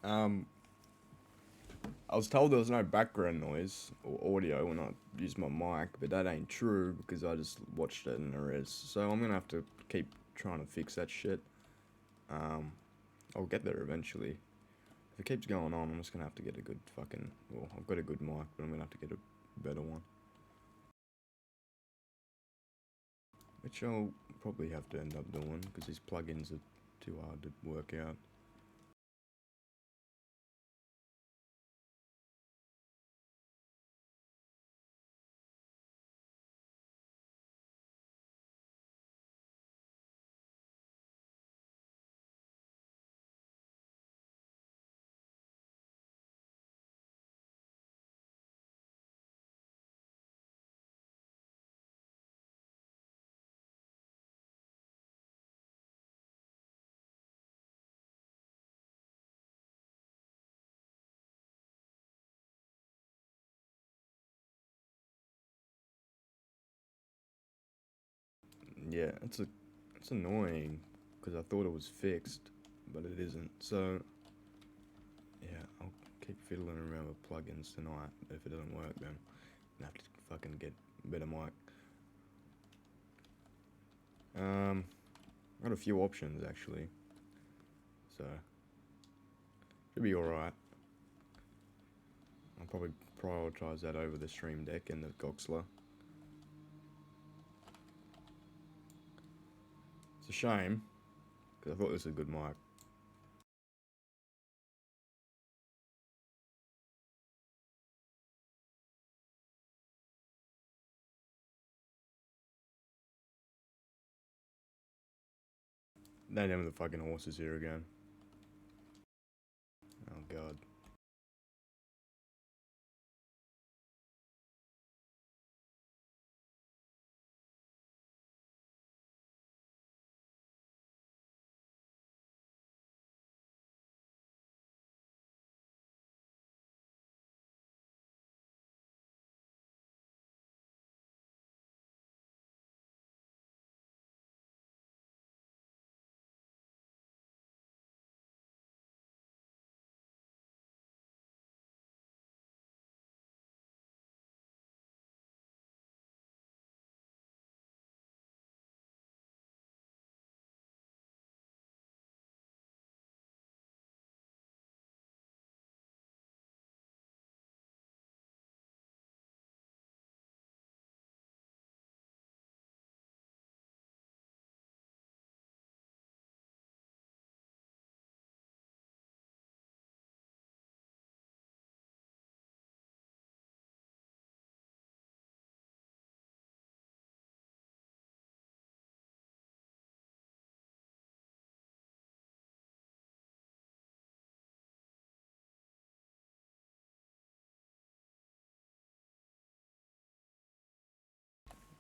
Um, I was told there was no background noise or audio when I used my mic, but that ain't true because I just watched it in a res. So I'm gonna have to keep trying to fix that shit. I'll get there eventually. If it keeps going on, I'm just gonna have to get a good fucking. Well, I've got a good mic, but I'm gonna have to get a better one. Which I'll probably have to end up doing because these plugins are too hard to work out. Yeah, it's annoying because I thought it was fixed, but it isn't. So yeah, I'll keep fiddling around with plugins tonight. If it doesn't work, then I have to fucking get a better mic. Got a few options actually, so should be alright. I'll probably prioritize that over the Stream Deck and the Goxler. It's a shame because I thought this was a good mic. They name the fucking horses here again. Oh god.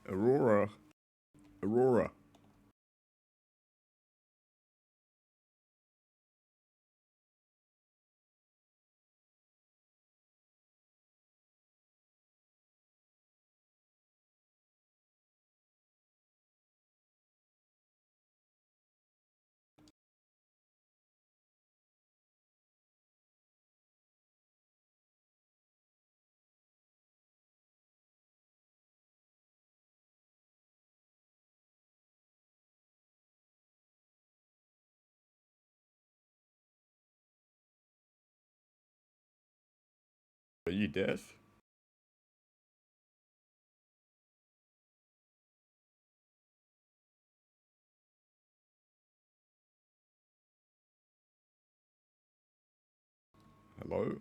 Aurora. Aurora. Are you deaf? Hello?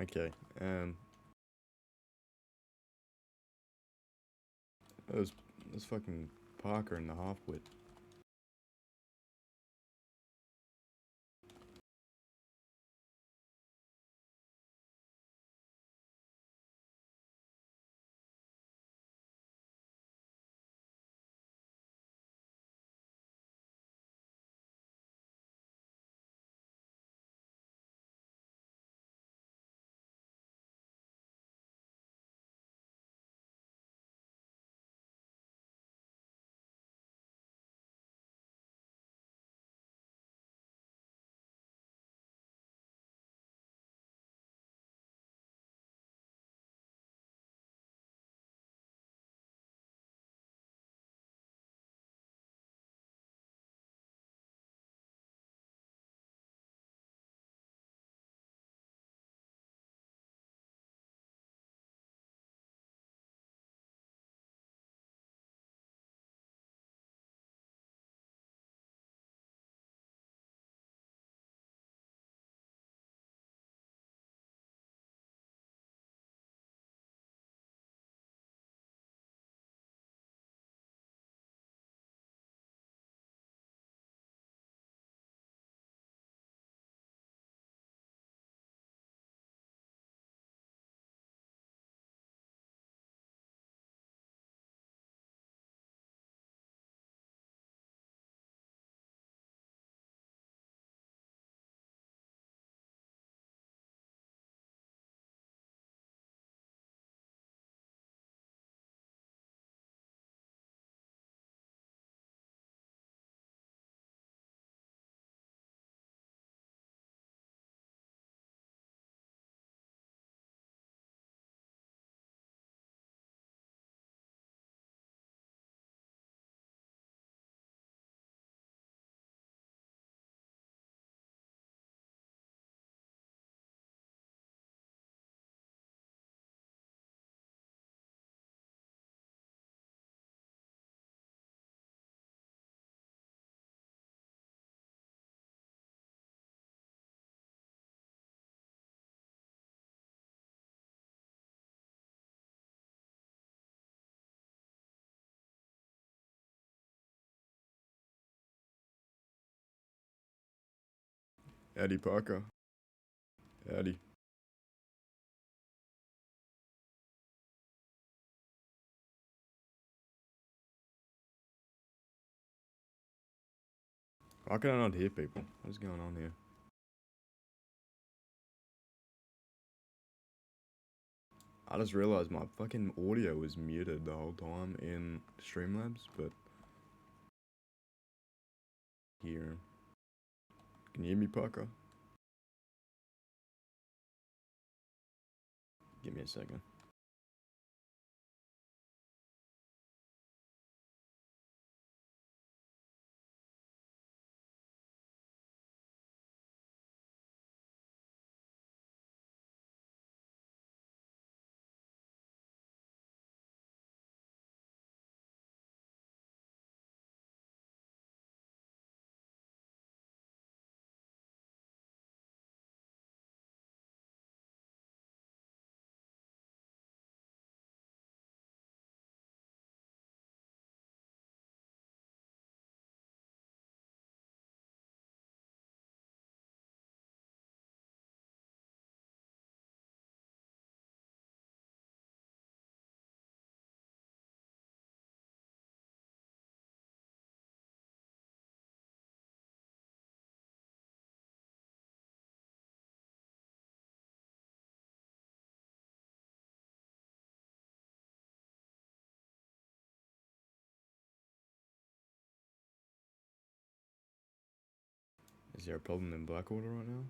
Okay. There's fucking Parker in the half-wit. Howdy, Parker. Howdy. Why can I not hear people? What's going on here? I just realized my fucking audio was muted the whole time in Streamlabs, but here. Can you hear me, Parker? Give me a second. Is there a problem in Blackwater right now?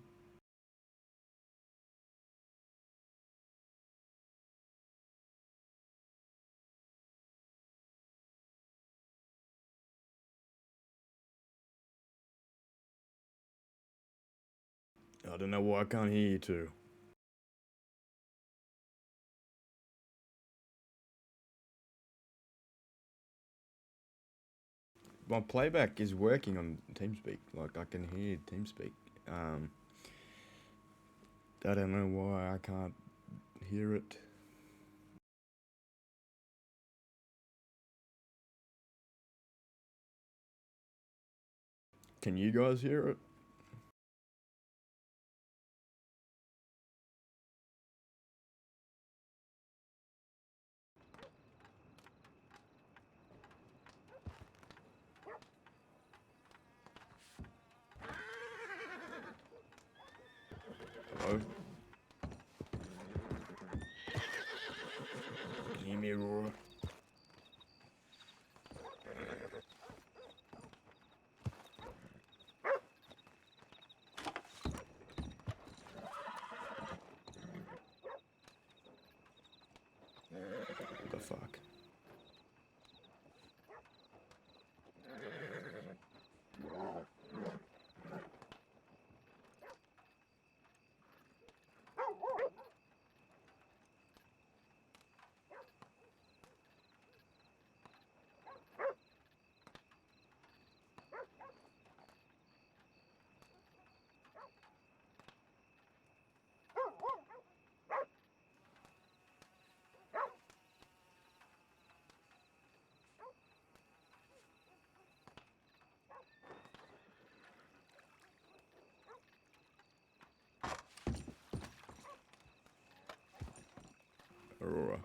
I don't know why I can't hear you two. My playback is working on TeamSpeak. Like, I can hear TeamSpeak. I don't know why I can't hear it. Can you guys hear it? Hello? Can you hear me, Aurora? What the fuck? Aurora.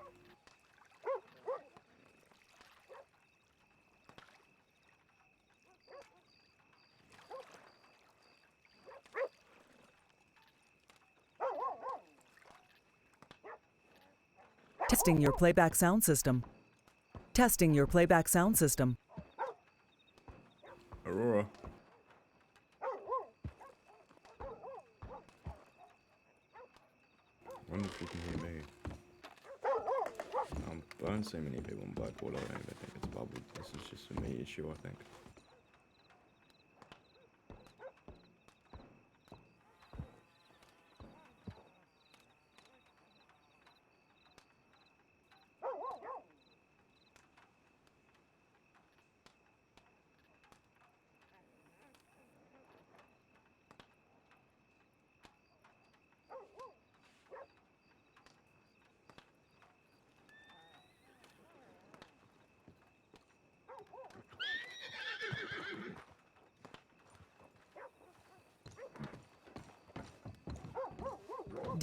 Testing your playback sound system. Testing your playback sound system. Aurora. I wonder if you can hear me. I don't see many people in Blackwater. I don't even think it's bubbled. This is just a me issue, I think.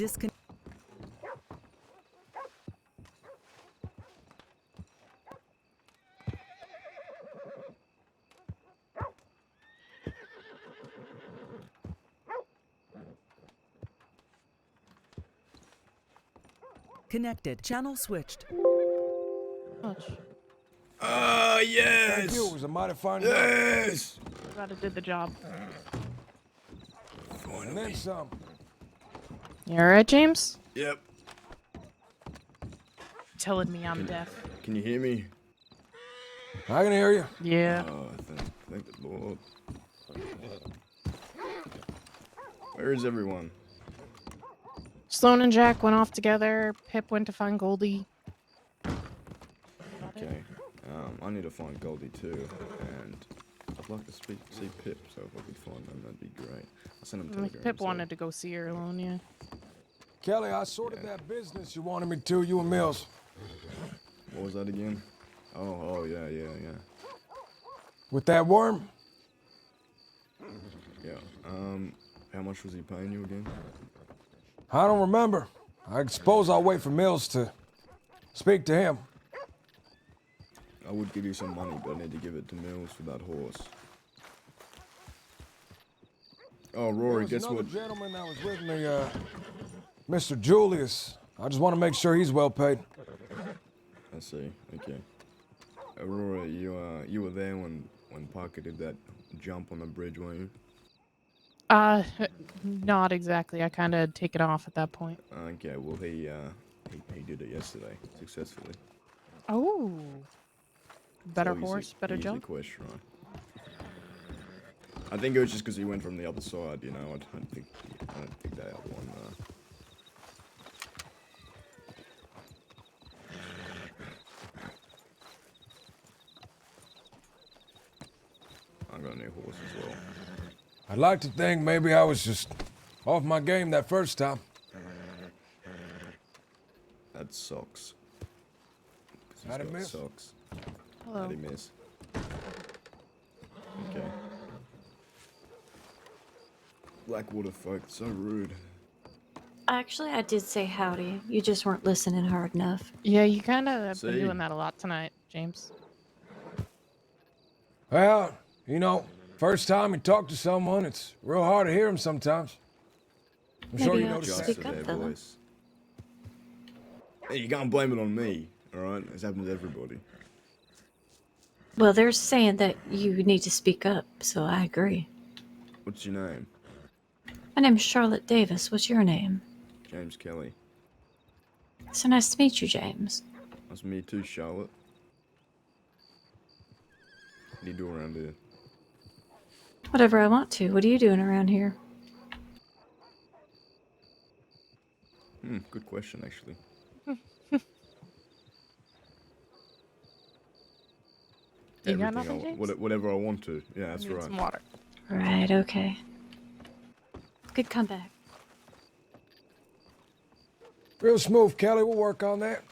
disconnect. Connected. Channel switched. Much. Ah, Thank yes! you. It was a mighty fine night. Yes! Glad it did the job. And then some. You alright, James? Yep. Telling me I'm deaf. Can you hear me? I can hear you. Yeah. Oh, thank the Lord. Where is everyone? Sloan and Jack went off together. Pip went to find Goldie. Okay. I need to find Goldie too, and I'd like to see Pip, so if I could find them, that'd be great. I'll send him telegrams. Pip wanted to go see her alone, yeah. Kelly, I sorted that business you wanted me to, you and Mills. What was that again? Oh, yeah. With that worm? Yeah. How much was he paying you again? I don't remember. I suppose I'll wait for Mills to speak to him. I would give you some money, but I need to give it to Mills for that horse. Oh, Rory, guess what? There was another gentleman that was with me, Mr. Julius. I just want to make sure he's well paid. I see. Okay. Aurora, you were there when Parker did that jump on the bridge, weren't you? Not exactly. I kind of take it off at that point. Okay. Well, he did it yesterday successfully. Oh. Better So easy- horse, better easy jump. quest, right? I think it was just because he went from the other side. You know, I don't think that other one. I got a new horse as well. I'd like to think maybe I was just off my game that first time. That sucks. 'Cause he's How'd it got miss? socks. Hello. How'd he miss? Okay. Blackwater folk, so rude. Actually, I did say howdy. You just weren't listening hard enough. Yeah, you kind of have been See? doing that a lot tonight, James. Well, you know, first time you talk to someone, it's real hard to hear them sometimes. I'm sure Maybe you you ought noticed to that. speak up, their fella. voice. Hey, you can't blame it on me, alright? It's happened to everybody. Well, they're saying that you need to speak up, so I agree. What's your name? My name's Charlotte Davis. What's your name? James Kelly. So nice to meet you, James. That's me too, Charlotte. What do you do around here? Whatever I want to. What are you doing around here? Good question, actually. You got Everything nothing, James? whatever I want to. Yeah, that's Need right. some water. Right, okay. Good comeback. Real smooth, Kelly. We'll work on that.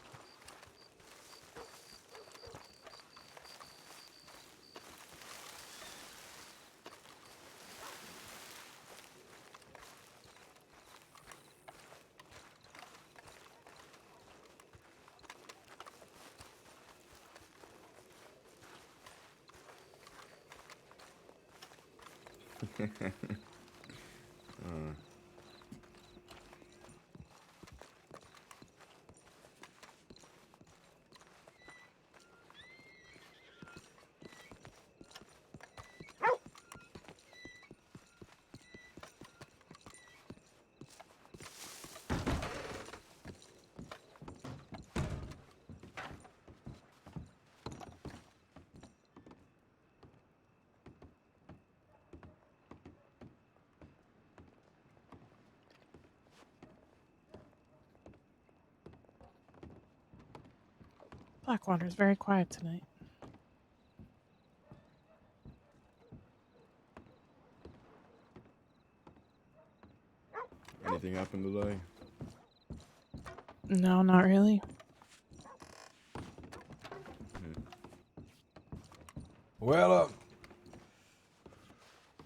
Blackwater's very quiet tonight. Anything happened today? No, not really. Well,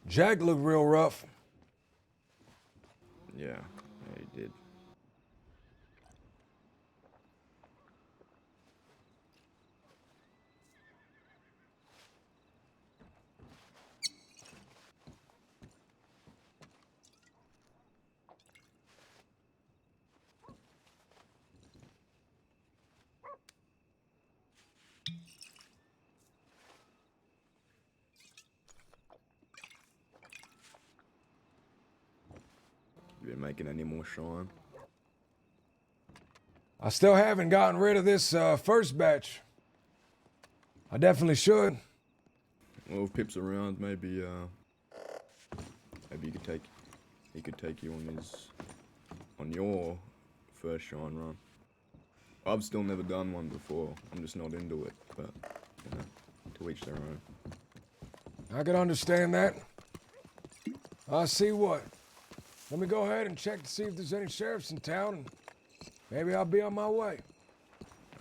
Jack looked real rough. Yeah, he did. been making any more shine? I still haven't gotten rid of this first batch. I definitely should. Well, if Pip's around, maybe maybe he could take you on your first shine run. I've still never done one before. I'm just not into it, but you know, to each their own. I can understand that. I'll see what. Let me go ahead and check to see if there's any sheriffs in town, and maybe I'll be on my way.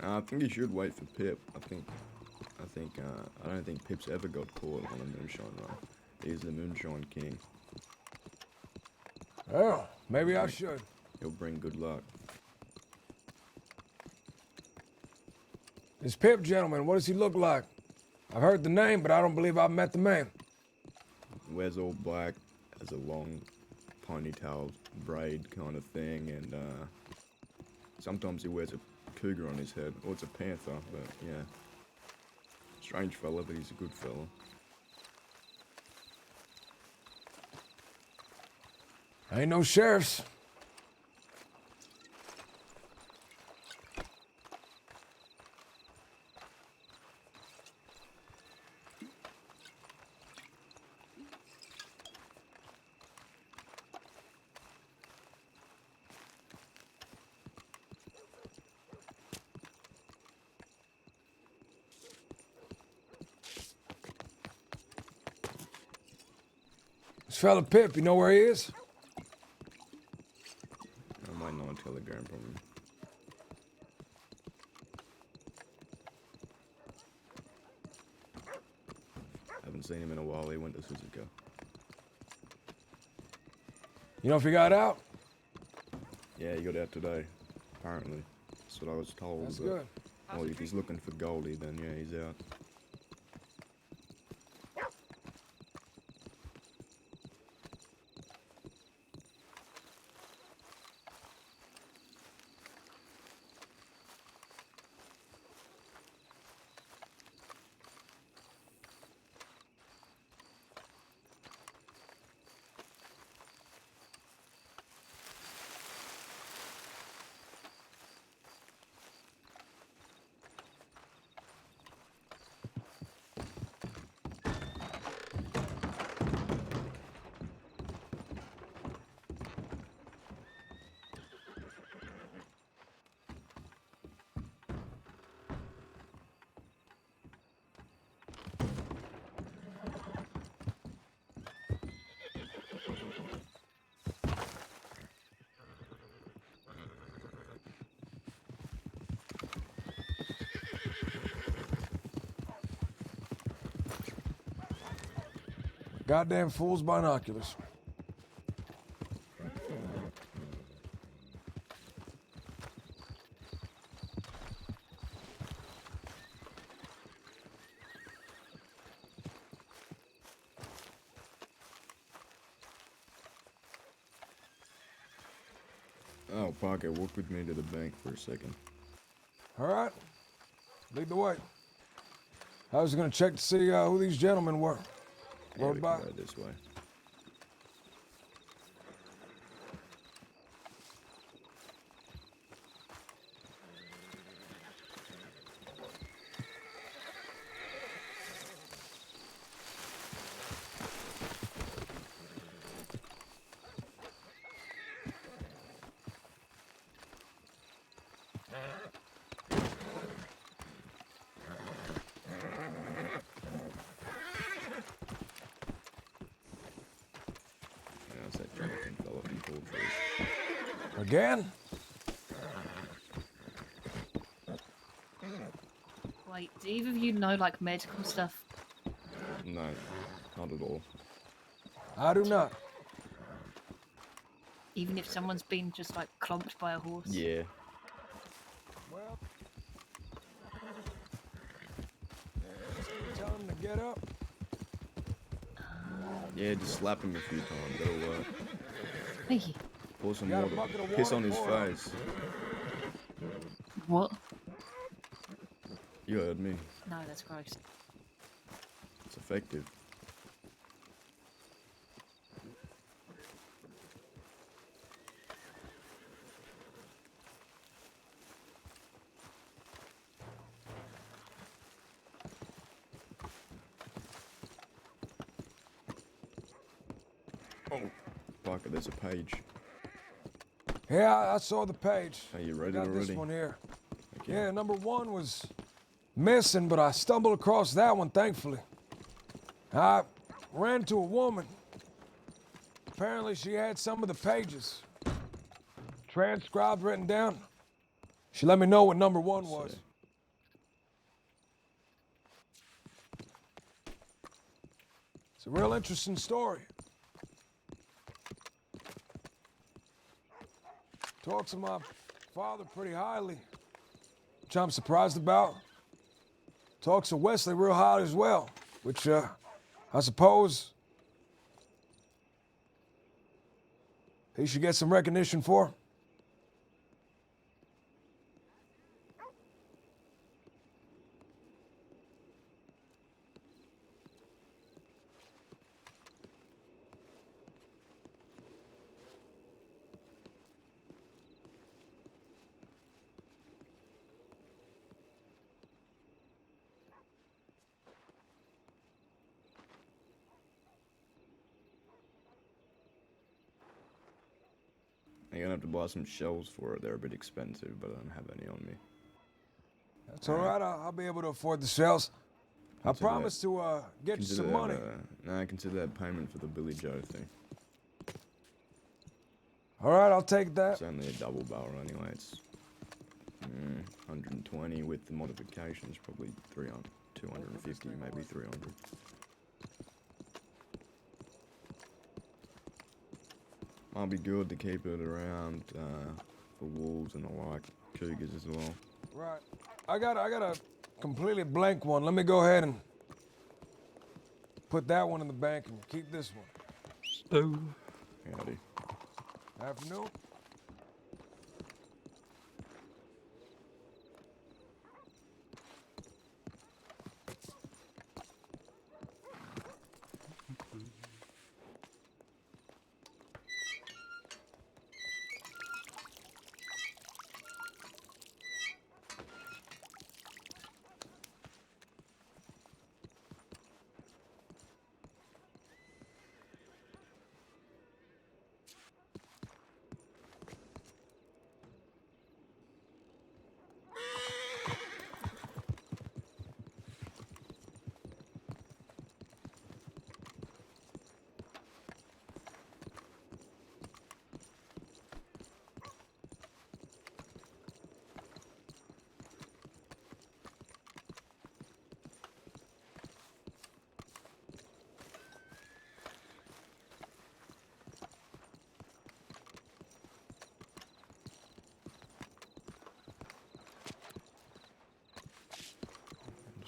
I think you should wait for Pip. I don't think Pip's ever got caught on a moonshine run. He's the moonshine king. Well, maybe I should. He'll bring good luck. This Pip gentleman, what does he look like? I've heard the name, but I don't believe I've met the man. Wears all black, has a long ponytail braid kind of thing, and sometimes he wears a cougar on his head. Or it's a panther, but yeah. Strange fella, but he's a good fella. Ain't no sheriffs. This fella Pip, you know where he is? I might know a telegram from him. Haven't seen him in a while. He went to Suzuka. You know if he got out? Yeah, he got out today. Apparently, that's what I was told. That's but, good. well, if he's looking for Goldie, then yeah, he's out. Goddamn fool's binoculars. Oh, Parker, walk with me to the bank for a second. All right. Lead the way. I was gonna check to see who these gentlemen were. Yeah, Road we by. can go this way. Yeah, that's that Jonathan fella from Poultry. Again? Wait, do either of you know, like, medical stuff? No, not at all. I do not. Even if someone's been just, like, clomped by a horse? Yeah. Well, tell him to get up. Yeah, just slap him a few times. That'll work. Hey, Pour some Got a water. bucket of Piss water? on his Pour it. face. what? You heard me. No, that's gross. It's effective. Oh, Parker, there's a page. Yeah, I saw the page. Are you read it Got already? this one here. Okay. Yeah, number 1 was missing, but I stumbled across that one, thankfully. I ran to a woman. Apparently, she had some of the pages transcribed, written down. She let me know what number 1 was. See. It's a real interesting story. Talks of my father pretty highly, which I'm surprised about. Talks of Wesley real high as well, which I suppose he should get some recognition for. I'm gonna have to buy some shells for it. They're a bit expensive, but I don't have any on me. That's all right. I'll be able to afford the shells. I Consider promise to get you some money. No, I consider that payment for the Billy Joe thing. All right, I'll take that. It's only a double barrel anyway. It's 120 with the modifications, probably 300, 250, maybe 300. Might be good to keep it around for wolves and the like, cougars as well. Right. I got a completely blank one. Let me go ahead and put that one in the bank and keep this one. Howdy. Afternoon.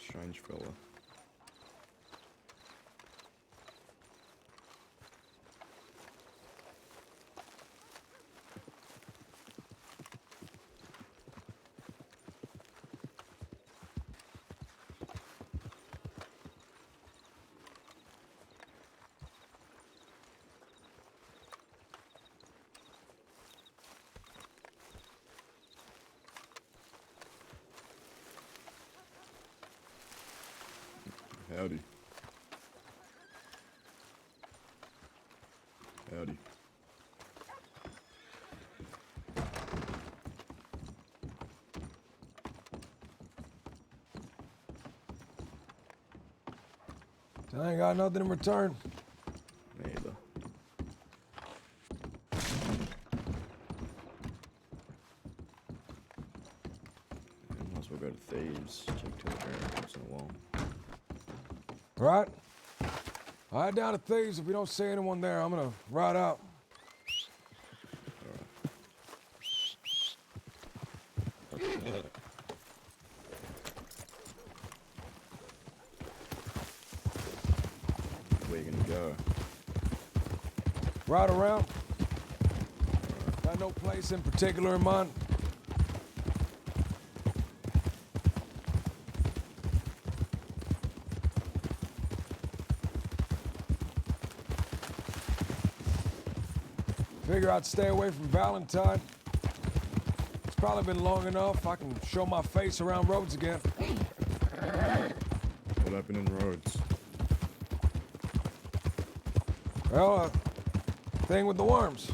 Strange fella. Howdy. Howdy. I ain't got nothing in return. Me either. Might as well go to Thieves. Check Telegram once in a while. Right? I'll head down to Thieves. If we don't see anyone there, I'm gonna ride out. Where you gonna go? Ride around. Got no place in particular in mind. Figure I'd stay away from Valentine. It's probably been long enough. I can show my face around roads again. What happened in Rhodes? Well, Thing with the worms.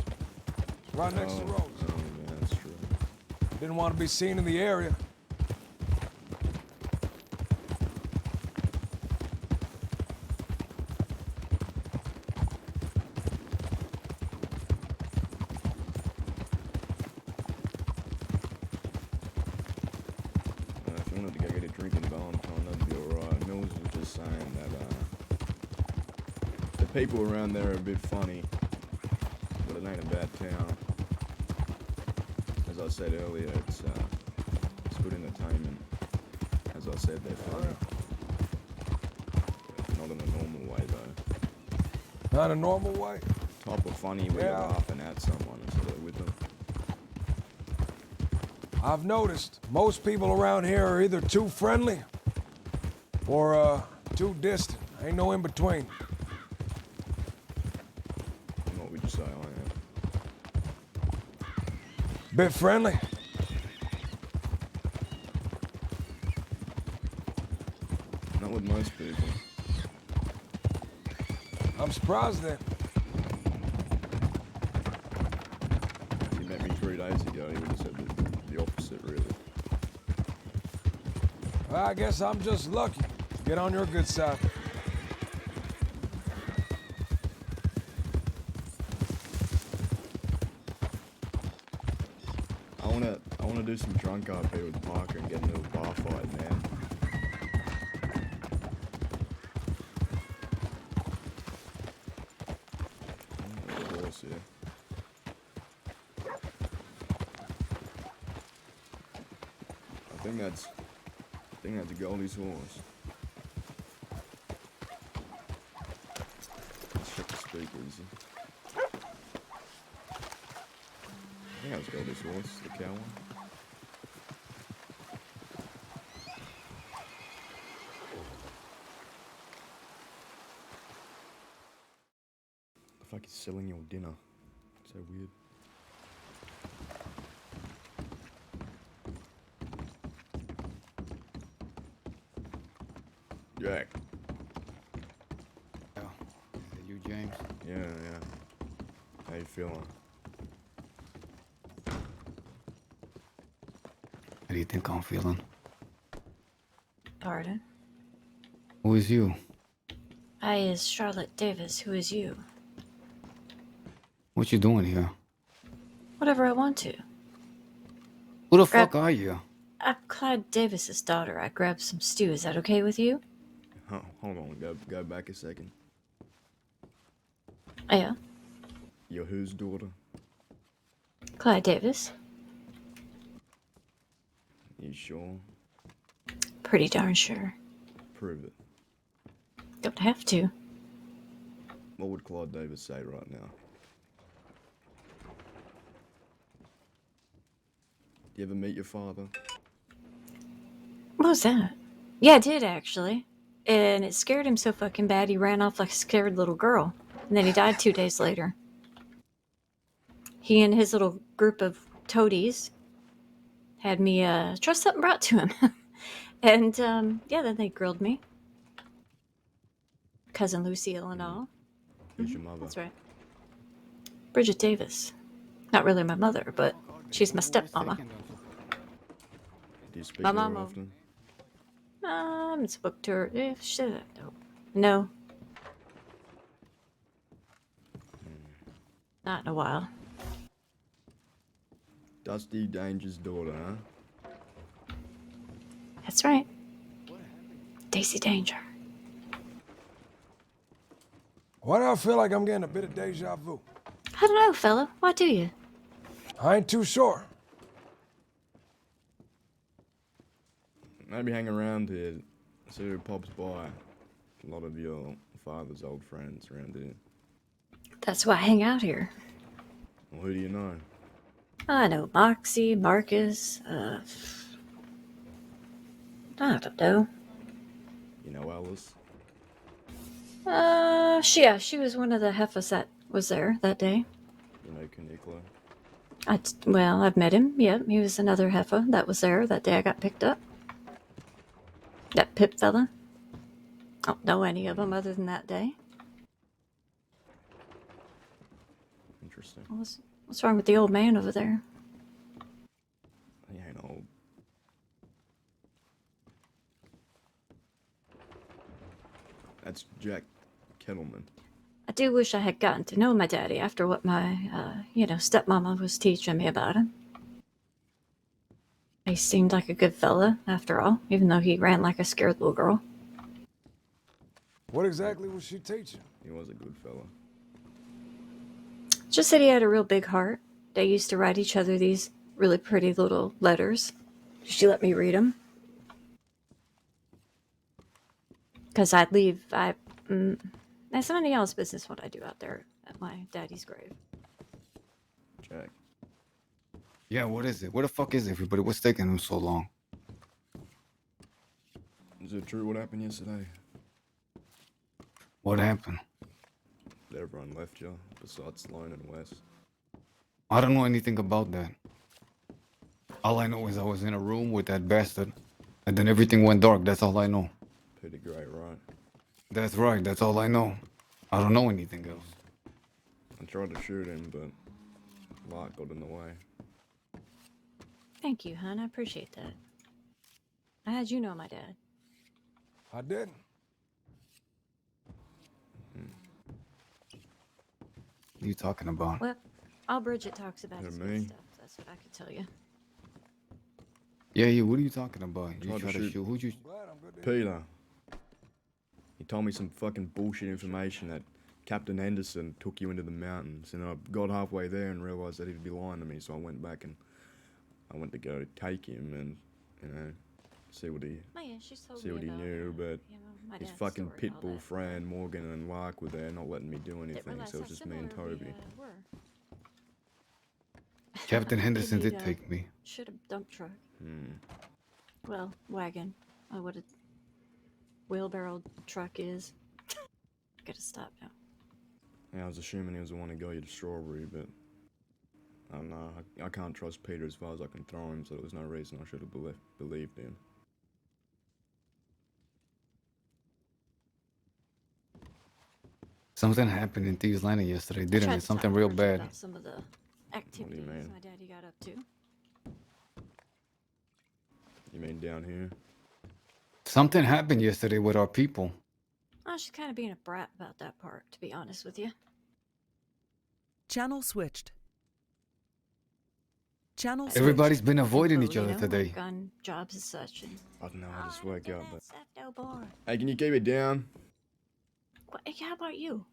It's right next to Rose. Oh, yeah, that's true. Didn't want to be seen in the area. If you wanted to go get a drink in Valentine, that'd be alright. Mills was just saying that the people around there are a bit funny, but it ain't a bad town. As I said earlier, it's good entertainment. As I said, they're funny. Not in a normal way though. Not a normal way. Type of funny where Yeah. you're laughing at someone instead of with them. I've noticed most people around here are either too friendly or too distant. Ain't no in between. And what would you say I am? Bit friendly. Not with most people. I'm surprised then. If you met me 3 days ago, you would have said the opposite, really. Well, I guess I'm just lucky to get on your good side. I wanna do some drunk RP with Parker and get into a bar fight, man. There's a horse here. I think that's Goldie's horse. Let's check the speakers. I think that was Goldie's horse, the cow one. The fuck is selling your dinner? So weird. Jack. Oh, is it you, James? Yeah. How you feeling? How do you think I'm feeling? Pardon? Who is you? I is Charlotte Davis. Who is you? What you doing here? Whatever I want to. Who the fuck are you? I'm Clyde Davis's daughter. I grabbed some stew. Is that okay with you? Oh, hold on, go back a second. Oh, yeah. You're whose daughter? Clyde Davis. You sure? Pretty darn sure. Prove it. Don't have to. What would Claude Davis say right now? Do you ever meet your father? What was that? Yeah, I did actually. And it scared him so fucking bad he ran off like a scared little girl. And then he died 2 days later. He and his little group of toadies had me trust something brought to him. And yeah, then they grilled me. Cousin Lucille and all. Who's your mother? That's right. Bridget Davis. Not really my mother, but she's my stepmama. Do you speak My to her mama. often? Spoke to her. Shit. No. Not in a while. Dusty Danger's daughter, huh? That's right. Daisy Danger. Why do I feel like I'm getting a bit of deja vu? I don't know, fella. Why do you? I ain't too sure. Maybe hang around here, see who pops by. A lot of your father's old friends around here. That's why I hang out here. Well, who do you know? I know Moxie, Marcus, I don't know. You know Alice? She was one of the heifers that was there that day. You know Caniclo? Well, I've met him. Yep, he was another heifer that was there that day I got picked up. That Pip fella. I don't know any of them other than that day. Interesting. What's wrong with the old man over there? He ain't old. That's Jack Kettleman. I do wish I had gotten to know my daddy after what my, stepmama was teaching me about him. He seemed like a good fella, after all, even though he ran like a scared little girl. What exactly was she teaching? He was a good fella. Just that he had a real big heart. They used to write each other these really pretty little letters. She let me read them. Because I'd leave, that's somebody else's business what I do out there at my daddy's grave. Jack. Yeah, what is it? Where the fuck is everybody? What's taking them so long? Is it true what happened yesterday? What happened? That everyone left you, besides Sloan and Wes. I don't know anything about that. All I know is I was in a room with that bastard, and then everything went dark. That's all I know. Pretty great, right? That's right. That's all I know. I don't know anything else. I tried to shoot him, but light got in the way. Thank you, hon. I appreciate that. How'd you know my dad? I didn't. What are you talking about? Well, all Bridget talks about is Me? good stuff. That's what I could tell you. Yeah, what are you talking about? You Tried to try to shoot- shoot? Who'd you? I'm glad I'm good to hear. Peter. He told me some fucking bullshit information that Captain Anderson took you into the mountains, and I got halfway there and realized that he'd be lying to me, so I went back and I went to go take him and, see what he Oh yeah, she's told see me what he about, knew, but my his dad's fucking story and pit all bull that. friend Morgan and Lark were there, not letting me do Didn't anything, realize so it how was just me and similar we, Toby. were. Captain Henderson Indeed, did take me. Should have dump truck. Hmm. Well, wagon. Oh, what a wheelbarrow truck is. Gotta stop now. Yeah, I was assuming he was the one who got you to Strawberry, but I don't know. I can't trust Peter as far as I can throw him, so there was no reason I should have believed him. Something happened in Thieves Landing yesterday, I didn't tried it? to Something talk to real Bridget bad. about some of the activities mean? my daddy got up to. You mean down here? Something happened yesterday with our people. Oh, she's kind of being a brat about that part, to be honest with you. Channel switched. Channel switched. Everybody's been avoiding Info, each other today. Work on jobs and such. And, I don't know, I just woke up, but... Septo boy. Hey, can you keep it down? What, how about you?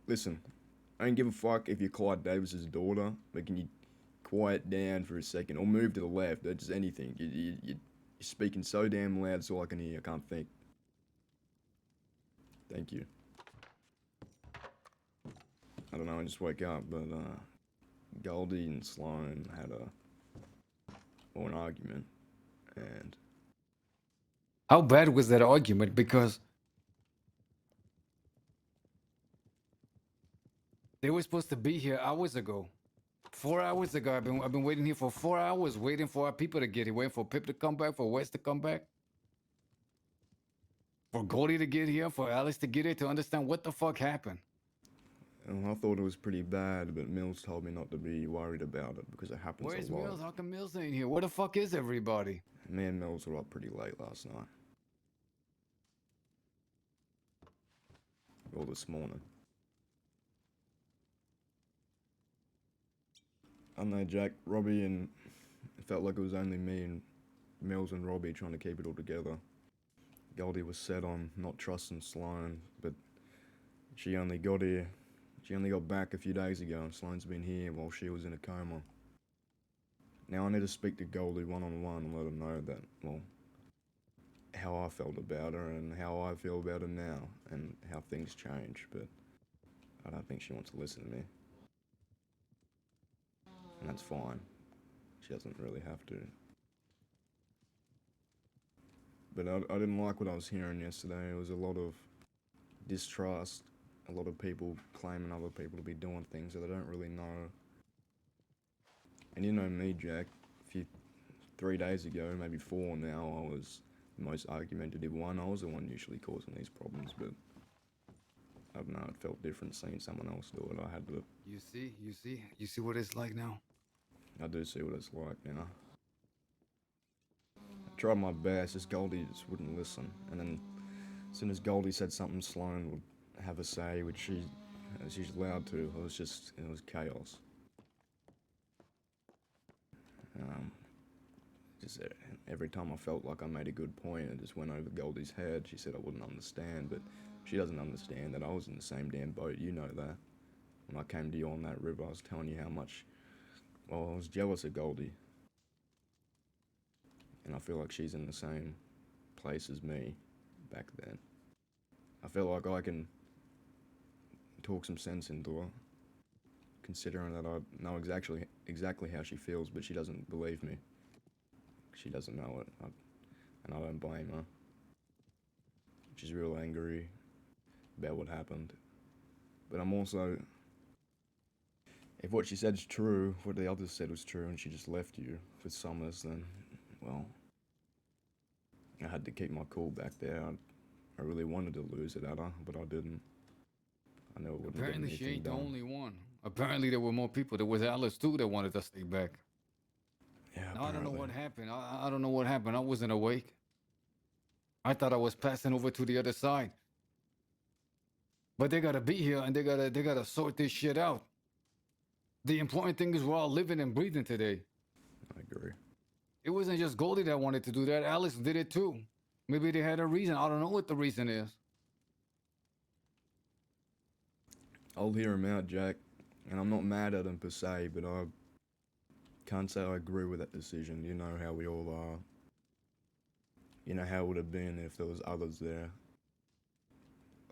Listen, I don't give a fuck if you're Clyde Davis's daughter, but can you quiet down for a second, or move to the left, or just anything. You're speaking so damn loud, it's all I can hear, I can't think. Thank you. I don't know, I just woke up, but, Goldie and Sloan had an argument, and How bad was that argument? Because they were supposed to be here hours ago. 4 hours ago. I've been waiting here for 4 hours, waiting for our people to get here, waiting for Pip to come back, for Wes to come back, for Goldie to get here, for Alice to get here, to understand what the fuck happened. I thought it was pretty bad, but Mills told me not to be worried about it because it happens Where's a lot. Mills? How come Mills ain't here? Where the fuck is everybody? Me and Mills were up pretty late last night. Or this morning. I don't know, Jack, Robbie, and it felt like it was only me and Mills and Robbie trying to keep it all together. Goldie was set on not trusting Sloan, but she only got back a few days ago, and Sloan's been here while she was in a coma. Now I need to speak to Goldie one-on-one and let her know that, well, how I felt about her and how I feel about her now and how things change, but I don't think she wants to listen to me. And that's fine. She doesn't really have to. But I didn't like what I was hearing yesterday. It was a lot of distrust, a lot of people claiming other people to be doing things that they don't really know. And you know me, Jack, 3 days ago, maybe 4 now, I was the most argumentative one. I was the one usually causing these problems, but I don't know, it felt different seeing someone else do it. I had to, You see what it's like now. I do see what it's like now. I tried my best, this Goldie just wouldn't listen. And then as soon as Goldie said something, Sloane would have a say, which she's allowed to. It was chaos. Just every time I felt like I made a good point, it just went over Goldie's head. She said I wouldn't understand, but she doesn't understand that I was in the same damn boat. You know that. When I came to you on that river, I was telling you how much, well, I was jealous of Goldie. And I feel like she's in the same place as me back then. I feel like I can talk some sense into her, considering that I know exactly how she feels, but she doesn't believe me. She doesn't know it, and I don't blame her. She's real angry about what happened. But I'm also, if what she said's true, what the others said was true, and she just left you for Summers, then, well, I had to keep my cool back there. I really wanted to lose it at her, but I didn't. I knew it wouldn't get Apparently, anything she ain't done. the only one. Apparently, there were more people. There was Alice too that wanted to stay back. Yeah, Now, I don't know apparently. what happened. I don't know what happened. I wasn't awake. I thought I was passing over to the other side. But they gotta be here and they gotta sort this shit out. The important thing is we're all living and breathing today. I agree. It wasn't just Goldie that wanted to do that. Alice did it too. Maybe they had a reason. I don't know what the reason is. I'll hear him out, Jack, and I'm not mad at him per se, but I can't say I agree with that decision. You know how we all are. You know how it would have been if there was others there.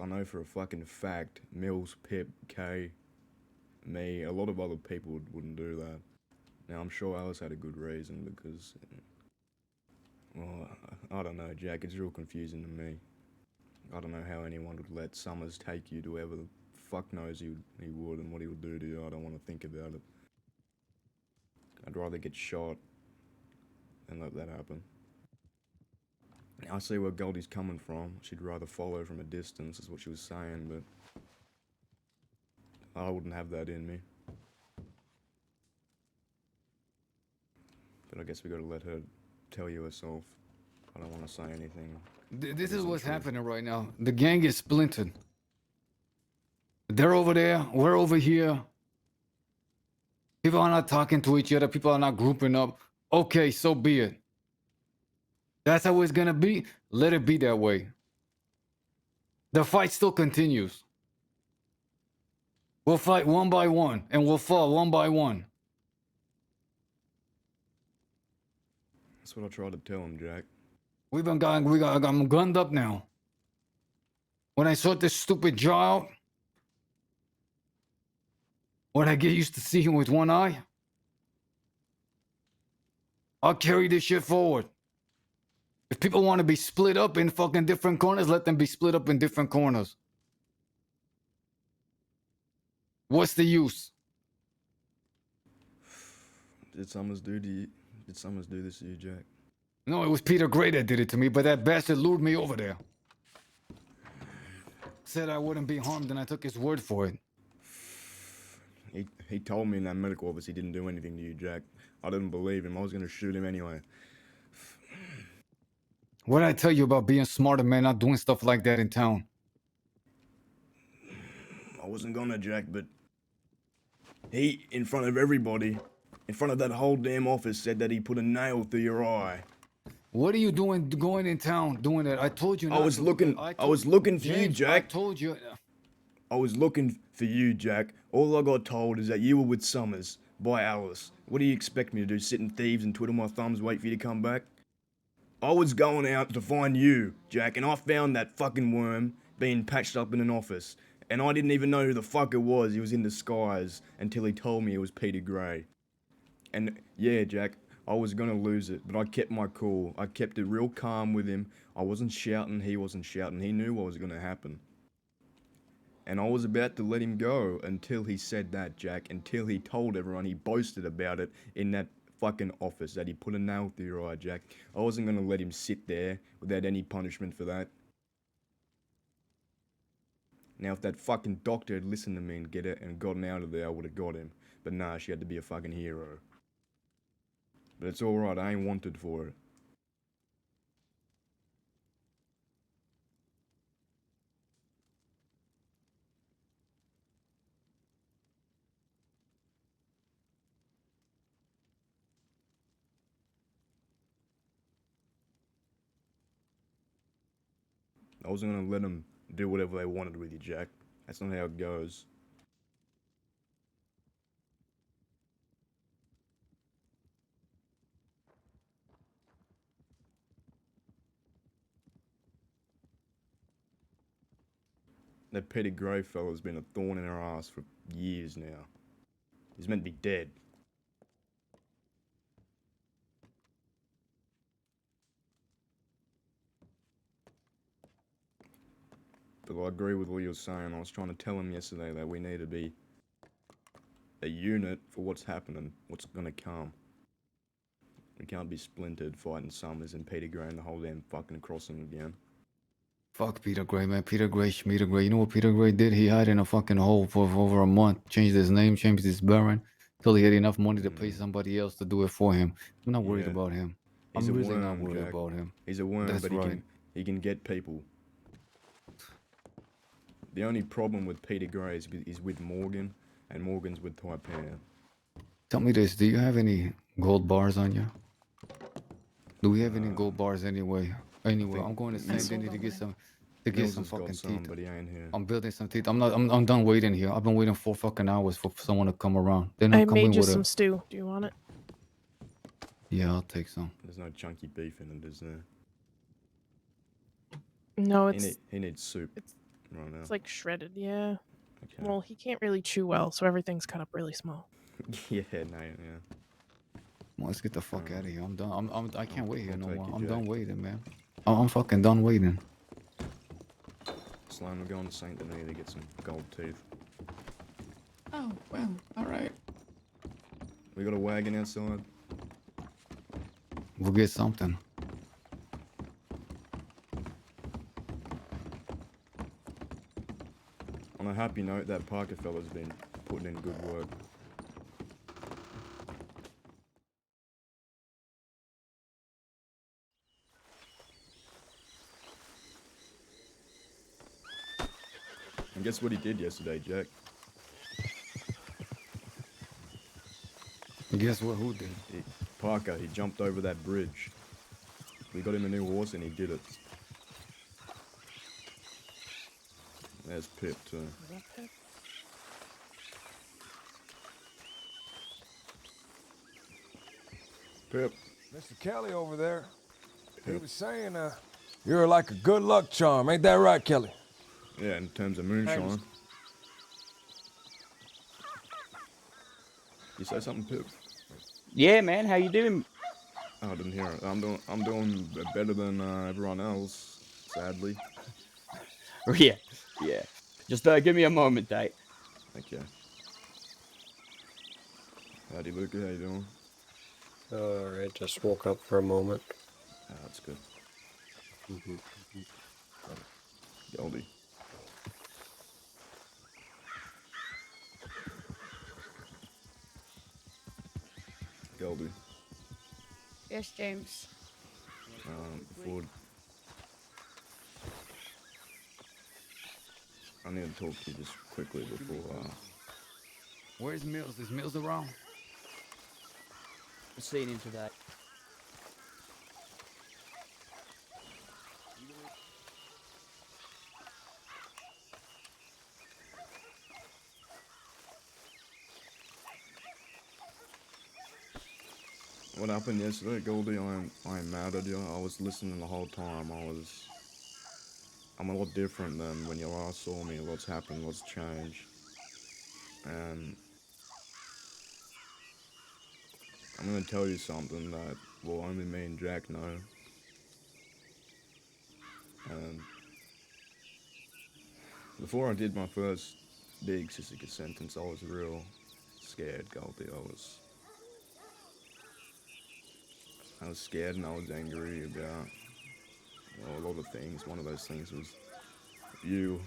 I know for a fucking fact, Mills, Pip, Kay, me, a lot of other people wouldn't do that. Now, I'm sure Alice had a good reason because, well, I don't know, Jack, it's real confusing to me. I don't know how anyone would let Summers take you to wherever the fuck knows he would and what he would do to you. I don't want to think about it. I'd rather get shot than let that happen. I see where Goldie's coming from. She'd rather follow from a distance, is what she was saying, but I wouldn't have that in me. But I guess we gotta let her tell you herself. I don't want to say anything. This is what's happening right now. The gang is splintered. They're over there. We're over here. People are not talking to each other. People are not grouping up. Okay, so be it. That's how it's gonna be. Let it be that way. The fight still continues. We'll fight one by one, and we'll fall one by one. That's what I tried to tell him, Jack. I'm gunned up now. When I sort this stupid jaw out, when I get used to seeing with one eye, I'll carry this shit forward. If people want to be split up in fucking different corners, let them be split up in different corners. What's the use? Did Summers do this to you, Jack? No, it was Peter Gray that did it to me, but that bastard lured me over there. Said I wouldn't be harmed, and I took his word for it. He told me in that medical office he didn't do anything to you, Jack. I didn't believe him. I was gonna shoot him anyway. What did I tell you about being smarter, man, not doing stuff like that in town? I wasn't gonna, Jack, but he, in front of everybody, in front of that whole damn office, said that he put a nail through your eye. What are you doing, going in town, doing that? I told you not I was to. looking for you, James, Jack. I told you. I was looking for you, Jack. All I got told is that you were with Summers, by Alice. What do you expect me to do, sit in thieves and twiddle my thumbs, wait for you to come back? I was going out to find you, Jack, and I found that fucking worm being patched up in an office. And I didn't even know who the fuck it was. He was in disguise until he told me it was Peter Gray. And yeah, Jack, I was gonna lose it, but I kept my cool. I kept it real calm with him. I wasn't shouting, he wasn't shouting. He knew what was gonna happen. And I was about to let him go until he said that, Jack. Until he told everyone, he boasted about it in that fucking office, that he put a nail through your eye, Jack. I wasn't gonna let him sit there without any punishment for that. Now, if that fucking doctor had listened to me and get it and gotten out of there, I would have got him. But nah, she had to be a fucking hero. But it's alright, I ain't wanted for it. I wasn't gonna let them do whatever they wanted with you, Jack. That's not how it goes. That Petty Gray fella's been a thorn in our ass for years now. He's meant to be dead. But I agree with what you were saying. I was trying to tell him yesterday that we need to be a unit for what's happening, what's gonna come. We can't be splintered fighting Summers and Peter Gray and the whole damn fucking crossing again. Fuck Peter Gray, man. Peter Gray, Schmeter Gray. You know what Peter Gray did? He hid in a fucking hole for over a month, changed his name, changed his bearing, till he had enough money to pay somebody else to do it for him. I'm not worried Yeah. about him. He's I'm a really not worm, worried Jack. about him. He's a worm, That's but right. he can get people. The only problem with Peter Gray is with Morgan, and Morgan's with Taipan. Tell me this: do you have any gold bars on you? Do we have any gold bars anyway? Anyway, think I'm going to Mills- Saint Denis to get some, Mills some has got fucking some, teeth. but he ain't here. I'm building some teeth. I'm done waiting here. I've been waiting 4 fucking hours for someone to come around. They're not I coming made you with some a. stew. Do you want it? Yeah, I'll take some. There's no chunky beef in it, is there? No, He needs soup right now. it's like shredded. Yeah. Okay. Well, he can't really chew well, so everything's cut up really small. yeah, no, yeah. Well, let's get the fuck out of here. I'm done. I can't wait here I'll no take more. you, I'm done Jack. waiting, man. I'm fucking done waiting. Sloan, we're going to Saint Denis to get some gold teeth. Oh, well, alright. We got a wagon outside. We'll get something. On a happy note, that Parker fella's been putting in good work. And guess what he did yesterday, Jack? Guess what? Who did? Parker, he jumped over that bridge. We got him a new horse and he did it. There's Pip too. Is that Pip? Pip. Mr. Kelly over there, he Yep. was saying, you're like a good luck charm. Ain't that right, Kelly? Yeah, in terms of moonshine. You say something, Pip? Yeah, man, how you doing? Oh, I didn't hear it. I'm doing better than everyone else, sadly. Yeah, yeah. Just give me a moment, mate. Okay. Howdy, Luca. How you doing? Alright, just woke up for a moment. Ah, that's good. Goldie. Goldie. Yes, James. Ford. I need to talk to you just quickly before, Where's Mills? Is Mills around? I've seen him today. What happened yesterday, Goldie? I am mad at you. I was listening the whole time. I'm a lot different than when you last saw me. Lots happened, lots changed. And I'm gonna tell you something that, well, only me and Jack know. And before I did my first big Sissika sentence, I was real scared, Goldie. I was scared and I was angry about, well, a lot of things. One of those things was you.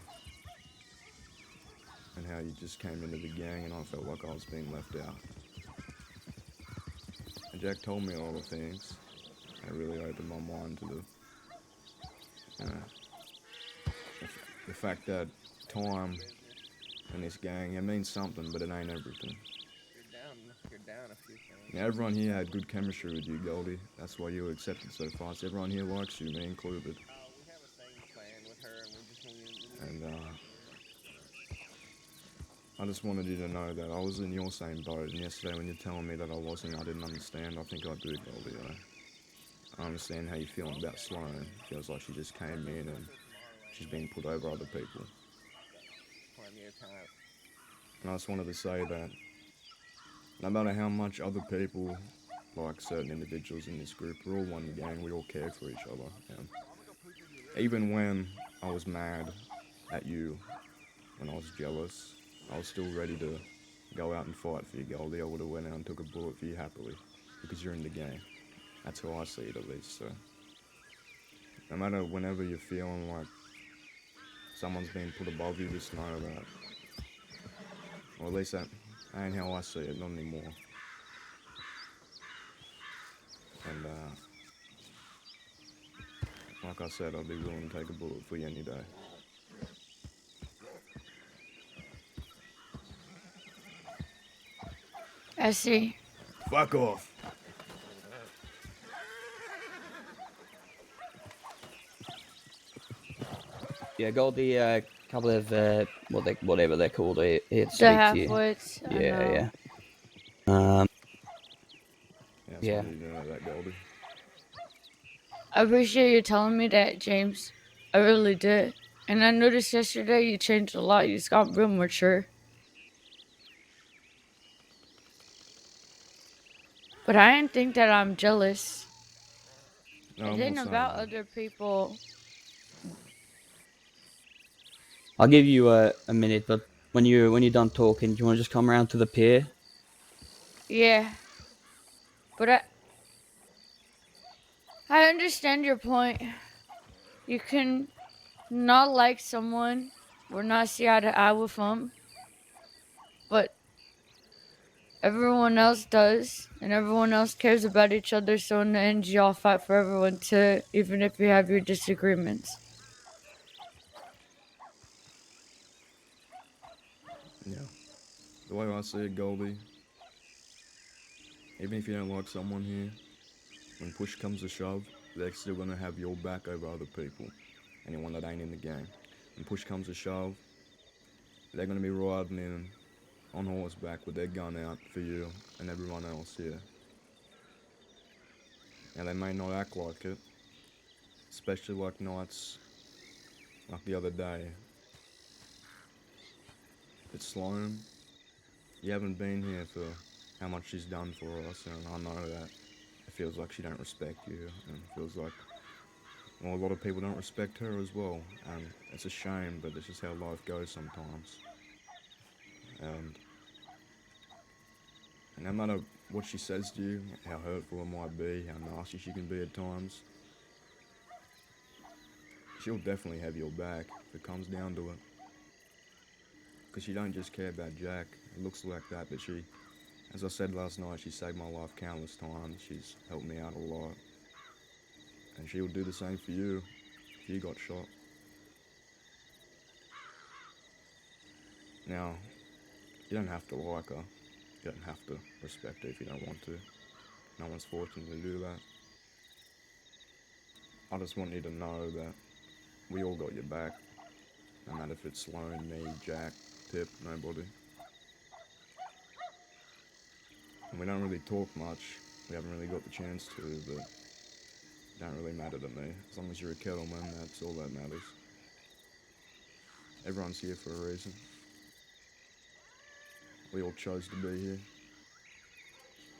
and how you just came into the gang and I felt like I was being left out. And Jack told me all the things. It really opened my mind to the fact that time in this gang, it means something, but it ain't everything. You're down a few things. Now, everyone here had good chemistry with you, Goldie. That's why you were accepted so fast. Everyone here likes you, me included. We have a same plan with her, and we just need. And I just wanted you to know that I was in your same boat. And yesterday, when you're telling me that I wasn't, I didn't understand. I think I do, Goldie. I understand how you're feeling about Sloane. Feels like she just came in and she's being put over other people. Plenty of time. And I just wanted to say that no matter how much other people, like certain individuals in this group, we're all one gang, we all care for each other. And even when I was mad at you, when I was jealous, I was still ready to go out and fight for you, Goldie. I would have went out and took a bullet for you happily, because you're in the gang. That's how I see it, at least. So no matter whenever you're feeling like someone's being put above you, just know that, or at least that ain't how I see it, not anymore. And like I said, I'd be willing to take a bullet for you any day. I see. Fuck off. Yeah, got the couple of whatever they're called here to The speak to you. half-wits. I know. Yeah. Yeah, Yeah. you know that, Goldie. I appreciate you telling me that, James. I really did. And I noticed yesterday you changed a lot. You just got real mature. But I didn't think that I'm jealous. No, It I'm ain't not saying about that. other people. I'll give you a minute, but when you're done talking, do you want to just come around to the pier? Yeah. But I understand your point. You can not like someone or not see eye to eye with them, but everyone else does, and everyone else cares about each other, so in the end, you all fight for everyone too, even if you have your disagreements. Yeah. The way I see it, Goldie, even if you don't like someone here, when push comes to shove, they're still gonna have your back over other people. Anyone that ain't in the gang. When push comes to shove, they're gonna be riding in on horseback with their gun out for you and everyone else here. Now they may not act like it, especially like nights like the other day. It's Sloane. You haven't been here for how much she's done for us, and I know that it feels like she don't respect you, and it feels like, well, a lot of people don't respect her as well, and it's a shame, but it's just how life goes sometimes. And no matter what she says to you, how hurtful it might be, how nasty she can be at times, she'll definitely have your back if it comes down to it. Because she don't just care about Jack. It looks like that, but she, as I said last night, she saved my life countless times. She's helped me out a lot. And she'll do the same for you if you got shot. Now, you don't have to like her. You don't have to respect her if you don't want to. No one's forcing you to do that. I just want you to know that we all got your back. No matter if it's Sloane, me, Jack, Tip, nobody. And we don't really talk much. We haven't really got the chance to, but it don't really matter to me. As long as you're a kettleman, that's all that matters. Everyone's here for a reason. We all chose to be here.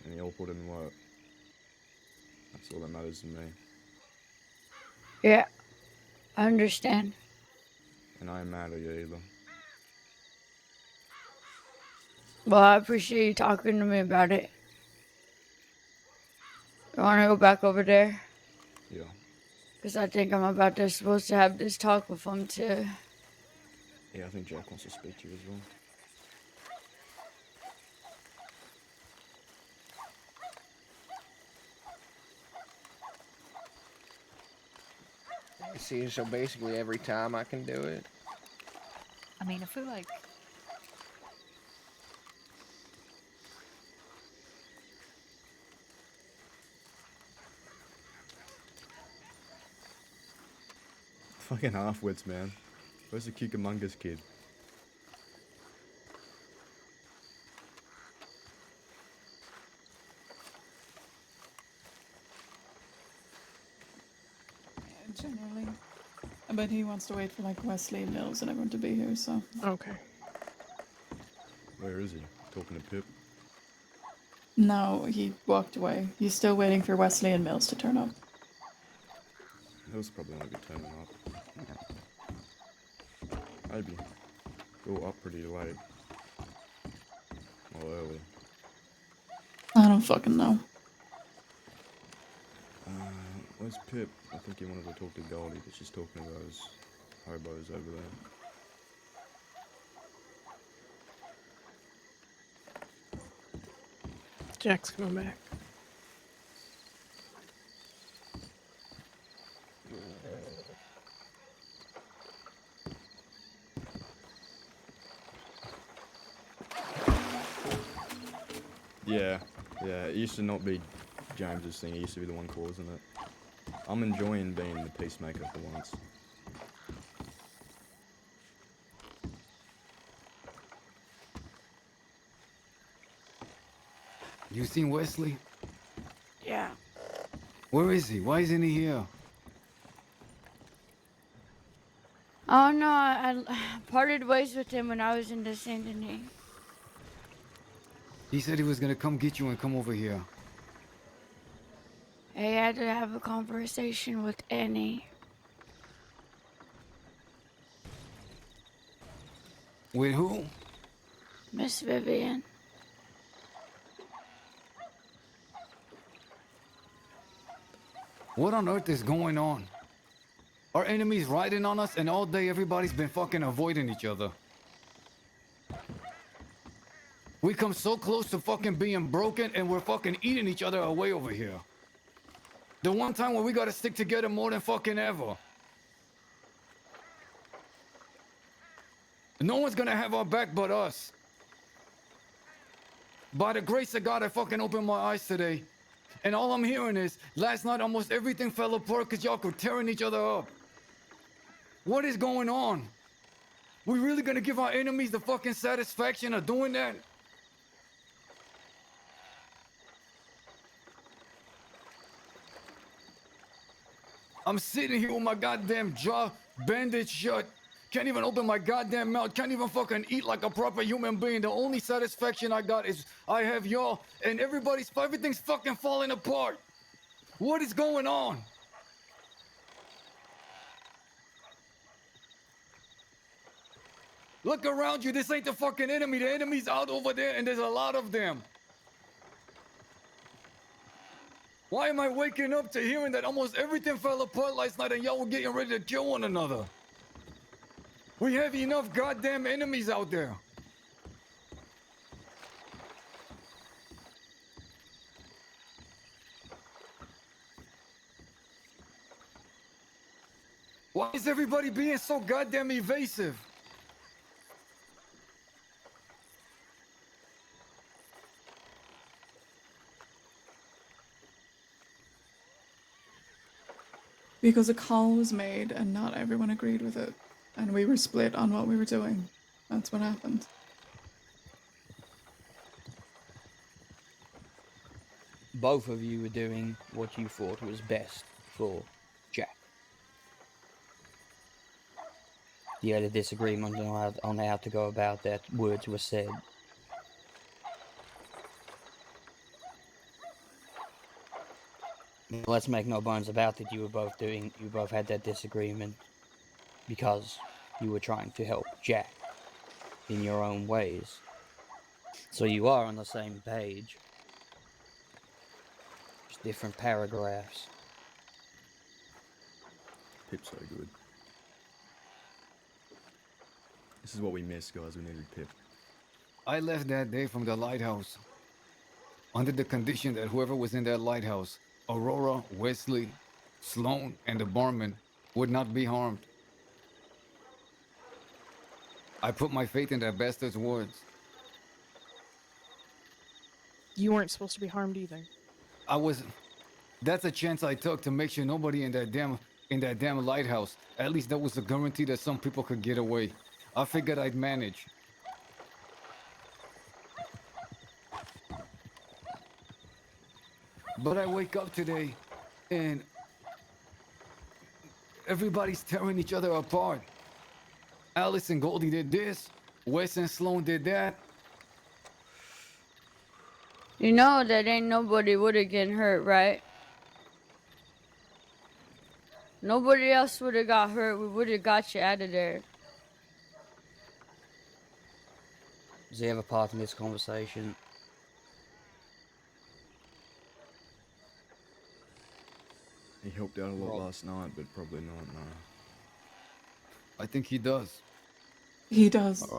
And you all put in work. That's all that matters to me. Yeah, I understand. And I ain't mad at you either. Well, I appreciate you talking to me about it. You want to go back over there? Yeah. Because I think supposed to have this talk with him too. Yeah, I think Jack wants to speak to you as well. See, so basically every time I can do it. I mean, I feel like Fucking half-wits, man. Where's the Cucamongus kid? Yeah, generally. But he wants to wait for like Wesley, Mills, and everyone to be here, so. Okay. Where is he? Talking to Pip? No, he walked away. He's still waiting for Wesley and Mills to turn up. He'll probably not be turning up. Maybe. Go up pretty late. Or early. I don't fucking know. Where's Pip? I think he wanted to talk to Goldie, but she's talking to those hobos over there. Jack's coming back. Yeah, it used to not be James's thing, he used to be the one causing it. I'm enjoying being the peacemaker for once. You seen Wesley? Yeah. Where is he? Why isn't he here? Oh no, I parted ways with him when I was in the Saint Denis. He said he was gonna come get you and come over here. I had to have a conversation with Annie. With who? Miss Vivian. What on earth is going on? Our enemies riding on us, and all day everybody's been fucking avoiding each other. We come so close to fucking being broken, and we're fucking eating each other away over here. The one time where we gotta stick together more than fucking ever. No one's gonna have our back but us. By the grace of God, I fucking opened my eyes today. And all I'm hearing is, last night almost everything fell apart because y'all were tearing each other up. What is going on? We really gonna give our enemies the fucking satisfaction of doing that? I'm sitting here with my goddamn jaw bandaged shut. Can't even open my goddamn mouth. Can't even fucking eat like a proper human being. The only satisfaction I got is I have y'all, and everything's fucking falling apart. What is going on? Look around you. This ain't the fucking enemy. The enemy's out over there, and there's a lot of them. Why am I waking up to hearing that almost everything fell apart last night and y'all were getting ready to kill one another? We have enough goddamn enemies out there. Why is everybody being so goddamn evasive? Because a call was made and not everyone agreed with it. And we were split on what we were doing. That's what happened. Both of you were doing what you thought was best for Jack. You had a disagreement on how to go about that. Words were said. Let's make no bones about it. You both had that disagreement because you were trying to help Jack in your own ways. So you are on the same page. Just different paragraphs. Pip's so good. This is what we missed, guys. We needed Pip. I left that day from the lighthouse under the condition that whoever was in that lighthouse, Aurora, Wesley, Sloan, and the barman, would not be harmed. I put my faith in that bastard's words. You weren't supposed to be harmed either. I was. That's a chance I took to make sure nobody in that damn lighthouse. At least that was a guarantee that some people could get away. I figured I'd manage. But I wake up today, and everybody's tearing each other apart. Alice and Goldie did this. Wes and Sloan did that. You know that ain't nobody would have gotten hurt, right? Nobody else would have got hurt. We would have got you out of there. Does he have a part in this conversation? He helped out a lot last night, but probably not, no. I think he does. He does.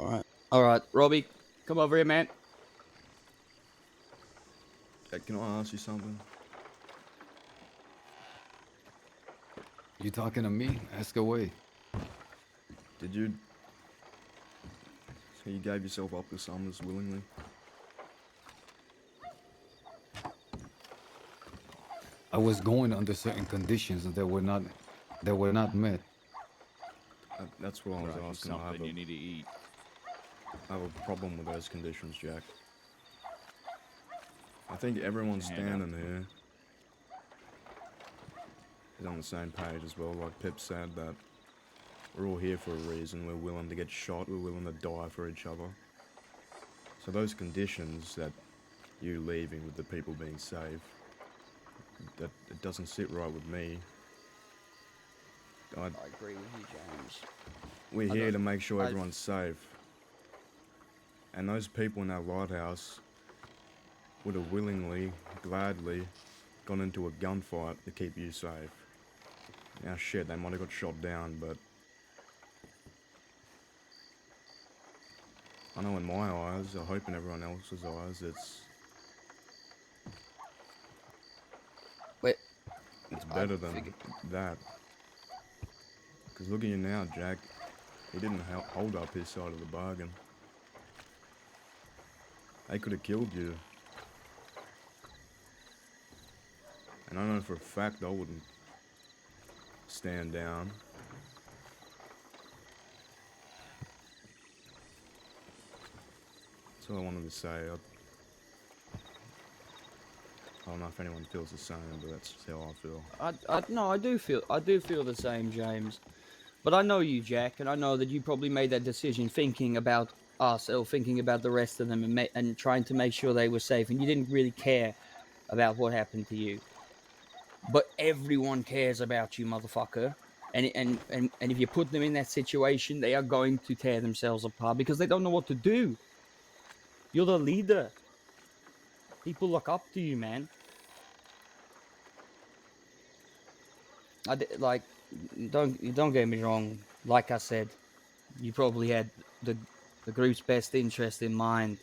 Alright, Robbie, come over here, man. Can I ask you something? You talking to me? Ask away. Did you... So you gave yourself up to Summers willingly? I was going under certain conditions that were not met. That's what I was asking. Something you need to eat. I have a problem with those conditions, Jack. I think everyone standing here is on the same page as well. Like Pip said, that we're all here for a reason. We're willing to get shot. We're willing to die for each other. So those conditions that you leaving with the people being safe, that it doesn't sit right with me. I agree with you, James. We're here to make sure everyone's safe. And those people in that lighthouse would have willingly, gladly gone into a gunfight to keep you safe. Now shit, they might have got shot down, but I know in my eyes, I hope in everyone else's eyes, it's better than that. Because look at you now, Jack. He didn't hold up his side of the bargain. They could have killed you. And I know for a fact I wouldn't stand down. That's all I wanted to say. I don't know if anyone feels the same, but that's just how I feel. No, I do feel the same, James. But I know you, Jack, and I know that you probably made that decision thinking about us or thinking about the rest of them and trying to make sure they were safe, and you didn't really care about what happened to you. But everyone cares about you, motherfucker. And if you put them in that situation, they are going to tear themselves apart because they don't know what to do. You're the leader. People look up to you, man. Don't get me wrong. Like I said, you probably had the group's best interest in mind,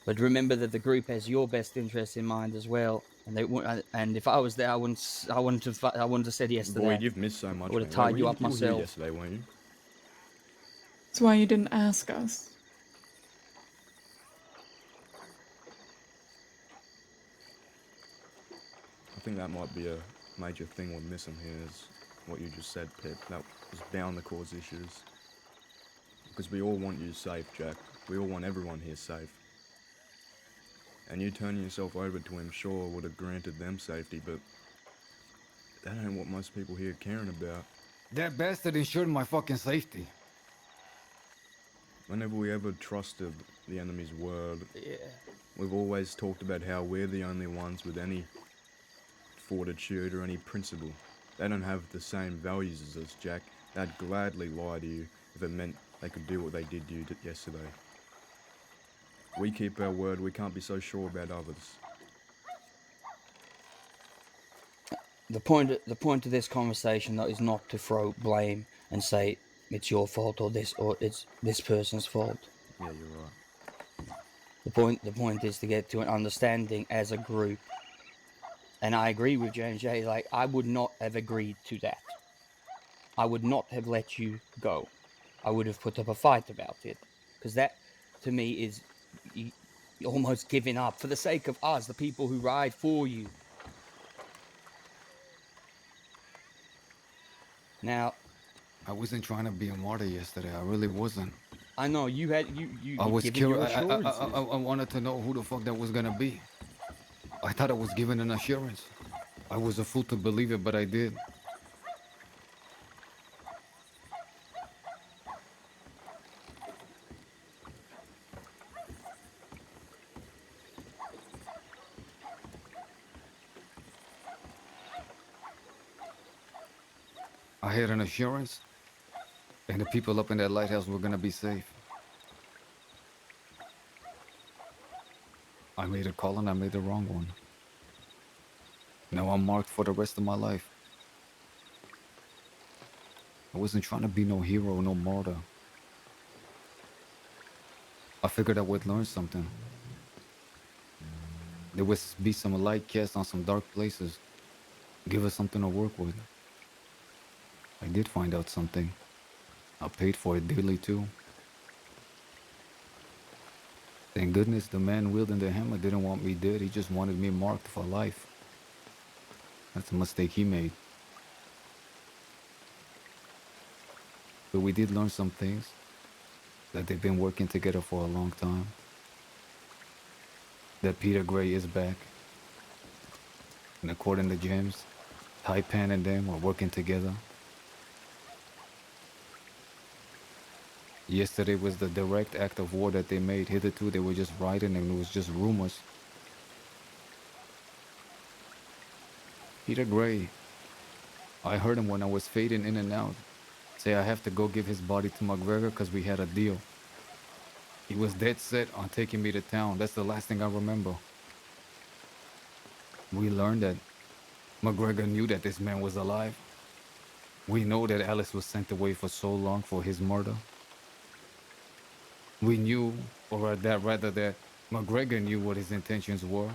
but remember that the group has your best interest in mind as well. And if I was there, I wouldn't have said yes to that. Boyd, you've missed so much. I would have tied you up myself. You were here yesterday, weren't you? That's why you didn't ask us. I think that might be a major thing we're missing here is what you just said, Pip. That was bound to cause issues. Because we all want you safe, Jack. We all want everyone here safe. And you turning yourself over to him sure would have granted them safety, but that ain't what most people here are caring about. That bastard ensured my fucking safety. Whenever we ever trusted the enemy's word, Yeah. we've always talked about how we're the only ones with any fortitude or any principle. They don't have the same values as us, Jack. They'd gladly lie to you if it meant they could do what they did to you yesterday. We keep our word, we can't be so sure about others. The point of this conversation, though, is not to throw blame and say it's your fault or it's this person's fault. Yeah, you're right. The point is to get to an understanding as a group. And I agree with James J. Like, I would not have agreed to that. I would not have let you go. I would have put up a fight about it. Because that, to me, is almost giving up for the sake of us, the people who ride for you. Now, I wasn't trying to be a martyr yesterday. I really wasn't. I know you had I was given your curious. assurances. I wanted to know who the fuck that was gonna be. I thought I was given an assurance. I was a fool to believe it, but I did. I had an assurance, and the people up in that lighthouse were gonna be safe. I made a call and I made the wrong one. Now I'm marked for the rest of my life. I wasn't trying to be no hero, no martyr. I figured I would learn something. There would be some light cast on some dark places. Give us something to work with. I did find out something. I paid for it dearly too. Thank goodness the man wielding the hammer didn't want me dead. He just wanted me marked for life. That's a mistake he made. But we did learn some things. That they've been working together for a long time. That Peter Gray is back. And according to James, Taipan and them are working together. Yesterday was the direct act of war that they made. Hitherto they were just writing and it was just rumors. Peter Gray, I heard him when I was fading in and out. Say I have to go give his body to McGregor because we had a deal. He was dead set on taking me to town. That's the last thing I remember. We learned that McGregor knew that this man was alive. We know that Alice was sent away for so long for his murder. We knew, or that rather that McGregor knew what his intentions were.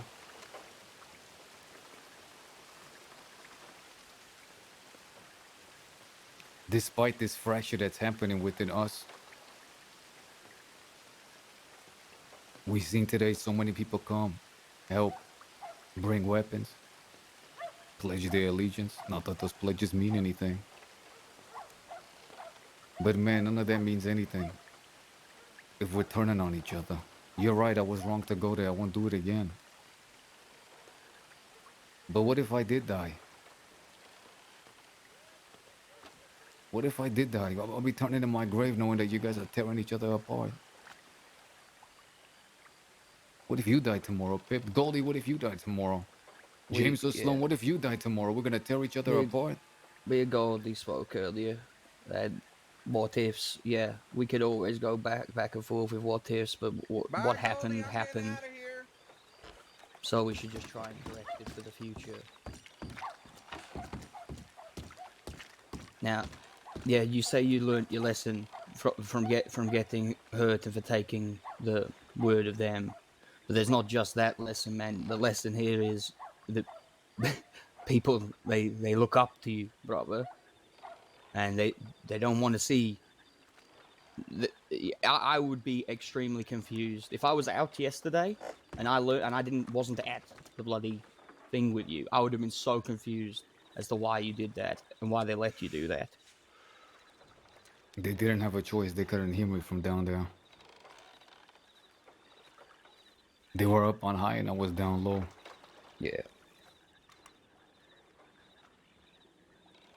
Despite this fracture that's happening within us, we've seen today so many people come, help, bring weapons, pledge their allegiance. Not that those pledges mean anything. But man, none of that means anything if we're turning on each other. You're right, I was wrong to go there. I won't do it again. But what if I did die? What if I did die? I'll be turning in my grave knowing that you guys are tearing each other apart. What if you die tomorrow, Pip? Goldie, what if you die tomorrow? James or Sloan, what if you die tomorrow? We're gonna tear each other apart? Me and Goldie spoke earlier. And what ifs, yeah, we could always go back and forth with what ifs, but what happened, happened. So we should just try and correct it for the future. Now, yeah, you say you learnt your lesson from getting hurt and for taking the word of them. But there's not just that lesson, man. The lesson here is that people, they look up to you, brother. And they don't want to see... I would be extremely confused. If I was out yesterday and I wasn't at the bloody thing with you, I would have been so confused as to why you did that and why they let you do that. They didn't have a choice. They couldn't hear me from down there. They were up on high and I was down low. Yeah.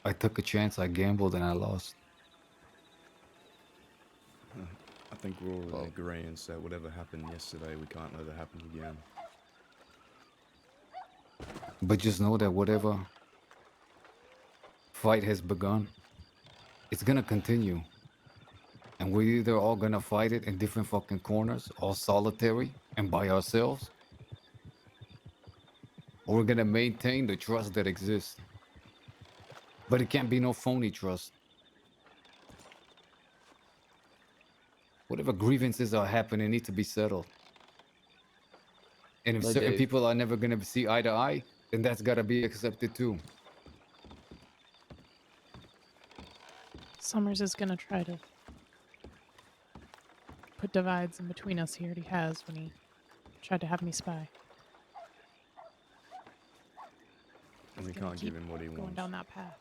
I took a chance, I gambled, and I lost. I think we're all in agreement that whatever happened yesterday, we can't let it happen again. But just know that whatever fight has begun, it's gonna continue. And we're either all gonna fight it in different fucking corners, all solitary and by ourselves, or we're gonna maintain the trust that exists. But it can't be no phony trust. Whatever grievances are happening need to be settled. And if certain people are never gonna see eye to eye, then that's gotta be accepted too. Summers is gonna try to put divides in between us. He already has when he tried to have me spy. And we Gonna can't keep give him what he going wants. down that path.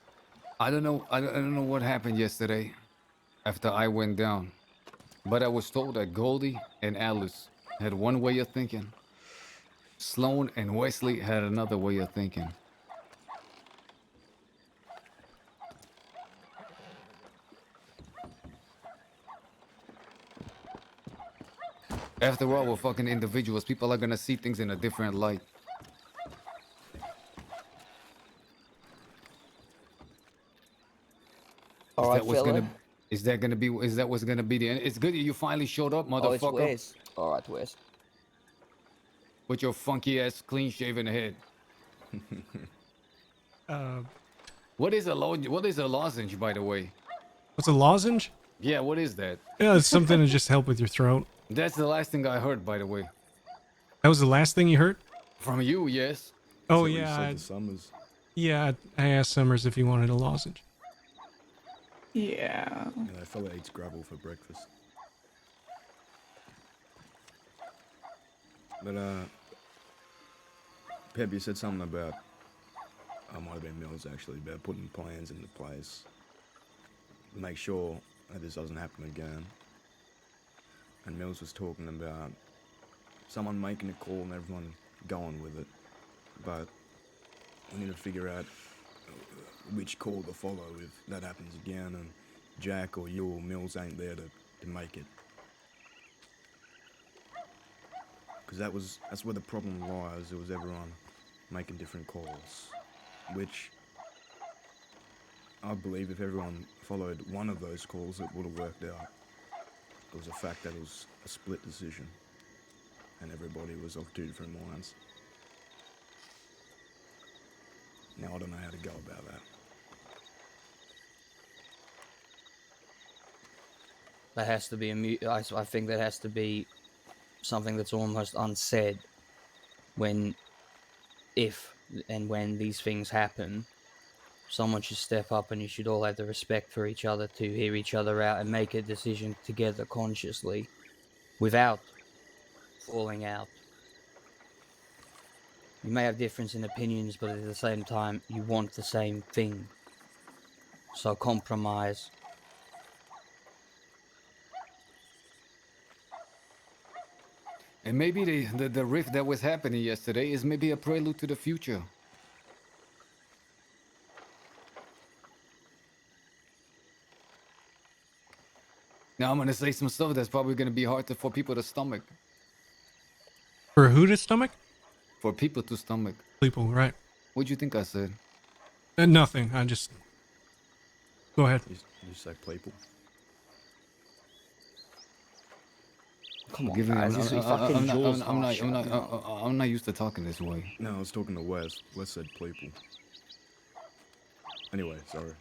I don't know. I don't know what happened yesterday after I went down, but I was told that Goldie and Alice had one way of thinking. Sloan and Wesley had another way of thinking. After all, we're fucking individuals. People are gonna see things in a different light. All right, fella. Is that what's gonna be the end? It's good that you finally showed up, Oh, it's motherfucker. Wes. All right, Wes. With your funky ass clean shaven head. What is a lozenge, by the way? What's a lozenge? Yeah, what is that? Yeah, it's something to just help with your throat. That's the last thing I heard, by the way. That was the last thing you heard? From you, yes. Oh, That's what he yeah. said to Summers. Yeah, I asked Summers if he wanted a lozenge. Yeah. Yeah, that fella eats gravel for breakfast. But, Pep, you said something about, it might have been Mills actually, about putting plans into place. Make sure that this doesn't happen again. And Mills was talking about someone making a call and everyone going with it. But we need to figure out which call to follow if that happens again and Jack or you or Mills ain't there to make it. Because that's where the problem lies. It was everyone making different calls, which I believe if everyone followed one of those calls, it would have worked out. It was a fact that it was a split decision, and everybody was of two different minds. Now I don't know how to go about that. That has to be I think that has to be something that's almost unsaid if and when these things happen. Someone should step up and you should all have the respect for each other to hear each other out and make a decision together consciously without falling out. You may have difference in opinions, but at the same time, you want the same thing. So compromise. And maybe the rift that was happening yesterday is maybe a prelude to the future. Now I'm gonna say some stuff that's probably gonna be hard for people to stomach. For who to stomach? For people to stomach. People, right. What'd you think I said? Nothing. I just... Go ahead. You say people. Come on, guys. This is fucking Jules. I'm not used to talking this way. No, I was talking to Wes. Wes said people. Anyway, sorry.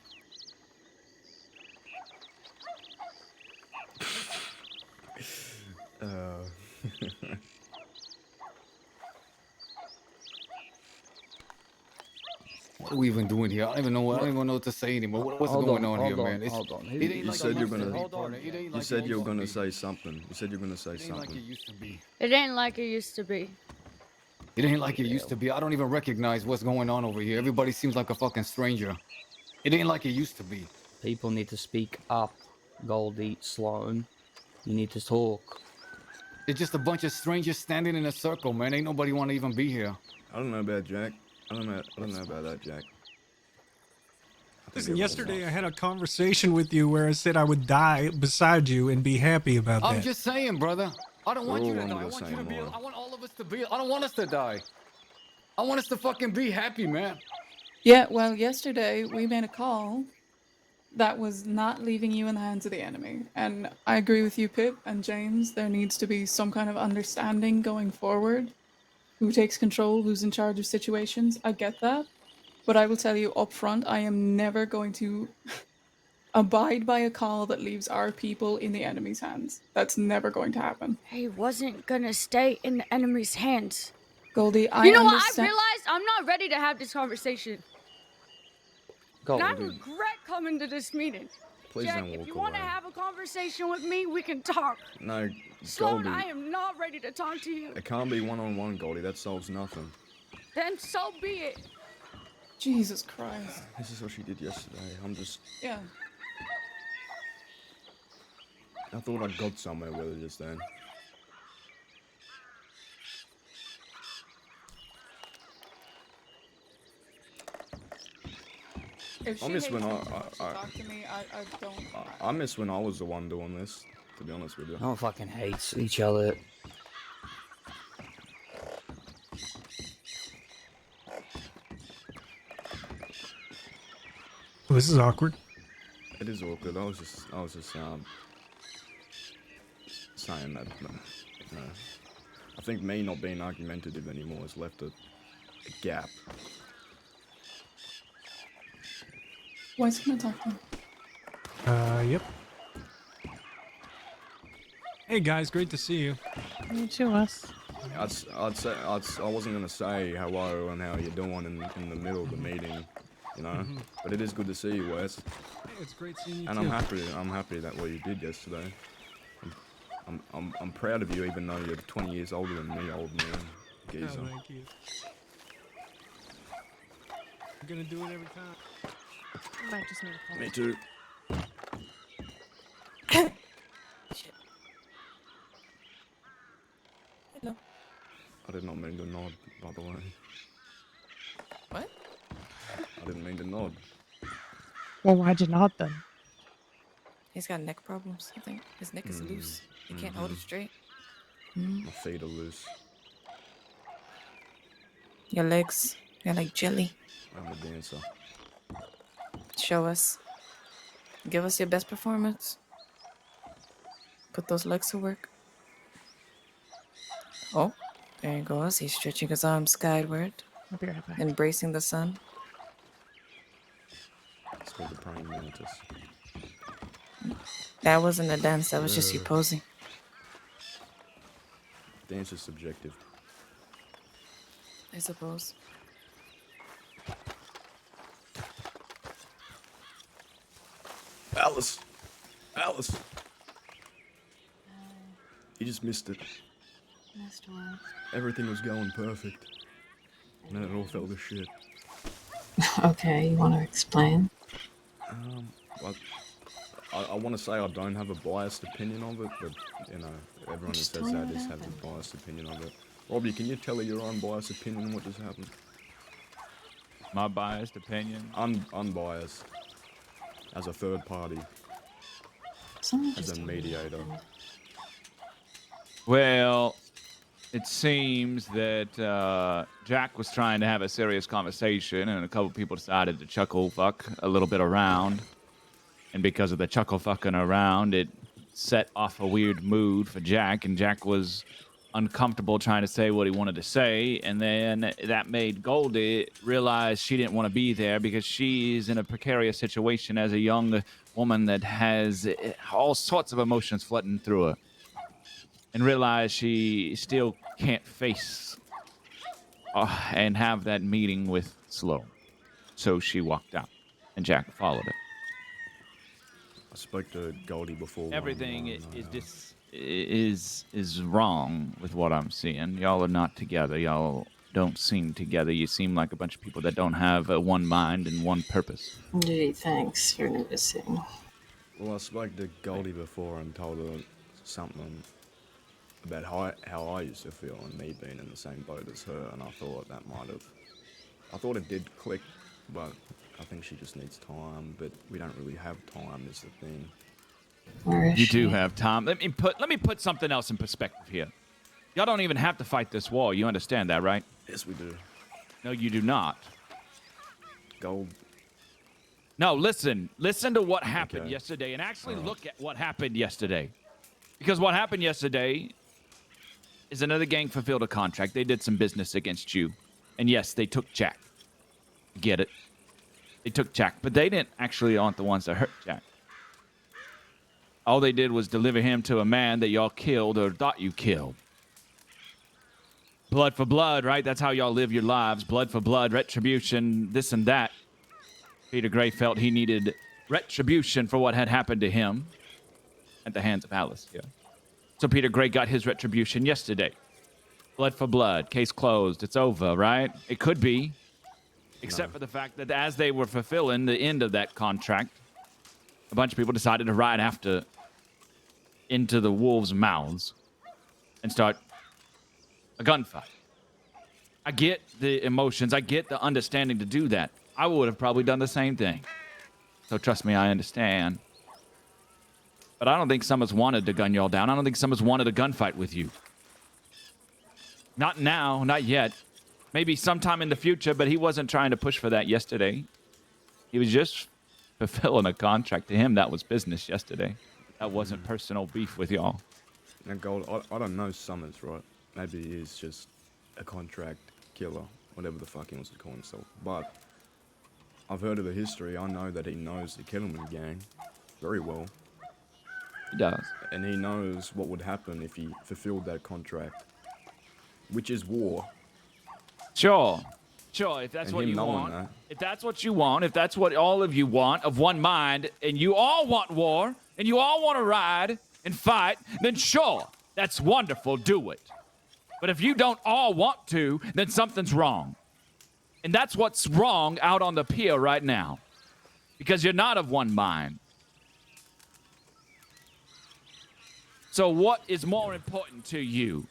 What are we even doing here? I don't even know what to say anymore. What's going on here, man? Hold on. You said you're gonna. You said you're gonna say something. You said you're gonna say It ain't like it something. used to be. It ain't like it used to be. It ain't like it used to be. I don't even recognize what's going on over here. Everybody seems like a fucking stranger. It ain't like it used to be. People need to speak up, Goldie, Sloan. You need to talk. It's just a bunch of strangers standing in a circle, man. Ain't nobody want to even be here. I don't know about Jack. I don't know about that, Jack. Listen, yesterday I had a conversation with you where I said I would die beside you and be happy about that. I'm just saying, brother. I don't want you to We're all die. I on the want you to same be. line. I want all of us to be. I don't want us to die. I want us to fucking be happy, man. Yeah, well, yesterday we made a call that was not leaving you in the hands of the enemy. And I agree with you, Pip and James. There needs to be some kind of understanding going forward. Who takes control, who's in charge of situations. I get that. But I will tell you up front, I am never going to abide by a call that leaves our people in the enemy's hands. That's never going to happen. He wasn't gonna stay in the enemy's hands. Goldie, You know what? I realized I'm not ready to have this conversation. And I Goldie. regret coming to this meeting. Please Jack, don't if walk you want to away. have a conversation with me, we can talk. No, Sloan, Goldie. I am not ready to talk to you. It can't be one-on-one, Goldie. That solves nothing. Then so be it. Jesus Christ. This is what she did yesterday. I'm just... Yeah. I thought I got somewhere with it just then. If she I miss hates when me I too much to talk to me, I don't. I miss when I was the one doing this, to be honest with you. Oh, fucking hates each other. Well, this is awkward. It is awkward. I was just saying that, you know, I think me not being argumentative anymore has left a gap. Why is he gonna talk to me? Yep. Hey guys, great to see you. You too, Wes. I'd say I wasn't gonna say hello and how you're doing in the middle of the meeting, you know. But it is good to see you, Wes. Hey, it's great seeing you And too. I'm happy that what you did yesterday. I'm proud of you, even though you're 20 years older than me, old man. Geezer. Oh, thank you. I'm gonna do it every time. I might just need a phone. Me too. Hello. I did not mean to nod, by the way. What? I didn't mean to nod. Well, why'd you not then? He's got neck problems, I think. His neck is loose. He can't hold it straight. Mm. My feet are loose. Your legs, they're like jelly. I'm a dancer. Show us. Give us your best performance. Put those legs to work. Oh, there he goes. He's stretching his arms skyward. I'll be right back. Embracing the sun. It's called the praying mantis. That wasn't a dance, that was just you posing. Dance is subjective. I suppose. Alice! Alice! You just missed it. Missed what? Everything was going perfect. And then it all fell to shit. Okay, you want to explain? Well, I want to say I don't have a biased opinion of it, but, you know, everyone who says that has a biased opinion of it. Robbie, can you tell her your unbiased opinion on what just happened? My biased opinion? Unbiased. As a third party. As a mediator. Well, it seems that Jack was trying to have a serious conversation, and a couple people decided to chuckle fuck a little bit around. And because of the chuckle fucking around, it set off a weird mood for Jack, and Jack was uncomfortable trying to say what he wanted to say, and then that made Goldie realize she didn't want to be there because she's in a precarious situation as a young woman that has all sorts of emotions flooding through her, and realize she still can't face and have that meeting with Sloan. So she walked out, and Jack followed her. I spoke to Goldie before. Everything is wrong with what I'm seeing. Y'all are not together. Y'all don't seem together. You seem like a bunch of people that don't have one mind and one purpose. Gee, thanks for noticing. Well, I spoke to Goldie before and told her something about how I used to feel and me being in the same boat as her, and I thought that might have... I thought it did click, but I think she just needs time, but we don't really have time is the thing. You do have time. Let me put something else in perspective here. Y'all don't even have to fight this war. You understand that, right? Yes, we do. No, you do not. Gold. No, listen. Listen to what happened yesterday, and actually look at what happened yesterday. Because what happened yesterday is another gang fulfilled a contract. They did some business against you. And yes, they took Jack. Get it? They took Jack, but they didn't actually aren't the ones that hurt Jack. All they did was deliver him to a man that y'all killed or thought you killed. Blood for blood, right? That's how y'all live your lives. Blood for blood, retribution, this and that. Peter Gray felt he needed retribution for what had happened to him at the hands of Alice here. So Peter Gray got his retribution yesterday. Blood for blood. Case closed. It's over, right? It could be. Except for the fact that as they were fulfilling the end of that contract, a bunch of people decided to ride after into the wolves' mouths and start a gunfight. I get the emotions. I get the understanding to do that. I would have probably done the same thing. So trust me, I understand. But I don't think Summers wanted to gun y'all down. I don't think Summers wanted a gunfight with you. Not now, not yet. Maybe sometime in the future, but he wasn't trying to push for that yesterday. He was just fulfilling a contract. To him, that was business yesterday. That wasn't personal beef with y'all. Now, Gold, I don't know Summers, right? Maybe he is just a contract killer, whatever the fuck he wants to call himself. But I've heard of the history. I know that he knows the Kettleman gang very well. He does. And he knows what would happen if he fulfilled that contract, which is war. Sure, if that's what you want. If that's what you want, if that's what all of you want, of one mind, and you all want war, and you all want to ride and fight, then sure, that's wonderful, do it. But if you don't all want to, then something's wrong. And that's what's wrong out on the pier right now. Because you're not of one mind. So what is more important to you?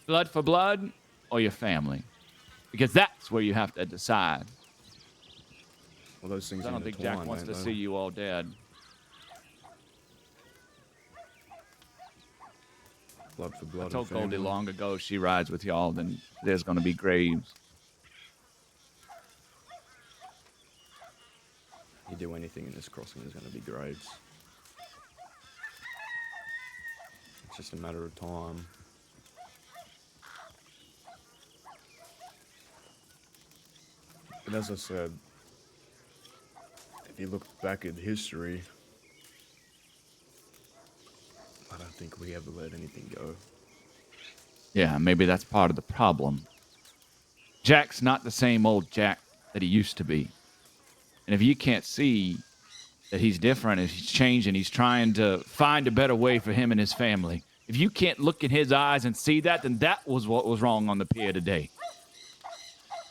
Blood for blood or your family? Because that's where you have to decide. Well, those things I don't think Jack wants to see you all dead. Blood for blood. I told Goldie long ago if she rides with y'all, then there's going to be graves. You do anything in this crossing, there's going to be graves. It's just a matter of time. But as I said, if you look back at history, I don't think we ever let anything go. Yeah, maybe that's part of the problem. Jack's not the same old Jack that he used to be. And if you can't see that he's different and he's changed and he's trying to find a better way for him and his family, if you can't look in his eyes and see that, then that was what was wrong on the pier today.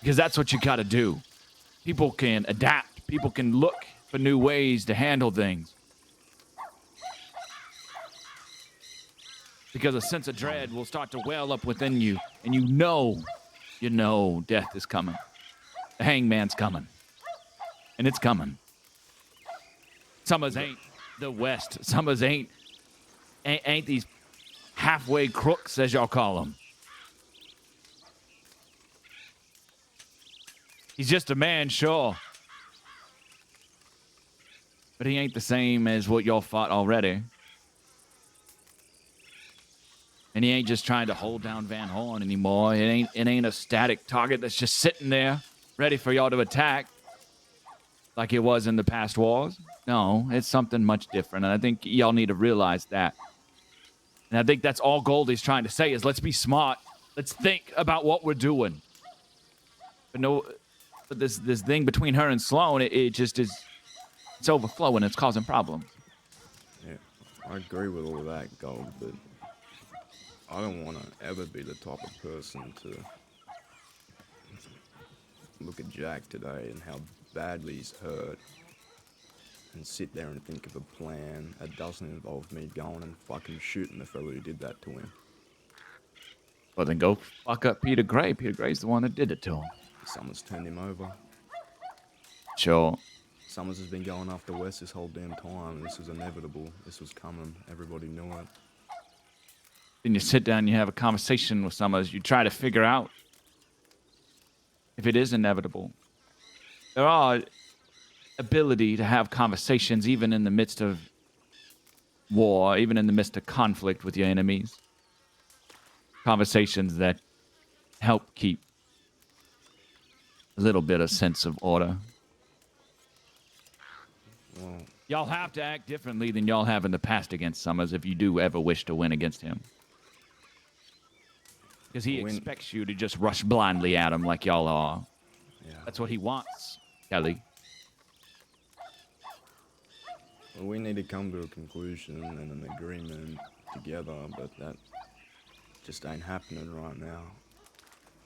Because that's what you got to do. People can adapt. People can look for new ways to handle things. Because a sense of dread will start to well up within you. And you know death is coming. The hangman's coming. And it's coming. Summers ain't the West. Summers ain't these halfway crooks, as y'all call them. He's just a man, sure. But he ain't the same as what y'all fought already. And he ain't just trying to hold down Van Horn anymore. It ain't a static target that's just sitting there, ready for y'all to attack, like it was in the past wars. No, it's something much different, and I think y'all need to realize that. And I think that's all Goldie's trying to say is let's be smart. Let's think about what we're doing. But this thing between her and Sloan, it just is, it's overflowing. It's causing problems. Yeah, I agree with all of that, Gold, but I don't want to ever be the type of person to look at Jack today and how badly he's hurt and sit there and think of a plan that doesn't involve me going and fucking shooting the fellow who did that to him. Well, then go fuck up Peter Gray. Peter Gray's the one that did it to him. Summers turned him over. Sure. Summers has been going after Wes this whole damn time. This was inevitable. This was coming. Everybody knew it. Then you sit down and you have a conversation with Summers. You try to figure out if it is inevitable. There are ability to have conversations even in the midst of war, even in the midst of conflict with your enemies. Conversations that help keep a little bit of sense of order. Well, y'all have to act differently than y'all have in the past against Summers if you do ever wish to win against him. Because he expects you to just rush blindly at him like y'all are. Yeah. That's what he wants, Kelly. Well, we need to come to a conclusion and an agreement together, but that just ain't happening right now.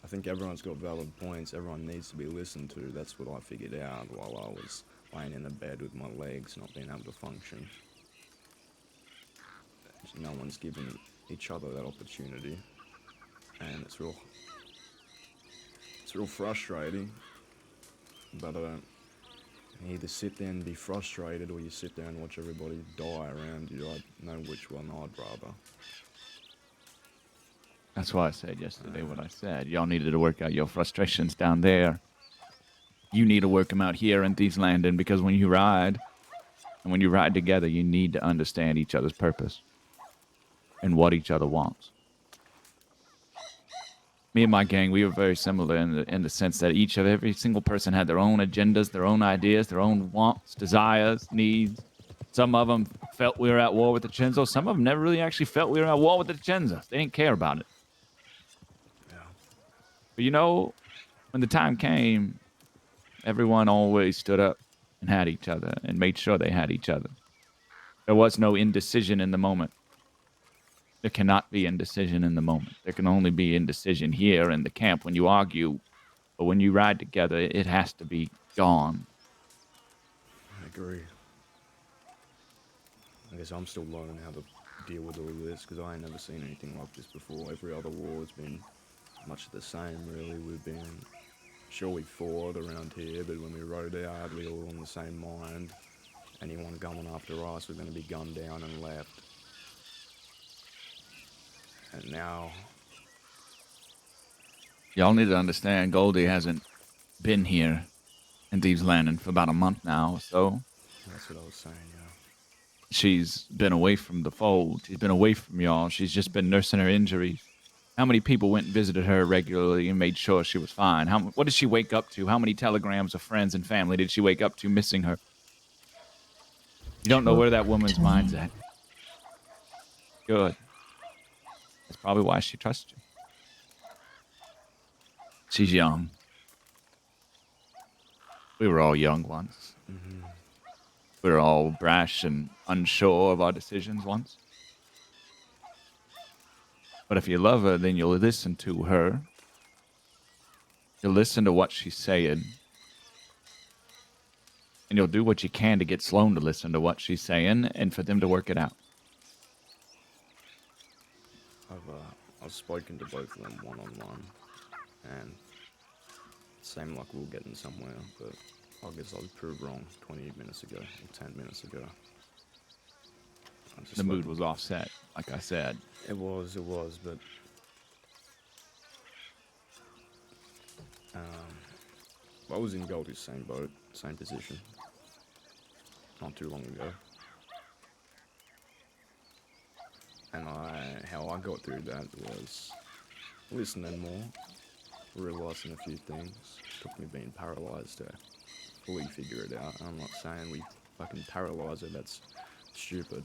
I think everyone's got valid points. Everyone needs to be listened to. That's what I figured out while I was laying in the bed with my legs not being able to function. No one's given each other that opportunity, and it's real frustrating. But you either sit there and be frustrated, or you sit there and watch everybody die around you. I know which one I'd rather. That's why I said yesterday what I said. Y'all needed to work out your frustrations down there. You need to work them out here in Thieves Landing, because when you ride, and when you ride together, you need to understand each other's purpose and what each other wants. Me and my gang, we were very similar in the sense that every single person had their own agendas, their own ideas, their own wants, desires, needs. Some of them felt we were at war with the Chenzo. Some of them never really actually felt we were at war with the Chenzo. They didn't care about it. Yeah. But you know, when the time came, everyone always stood up and had each other and made sure they had each other. There was no indecision in the moment. There cannot be indecision in the moment. There can only be indecision here in the camp when you argue. But when you ride together, it has to be gone. I agree. I guess I'm still learning how to deal with all this, because I ain't never seen anything like this before. Every other war has been much the same, really. We've been... Sure, we fought around here, but when we rode out, we all on the same mind. Anyone coming after us, we're going to be gunned down and left. And now... Y'all need to understand, Goldie hasn't been here in Thieves Landing for about a month now, so... That's what I was saying, yeah. She's been away from the fold. She's been away from y'all. She's just been nursing her injuries. How many people went and visited her regularly and made sure she was fine? What did she wake up to? How many telegrams of friends and family did she wake up to missing her? You don't know where that woman's mind's at. Good. That's probably why she trusts you. She's young. We were all young once. Mm-hmm. We were all brash and unsure of our decisions once. But if you love her, then you'll listen to her. You'll listen to what she's saying. And you'll do what you can to get Sloan to listen to what she's saying and for them to work it out. I've spoken to both of them one-on-one, and it seemed like we were getting somewhere, but I guess I was proved wrong 20 minutes ago, or 10 minutes ago. The mood was offset, like I said. It was, but... I was in Goldie's same boat, same position, not too long ago. And how I got through that was listening more, realising a few things. It took me being paralysed to fully figure it out. I'm not saying we fucking paralyse her, that's stupid.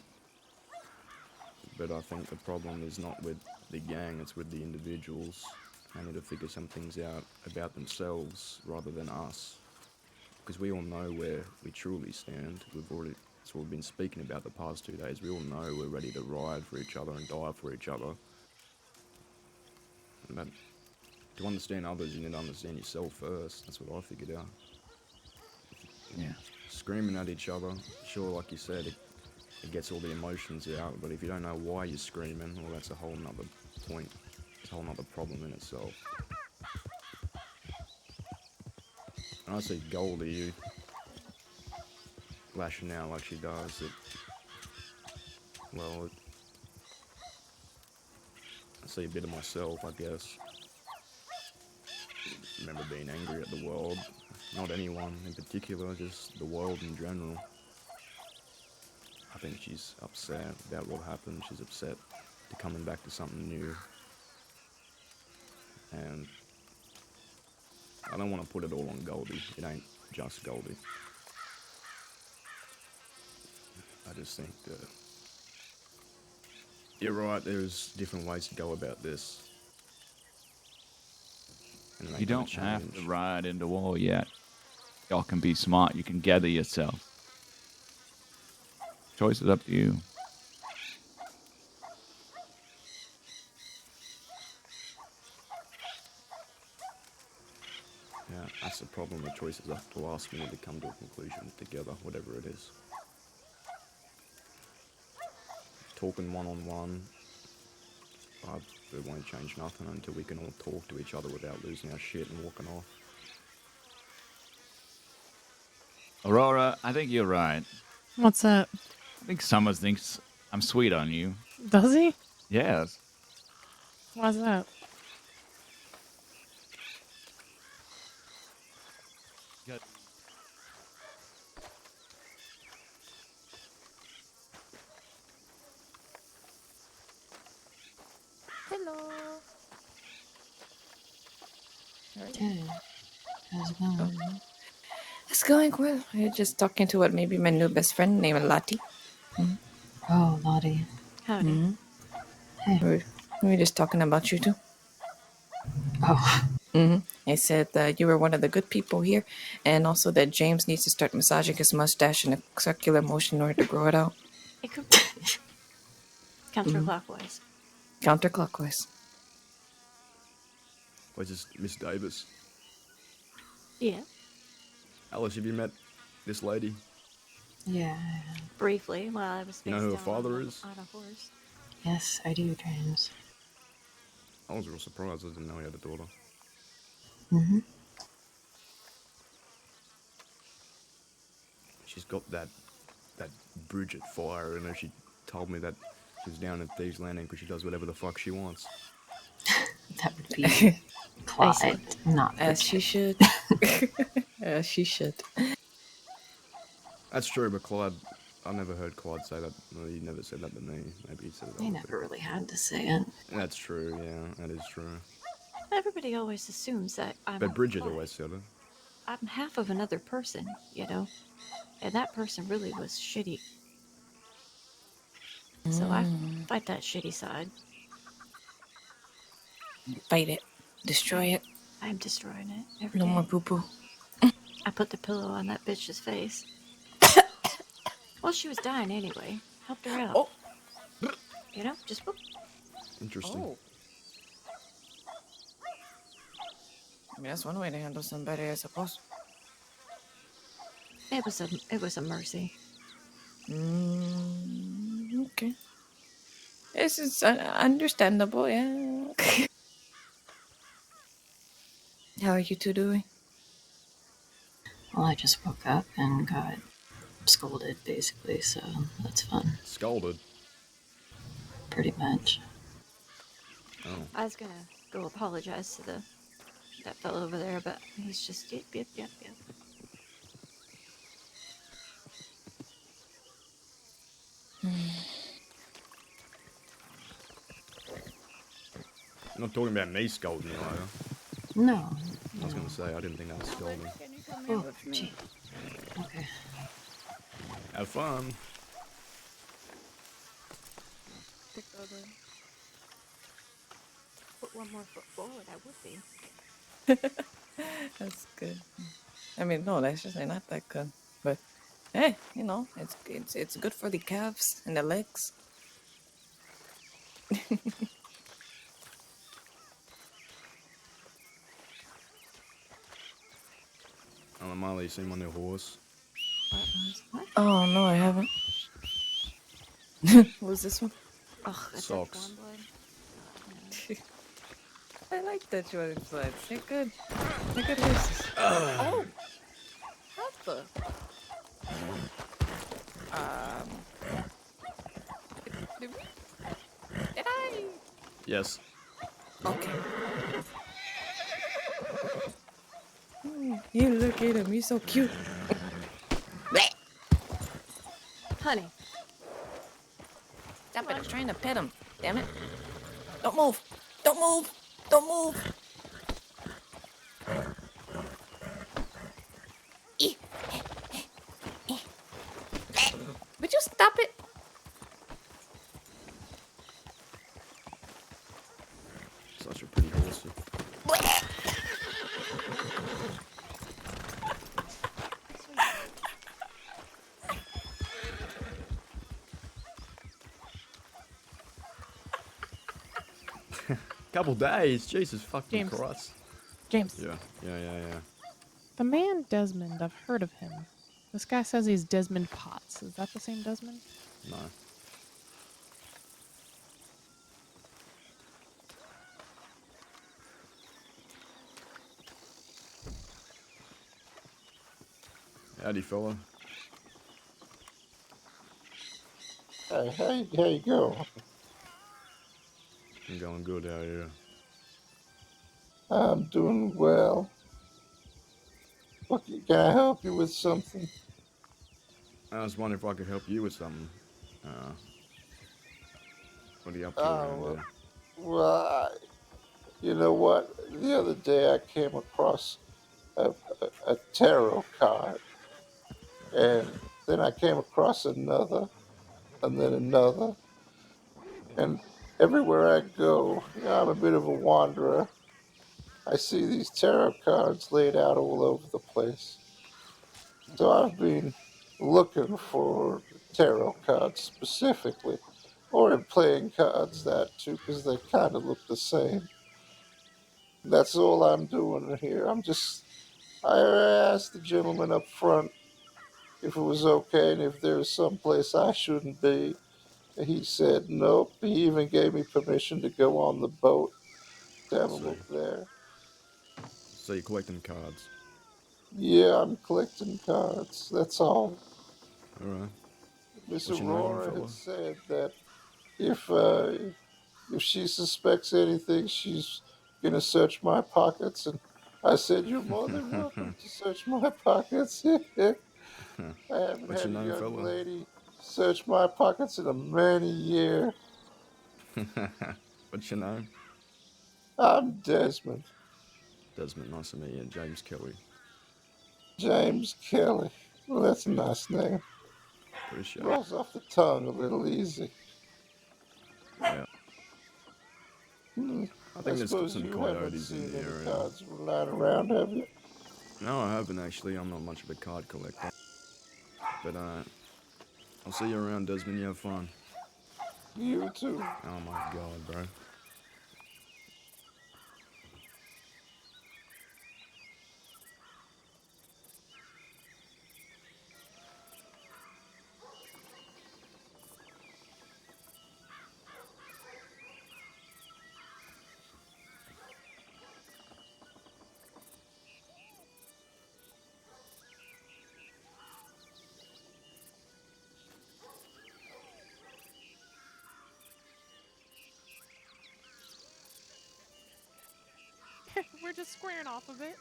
But I think the problem is not with the gang, it's with the individuals. They need to figure some things out about themselves rather than us. Because we all know where we truly stand. That's what we've been speaking about the past 2 days. We all know we're ready to ride for each other and die for each other. But to understand others, you need to understand yourself first. That's what I figured out. Yeah. Screaming at each other, sure, like you said, it gets all the emotions out, but if you don't know why you're screaming, well, that's a whole nother point. It's a whole nother problem in itself. And I see Goldie lashing out like she does. I see a bit of myself, I guess. I remember being angry at the world. Not anyone in particular, just the world in general. I think she's upset about what happened. She's upset to coming back to something new. And I don't want to put it all on Goldie. It ain't just Goldie. I just think that you're right, there's different ways to go about this. You don't have to ride into war yet. Y'all can be smart. You can gather yourself. Choice is up to you. Yeah, that's the problem with choices up to last minute to come to a conclusion together, whatever it is. Talking one-on-one, it won't change nothing until we can all talk to each other without losing our shit and walking off. Aurora, I think you're right. What's that? I think Summers thinks I'm sweet on you. Does he? Yes. Why's that? Good. Hello. Okay. How's it going? It's going well. I'm just talking to what maybe my new best friend named Lottie. Oh, Lottie. Howdy. Mm-hmm. Hey. We were just talking about you two. Oh. Mm-hmm. I said that you were one of the good people here, and also that James needs to start massaging his mustache in a circular motion in order to grow it out. It could counterclockwise. Counterclockwise. Where's this Miss Davis? Yeah. Alice, have you met this lady? Yeah. Briefly, while I was You know face who her down father on, is? on a horse. Yes, I do, James. I was real surprised I didn't know he had a daughter. Mm-hmm. She's got that Bridget fire in her. She told me that she was down at Thieves Landing because she does whatever the fuck she wants. That would be Clyde, not As Bridget. she should. As she should. That's true, but Clyde, I never heard Clyde say that. Well, he never said that to me. Maybe he said it. They never really had to say it. That's true, yeah, that is true. Everybody always assumes that I'm But Bridget Clyde. always said it. I'm half of another person, you know? And that person really was shitty. So I fight that shitty side. Fight it. Destroy it. I'm destroying it every No day. more poo-poo. I put the pillow on that bitch's face. Well, she was dying anyway. Helped her out. Oh. You know, just whoop. Interesting. Oh. I mean, that's one way to handle somebody, I suppose. It was a mercy. Okay. This is understandable, yeah. How are you two doing? Well, I just woke up and got scolded, basically, so that's fun. Scolded? Pretty much. Oh. I was gonna go apologize to that fellow over there, but he's just yep. You're not talking about me scolding you, are you? No. I was going to say, I didn't think that was scolding. Oh, gee. Okay. Have fun. Put one more foot forward, I would be. That's good. I mean, no, that's just not that good. But hey, you know, it's good for the calves and the legs. Oh, Miley, you seen my new horse? What? Oh no, I haven't. What's this one? Oh, that's Socks. I like that Jordan slides. They're good. They're good horses. Oh, what the? Did I? Yes. Okay. You look at him. He's so cute. Honey. Stop it. I'm trying to pet him. Damn it. Don't move. Don't move. Don't move. Would you stop it? Such a pretty horse. Couple days. Jesus fucking James. Christ. James. Yeah. The man Desmond, I've heard of him. This guy says he's Desmond Potts. Is that the same Desmond? No. Howdy, fella. Hey, how you going? I'm going good out here. I'm doing well. What, can I help you with something? I was wondering if I could help you with something. What are you up to around here? Well, you know what? The other day I came across a tarot card, and then I came across another, and then another, and everywhere I go, I'm a bit of a wanderer. I see these tarot cards laid out all over the place. So I've been looking for tarot cards specifically, or in playing cards that too, because they kind of look the same. That's all I'm doing here. I asked the gentleman up front if it was okay and if there was some place I shouldn't be. He said nope. He even gave me permission to go on the boat to have a look there. So you're collecting cards? Yeah, I'm collecting cards. That's all. Alright. Miss What's your name, Aurora fella? had said that if she suspects anything, she's gonna search my pockets. And I said, "You're more than welcome to search my pockets." I haven't What's had your a name, young fella? lady search my pockets in a many year. What's your name? I'm Desmond. Desmond, nice to meet you. James Kelly. James Kelly. Well, that's a nice name. Appreciate it. Rolls off the tongue a little easy. Yeah. I I think there's suppose some you haven't coyotes in seen the any area. cards lying around, have you? No, I haven't actually. I'm not much of a card collector. But I'll see you around, Desmond. You have fun. You too. Oh my god, bro. We're just squaring off of it.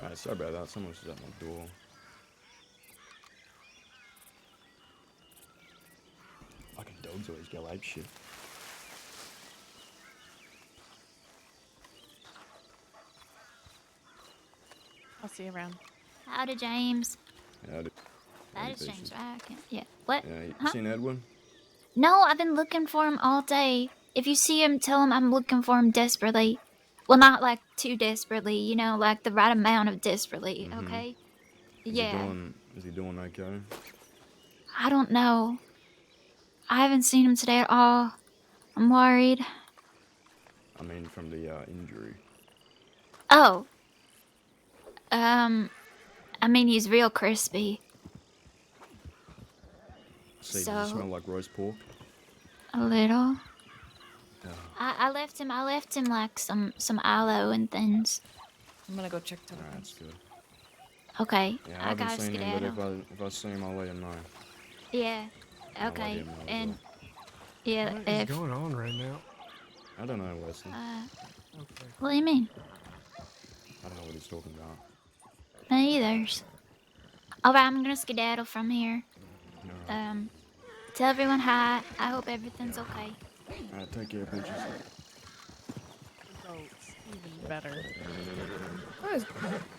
Alright, sorry about that. Someone's just at my door. Fucking dogs always go ape shit. I'll see you around. Howdy, James. Howdy. That is James, right? Yeah. What? Yeah, you Huh? seen Edwin? No, I've been looking for him all day. If you see him, tell him I'm looking for him desperately. Well, not like too desperately, you know, like the right amount of desperately, okay? Yeah. Is he doing okay? I don't know. I haven't seen him today at all. I'm worried. I mean, from the injury. Oh. I mean, he's real crispy. See, does he So- smell like roast pork? A little. Yeah. I left him like some aloe and things. I'm gonna go check to Alright, that's good. Okay, Yeah, I I haven't gotta seen him, but skedaddle. if I see him, I'll let him know. Yeah. I'll let Okay. him know as And well. yeah, What is if going on right now? I don't know, Wesley. Okay. what do you mean? I don't know what he's talking about. Me either. Alright, I'm gonna skedaddle from here. Alright. Tell everyone hi. I hope everything's okay. Alright, take care, bitches. Goats, even better.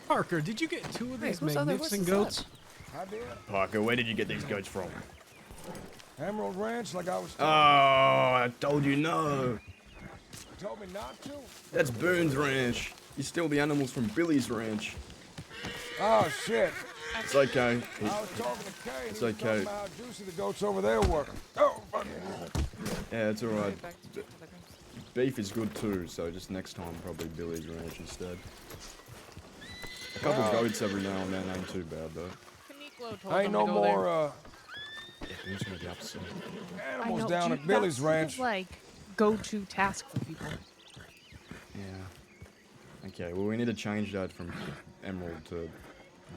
Parker, did you get 2 of Wait, these whose other magnificent horse is goats? I did. Parker, where did you get these goats from? Emerald Ranch, like I was Oh, talking. I told you no. You told me not to? That's Boone's ranch. You steal the animals from Billy's ranch. Oh, shit. It's okay. I was talking to Kay, and It's he was talking okay. about how juicy the goats over there were. Oh, fuck. Yeah, it's alright. Beef is good too, so just next time probably Billy's ranch instead. A couple goats every now and then ain't too bad though. Kaneko told Ain't them no to go there. more, Yeah, who's gonna be upset? I animals know, down dude, at Billy's that's ranch. his, like, go-to task for people. Yeah. Okay, well we need to change that from Emerald to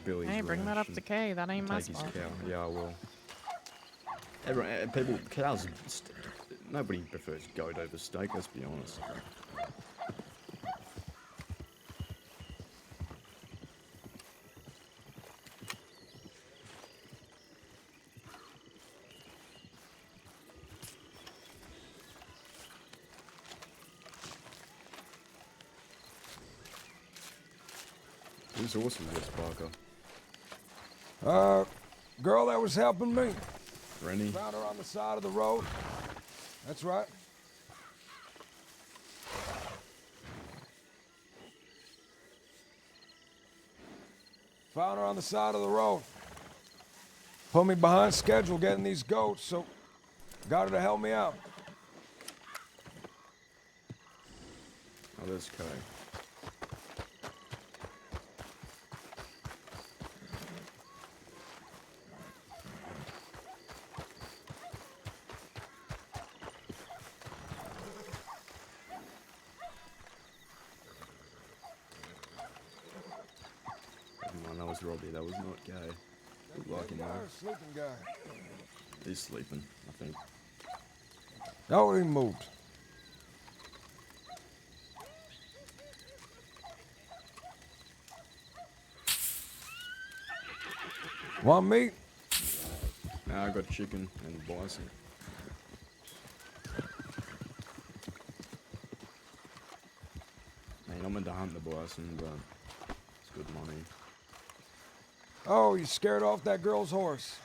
Billy's Hey, bring that ranch up to Kay. That ain't and my take his spot. cow. Yeah, I will. People, cows, nobody prefers goat over steak, let's be honest. Whose horse was this, Parker? Girl that was helping me. Rennie? Found her on the side of the road. That's right. Found her on the side of the road. Put me behind schedule getting these goats, so got her to help me out. Oh, there's Kay. Everyone, that was Robbie, that was not Gay. Good luck, you know. Sleeping guy. He's sleeping, I think. No, he moved. Want meat? Nah, I got chicken and bison. I mean, I'm into hunting the bison, but it's good money. Oh, you scared off that girl's horse.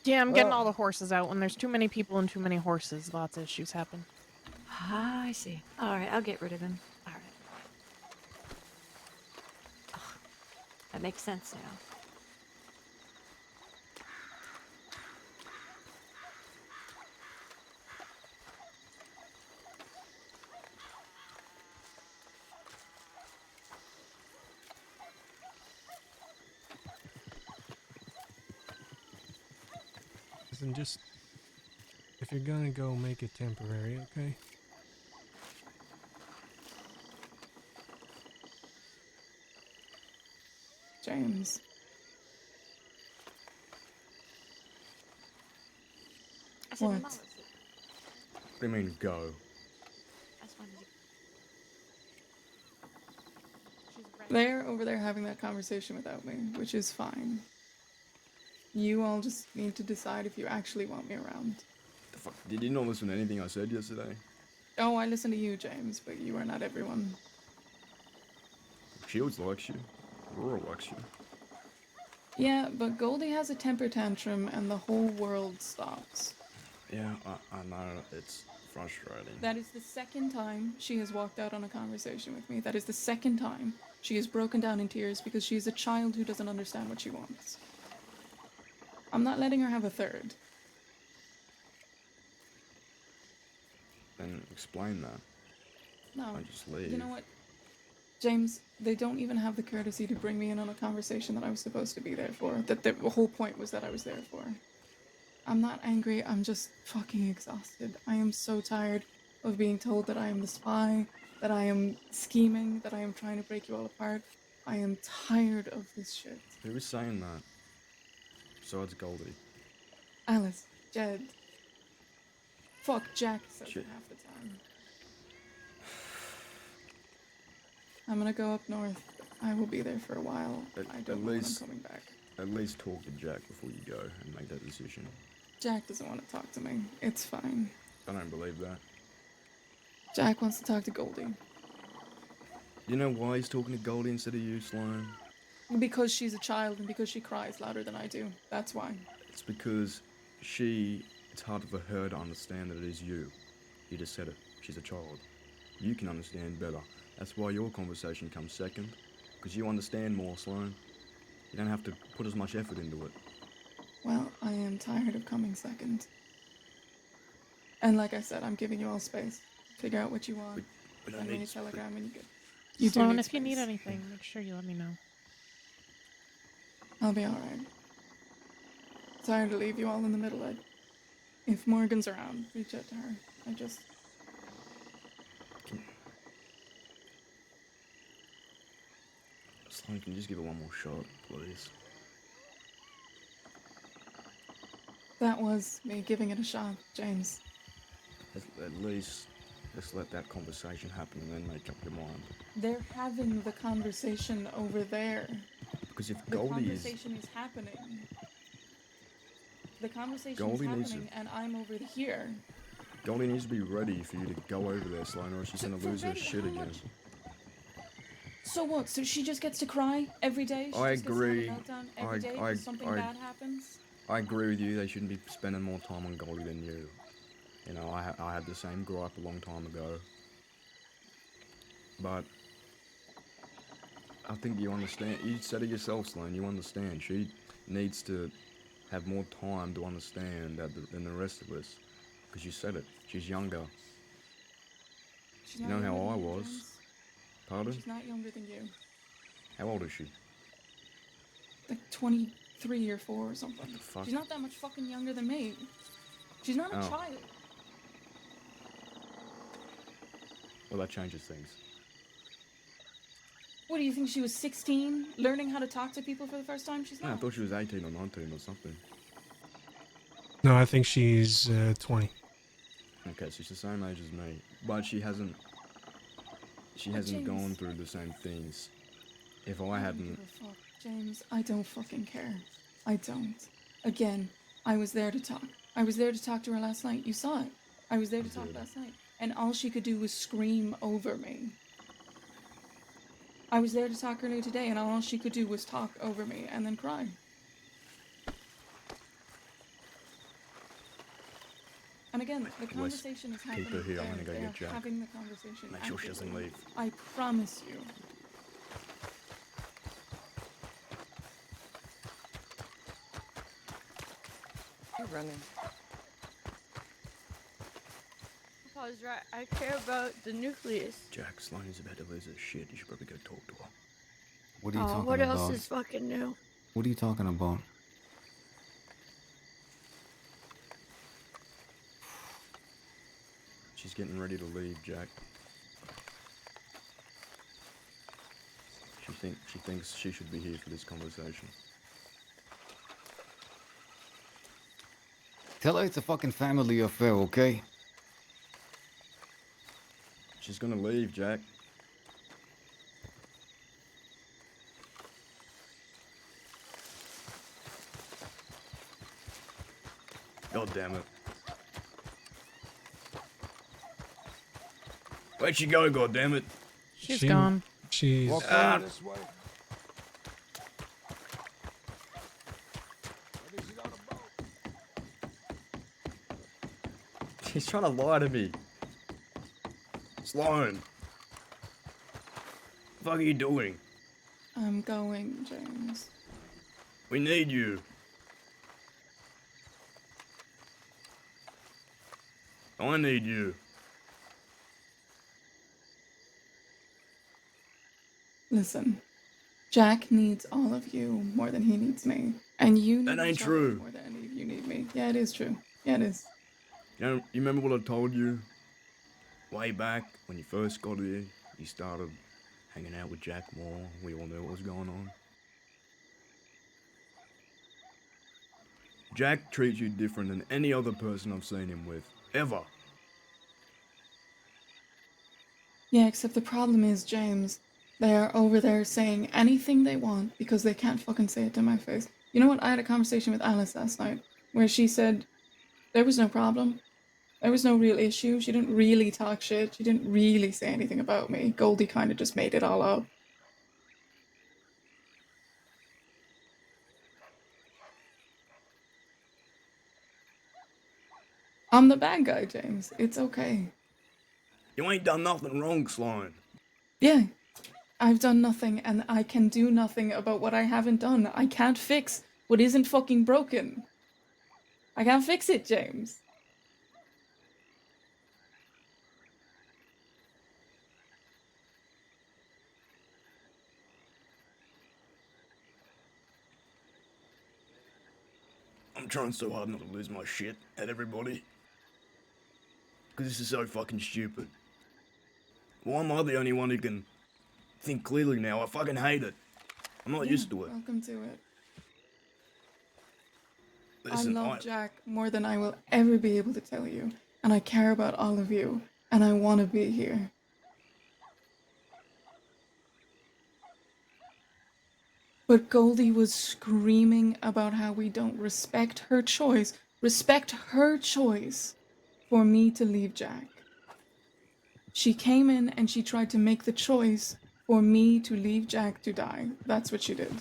Yeah, I'm getting all the horses out. When there's too many people and too many horses, lots of issues happen. Ah, I see. All right, I'll get rid of him. All right. Ugh, that makes sense now. And just, if you're gonna go, make it temporary, okay? James. What? What do you mean, go? They're over there having that conversation without me, which is fine. You all just need to decide if you actually want me around. The fuck? Did you not listen to anything I said yesterday? Oh, I listen to you, James, but you are not everyone. Shields likes you. Aurora likes you. Yeah, but Goldie has a temper tantrum and the whole world stops. Yeah, I know. It's frustrating. That is the second time she has walked out on a conversation with me. That is the second time she has broken down in tears because she is a child who doesn't understand what she wants. I'm not letting her have a third. Then explain that. No. I just leave. You know what? James, they don't even have the courtesy to bring me in on a conversation that I was supposed to be there for. That the whole point was that I was there for. I'm not angry, I'm just fucking exhausted. I am so tired of being told that I am the spy, that I am scheming, that I am trying to break you all apart. I am tired of this shit. Who was saying that? Besides Goldie. Alice, Jed. Fuck, Jack says Shit. it half the time. I'm gonna go up north. I will be there for a while. I don't know when I'm coming back. at least talk to Jack before you go and make that decision. Jack doesn't want to talk to me. It's fine. I don't believe that. Jack wants to talk to Goldie. You know why he's talking to Goldie instead of you, Sloan? Because she's a child and because she cries louder than I do. That's why. It's because it's hard for her to understand that it is you. You just said it. She's a child. You can understand better. That's why your conversation comes second. Because you understand more, Sloan. You don't have to put as much effort into it. Well, I am tired of coming second. And like I said, I'm giving you all space. Figure out what you want. Send me a telegram when you get. You do Sloan, need if you need space. anything, make sure you let me know. I'll be alright. Sorry to leave you all in the middle. If Morgan's around, reach out to her. Sloan, can you just give it one more shot, please? That was me giving it a shot, James. At least, just let that conversation happen and then make up your mind. They're having the conversation over there. Because if The Goldie conversation is happening. The conversation Goldie is needs happening, and I'm over here. Goldie needs to be ready for you to go over there, Sloan, or she's gonna lose her shit again. So what? So she just gets to cry every day? She I just agree. Gets to have a meltdown every day because something bad happens? I agree with you. They shouldn't be spending more time on Goldie than you. You know, I had the same gripe a long time ago. But I think you understand. You said it yourself, Sloan. You understand. She needs to have more time to understand than the rest of us. Because you said it. She's younger. She's You not know how younger I than you, was. James. Pardon? She's not younger than you. How old is she? Like 23 or 4 or something. What the fuck? She's not that much fucking younger than me. She's not a Oh. child. Well, that changes things. What do you think? She was 16, learning how to talk to people for the first time? She's No, I not. thought she was 18 or 19 or something. No, I think she's 20. Okay, so she's the same age as me, but she hasn't James. gone through the same things. If I I don't hadn't, give a fuck, James. I don't fucking care. I don't. Again, I was there to talk. I was there to talk to her last night. You saw it. I was there to talk last night. And all she could do was scream over me. I was there to talk earlier today, and all she could do was talk over me and then cry. And again, the conversation is happening. keep her here. I'm there. gonna go They get are Jack. having the conversation. Make sure she doesn't actively. leave. I promise you. You're running. Papa's right. I care about the nucleus. Jack, Sloan is about to lose her shit. You should probably go talk to her. What are you talking What about? else is fucking new? What are you talking about? She's getting ready to leave, Jack. She thinks she should be here for this conversation. Tell her it's a fucking family affair, okay? She's gonna leave, Jack. God damn it. Where'd she go, God damn it? She's gone. She's. Walk Ah. over this way. She's trying to lie to me. Sloan. What the fuck are you doing? I'm going, James. We need you. I need you. Listen, Jack needs all of you more than he needs me. And you need That ain't each other true. more than any of you need me. Yeah, it is true. Yeah, it is. You remember what I told you? Way back when you first got here, you started hanging out with Jack more. We all knew what was going on. Jack treats you different than any other person I've seen him with. Ever. Yeah, except the problem is, James, they are over there saying anything they want because they can't fucking say it to my face. You know what? I had a conversation with Alice last night where she said there was no problem. There was no real issue. She didn't really talk shit. She didn't really say anything about me. Goldie kind of just made it all up. I'm the bad guy, James. It's okay. You ain't done nothing wrong, Sloan. Yeah, I've done nothing, and I can do nothing about what I haven't done. I can't fix what isn't fucking broken. I can't fix it, James. I'm trying so hard not to lose my shit at everybody. Because this is so fucking stupid. Why am I the only one who can think clearly now? I fucking hate it. I'm not used to it. Welcome to it. Listen, I love Jack more than I will ever be able to tell you, and I care about all of you, and I want to be here. But Goldie was screaming about how we don't respect her choice for me to leave Jack. She came in and she tried to make the choice for me to leave Jack to die. That's what she did.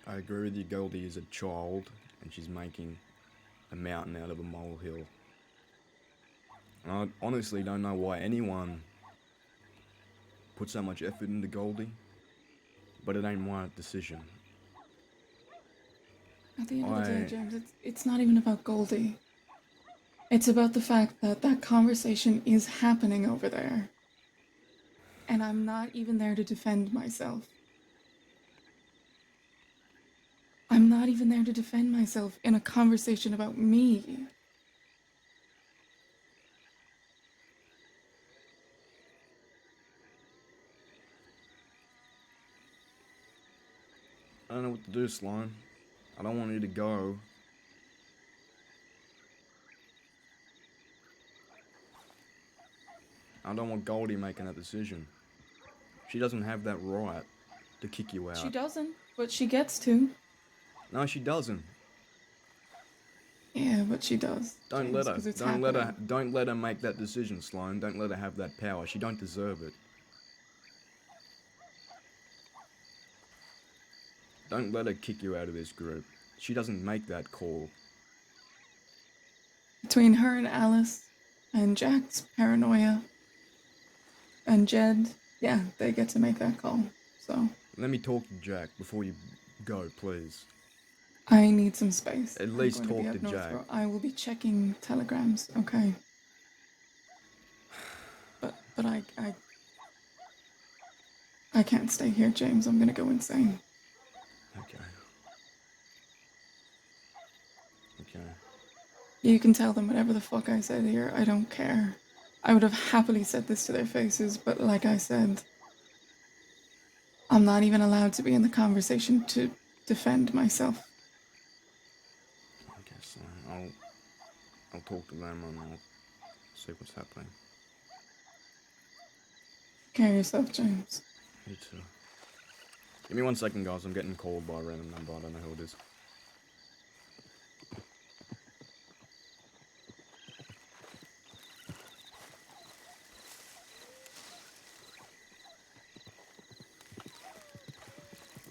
I agree with you, Goldie is a child, and she's making a mountain out of a molehill. And I honestly don't know why anyone put so much effort into Goldie, but it ain't my decision. At the end of the day, James, it's not even about Goldie. It's about the fact that that conversation is happening over there. And I'm not even there to defend myself. I'm not even there to defend myself in a conversation about me. I don't know what to do, Sloan. I don't want you to go. I don't want Goldie making that decision. She doesn't have that right to kick you out. She doesn't, but she gets to. No, she doesn't. Yeah, but she does. Don't let her. Don't let her make that decision, Sloan. Don't let her have that power. She don't deserve it. Don't let her kick you out of this group. She doesn't make that call. Between her and Alice, and Jack's paranoia, and Jed, yeah, they get to make that call, so. Let me talk to Jack before you go, please. I need some space. At least talk to North Jack. Row. I will be checking telegrams, okay? But I can't stay here, James. I'm gonna go insane. Okay. Okay. You can tell them whatever the fuck I said here. I don't care. I would have happily said this to their faces, but like I said, I'm not even allowed to be in the conversation to defend myself. I guess I'll talk to them and I'll see what's happening. Care yourself, James. You too. Give me 1 second, guys. I'm getting called by a random number. I don't know who it is.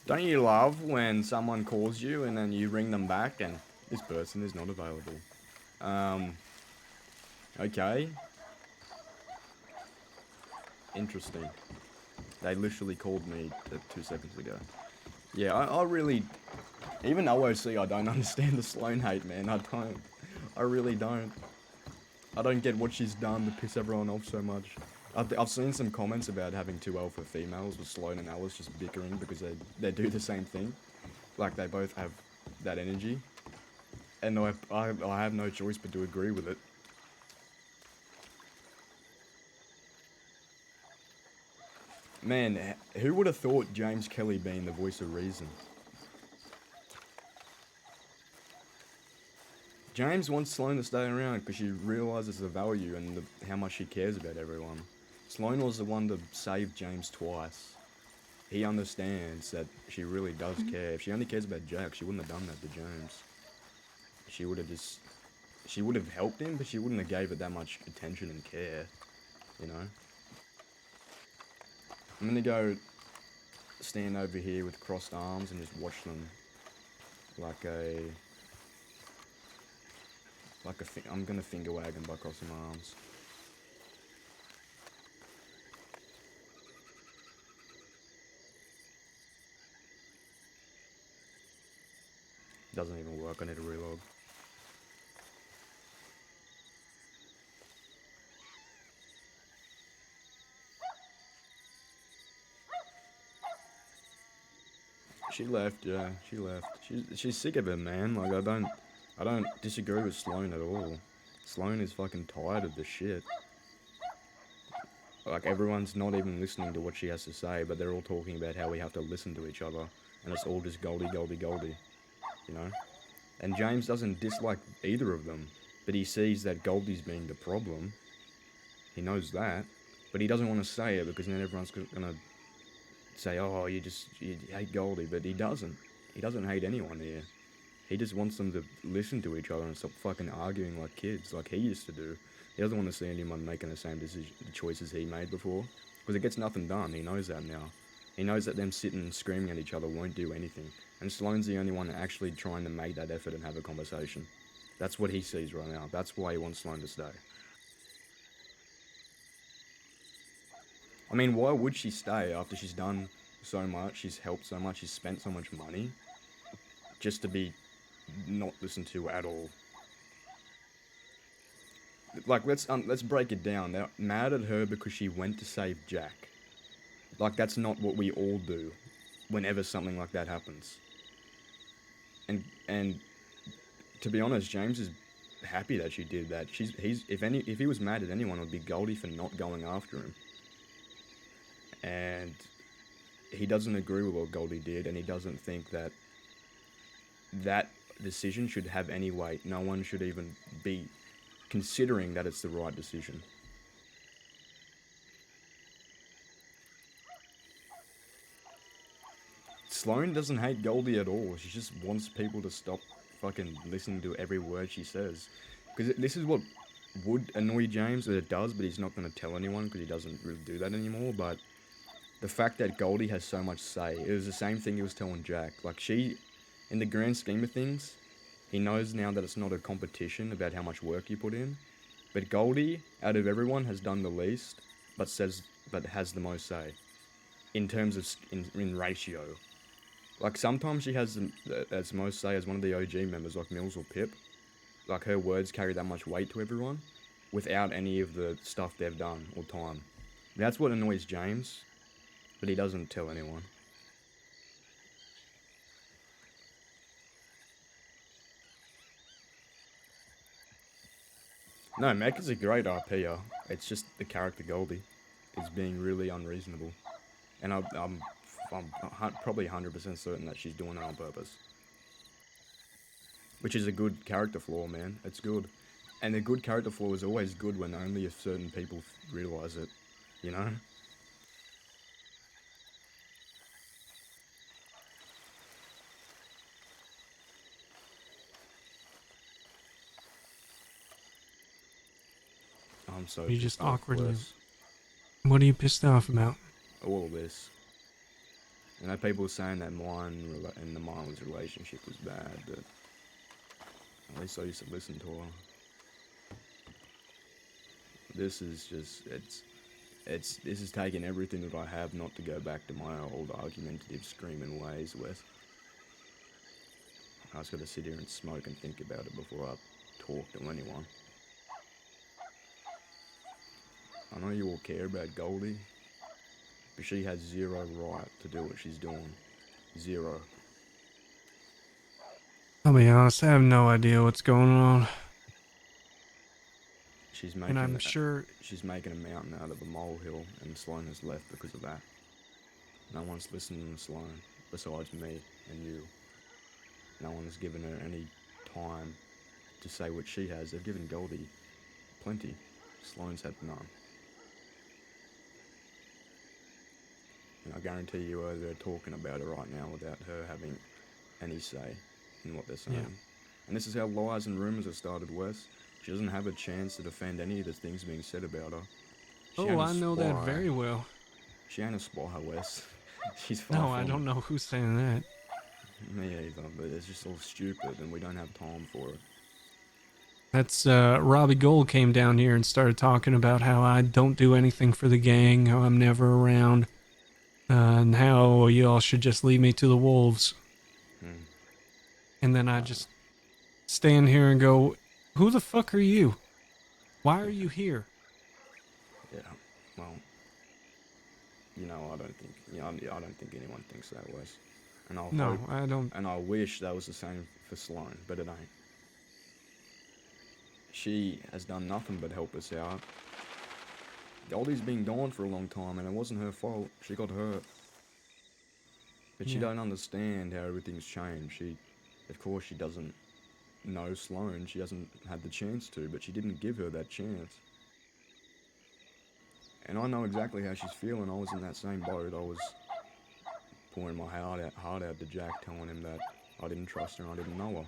Don't you love when someone calls you and then you ring them back and this person is not available? Okay. Interesting. They literally called me 2 seconds ago. Yeah, I really... Even OOC, I don't understand the Sloan hate, man. I don't. I really don't. I don't get what she's done to piss everyone off so much. I've seen some comments about having 2 alpha females with Sloan and Alice just bickering because they do the same thing. Like, they both have that energy. And I have no choice but to agree with it. Man, who would have thought James Kelly being the voice of reason? James wants Sloane to stay around because she realizes the value and how much she cares about everyone. Sloane was the one to save James twice. He understands that she really does care. If she only cares about Jack, she wouldn't have done that to James. She would have helped him, but she wouldn't have gave it that much attention and care, you know? I'm gonna go stand over here with crossed arms and just watch them I'm gonna finger wag them by crossing my arms. Doesn't even work, I need to reload. She left, yeah, she left. She's sick of it, man. Like, I don't disagree with Sloane at all. Sloane is fucking tired of the shit. Like, everyone's not even listening to what she has to say, but they're all talking about how we have to listen to each other, and it's all just Goldie, Goldie, Goldie, you know? And James doesn't dislike either of them, but he sees that Goldie's being the problem. He knows that, but he doesn't want to say it because then everyone's gonna say, oh, you hate Goldie, but he doesn't. He doesn't hate anyone here. He just wants them to listen to each other and stop fucking arguing like kids, like he used to do. He doesn't want to see anyone making the same choices he made before, because it gets nothing done. He knows that now. He knows that them sitting and screaming at each other won't do anything. And Sloane's the only one actually trying to make that effort and have a conversation. That's what he sees right now. That's why he wants Sloane to stay. I mean, why would she stay after she's done so much, she's helped so much, she's spent so much money, just to be not listened to at all? Like, let's break it down. They're mad at her because she went to save Jack. Like, that's not what we all do whenever something like that happens. And to be honest, James is happy that she did that. If he was mad at anyone, it would be Goldie for not going after him. And he doesn't agree with what Goldie did, and he doesn't think that that decision should have any weight. No one should even be considering that it's the right decision. Sloane doesn't hate Goldie at all. She just wants people to stop fucking listening to every word she says. Because this is what would annoy James, that it does, but he's not going to tell anyone because he doesn't really do that anymore. But the fact that Goldie has so much say, it was the same thing he was telling Jack. Like, in the grand scheme of things, he knows now that it's not a competition about how much work you put in. But Goldie, out of everyone, has done the least, but has the most say. In terms of, in ratio. Like, sometimes she has as most say as one of the OG members, like Mills or Pip. Like, her words carry that much weight to everyone, without any of the stuff they've done, or time. That's what annoys James, but he doesn't tell anyone. No, Mech is a great RPer. It's just the character Goldie is being really unreasonable. And I'm probably 100% certain that she's doing it on purpose. Which is a good character flaw, man. It's good. And a good character flaw is always good when only if certain people realise it, you know? I'm so You just pissed off, awkwardly. Wes. What are you pissed off about? All of this. You know, people were saying that mine and the Marlon's relationship was bad, but at least I used to listen to her. This is just, this is taking everything that I have not to go back to my old argumentative screaming ways with. I just gotta sit here and smoke and think about it before I talk to anyone. I know you all care about Goldie, but she has zero right to do what she's doing. Zero. I'll be honest, I have no idea what's going on. She's making, and I'm sure she's making a mountain out of a molehill, and Sloane has left because of that. No one's listening to Sloane, besides me and you. No one has given her any time to say what she has. They've given Goldie plenty. Sloane's had none. And I guarantee you they're talking about her right now without her having any say in what they're saying. Yeah. And this is how lies and rumours are started, Wes. She doesn't have a chance to defend any of the things being said about her. She ain't Oh, a I know that spy. very well. She ain't a spy, Wes. She's far No, from I don't know who's saying that. Me either, but it's just all stupid and we don't have time for it. That's Robbie Gold came down here and started talking about how I don't do anything for the gang, how I'm never around, and how y'all should just leave me to the wolves. And then I just stand here and go, "Who the fuck are you? Why are you here?" Yeah, well, I don't think, I don't think anyone thinks that, Wes. And I'll No, hope, I don't. and I wish that was the same for Sloane, but it ain't. She has done nothing but help us out. Goldie's been gone for a long time, and it wasn't her fault. She got hurt. But she Yeah. don't understand how everything's changed. Of course, she doesn't know Sloane. She hasn't had the chance to, but she didn't give her that chance. And I know exactly how she's feeling. I was in that same boat. I was pouring my heart out to Jack, telling him that I didn't trust her and I didn't know her.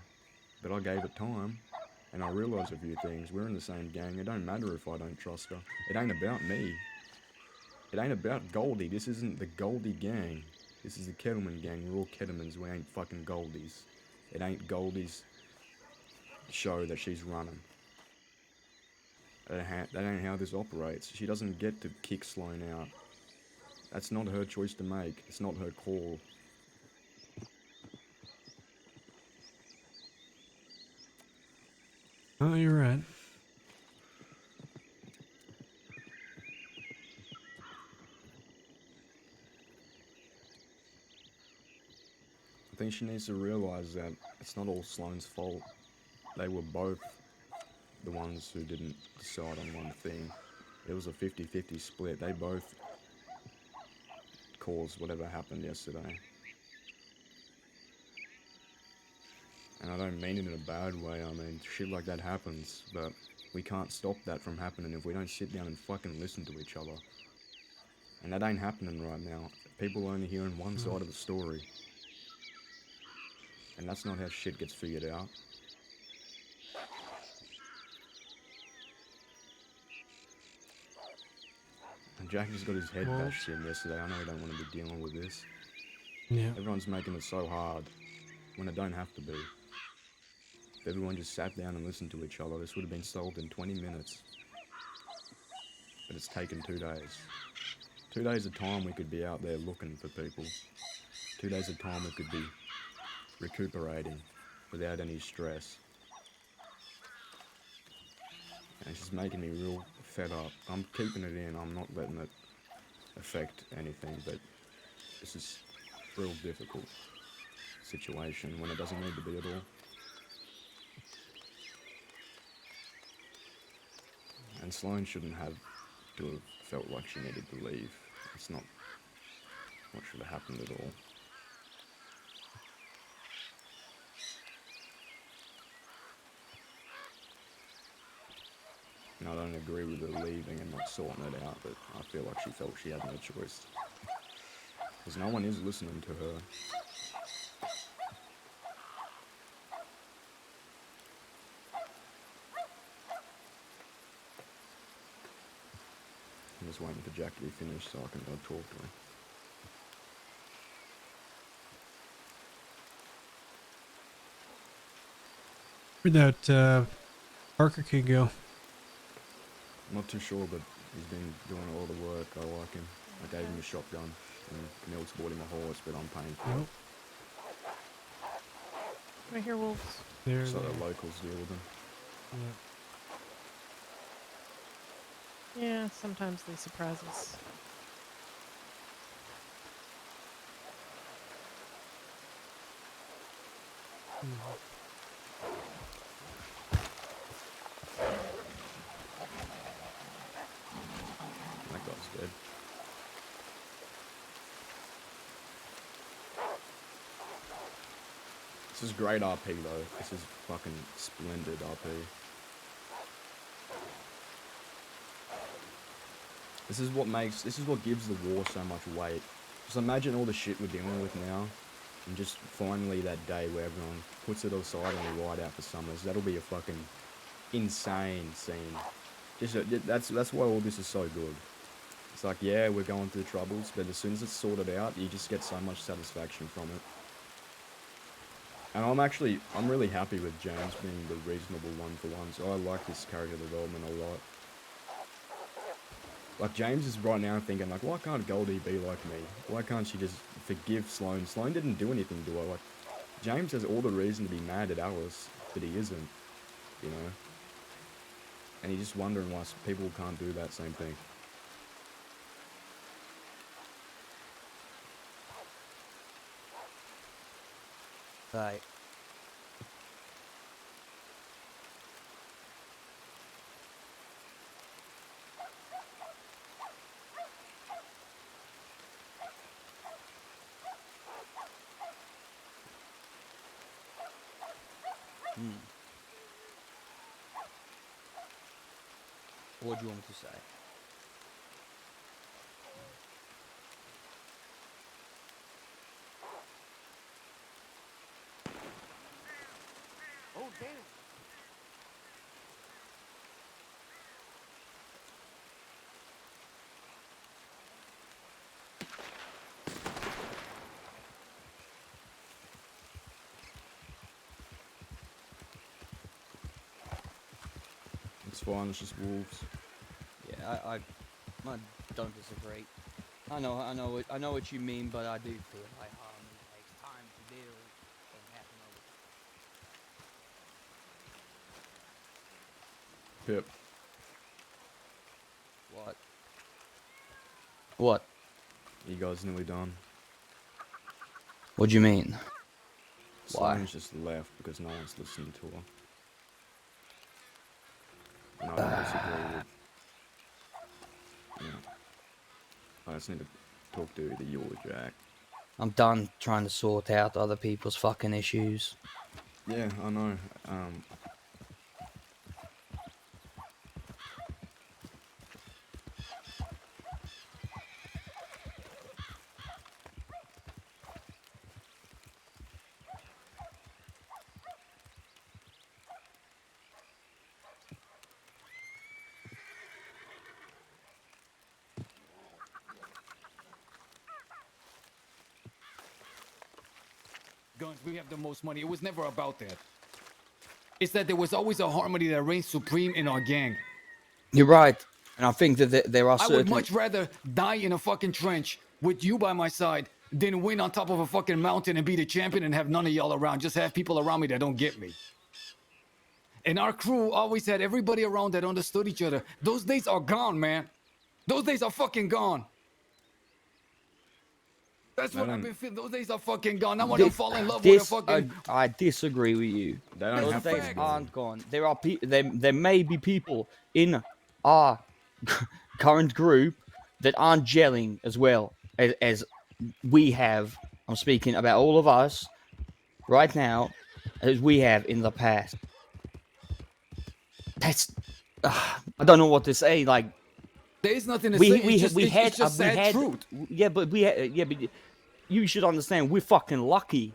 But I gave it time, and I realised a few things. We're in the same gang. It don't matter if I don't trust her. It ain't about me. It ain't about Goldie. This isn't the Goldie gang. This is the Kettleman gang. We're all Kettlemans. We ain't fucking Goldies. It ain't Goldie's show that she's running. That ain't how this operates. She doesn't get to kick Sloane out. That's not her choice to make. It's not her call. Oh, you're right. I think she needs to realise that it's not all Sloane's fault. They were both the ones who didn't decide on one thing. It was a 50-50 split. They both caused whatever happened yesterday. And I don't mean it in a bad way. I mean, shit like that happens, but we can't stop that from happening if we don't sit down and fucking listen to each other. And that ain't happening right now. People are only hearing one side of the story. And that's not how shit gets figured out. And Jack just got his head bashed in yesterday. I know he don't want to be dealing with this. Yeah. Everyone's making it so hard when it don't have to be. If everyone just sat down and listened to each other, this would have been solved in 20 minutes. But it's taken 2 days. 2 days of time we could be out there looking for people. 2 days of time we could be recuperating without any stress. And it's just making me real fed up. I'm keeping it in, I'm not letting it affect anything, but this is a real difficult situation when it doesn't need to be at all. And Sloane shouldn't have to have felt like she needed to leave. It's not what should have happened at all. And I don't agree with her leaving and not sorting it out, but I feel like she felt she had no choice. Because no one is listening to her. I'm just waiting for Jack to be finished so I can go talk to him. Where'd that Parker kid go? I'm not too sure, but he's been doing all the work. I like him. I gave him a shotgun, and Mills bought him a horse, but I'm paying for it. I hear wolves. There So they the are. locals deal with them. Yeah. Yeah, sometimes they surprise us. That guy's dead. This is great RP though. This is fucking splendid RP. This is what gives the war so much weight. Just imagine all the shit we're dealing with now, and just finally that day where everyone puts it aside and we ride out for summers. That'll be a fucking insane scene. That's why all this is so good. It's like, yeah, we're going through troubles, but as soon as it's sorted out, you just get so much satisfaction from it. And I'm really happy with James being the reasonable one for once. I like this character development a lot. Like, James is right now thinking, like, why can't Goldie be like me? Why can't she just forgive Sloane? Sloane didn't do anything to her. Like, James has all the reason to be mad at Alice, but he isn't, you know? And he's just wondering why people can't do that same thing. Right. What do you want me to say? Oh, damn. It's fine, it's just wolves. Yeah, I don't disagree. I know what you mean, but I do feel like harmony takes time to build and happen over. Pip. What? What? You guys nearly done. What do you mean? Why? Sloane's just left because no one's listening to her. And I don't disagree with... Yeah. I just need to talk to either you or Jack. I'm done trying to sort out other people's fucking issues. Yeah, I know. Guns, we have the most money. It was never about that. It's that there was always a harmony that reigned supreme in our gang. You're right, and I think that there are certain... I would much rather die in a fucking trench with you by my side than win on top of a fucking mountain and be the champion and have none of y'all around. Just have people around me that don't get me. And our crew always had everybody around that understood each other. Those days are gone, man. Those days are fucking gone. That's what I've been feeling. Those days are fucking gone. I want to fall in love with a fucking... I disagree with you. Those days aren't gone. There are there may be people in our current group that aren't gelling as well as we have. I'm speaking about all of us right now, as we have in the past. That's... I don't know what to say. Like, there's nothing to say. It's just sad truth. Yeah, but you should understand, we're fucking lucky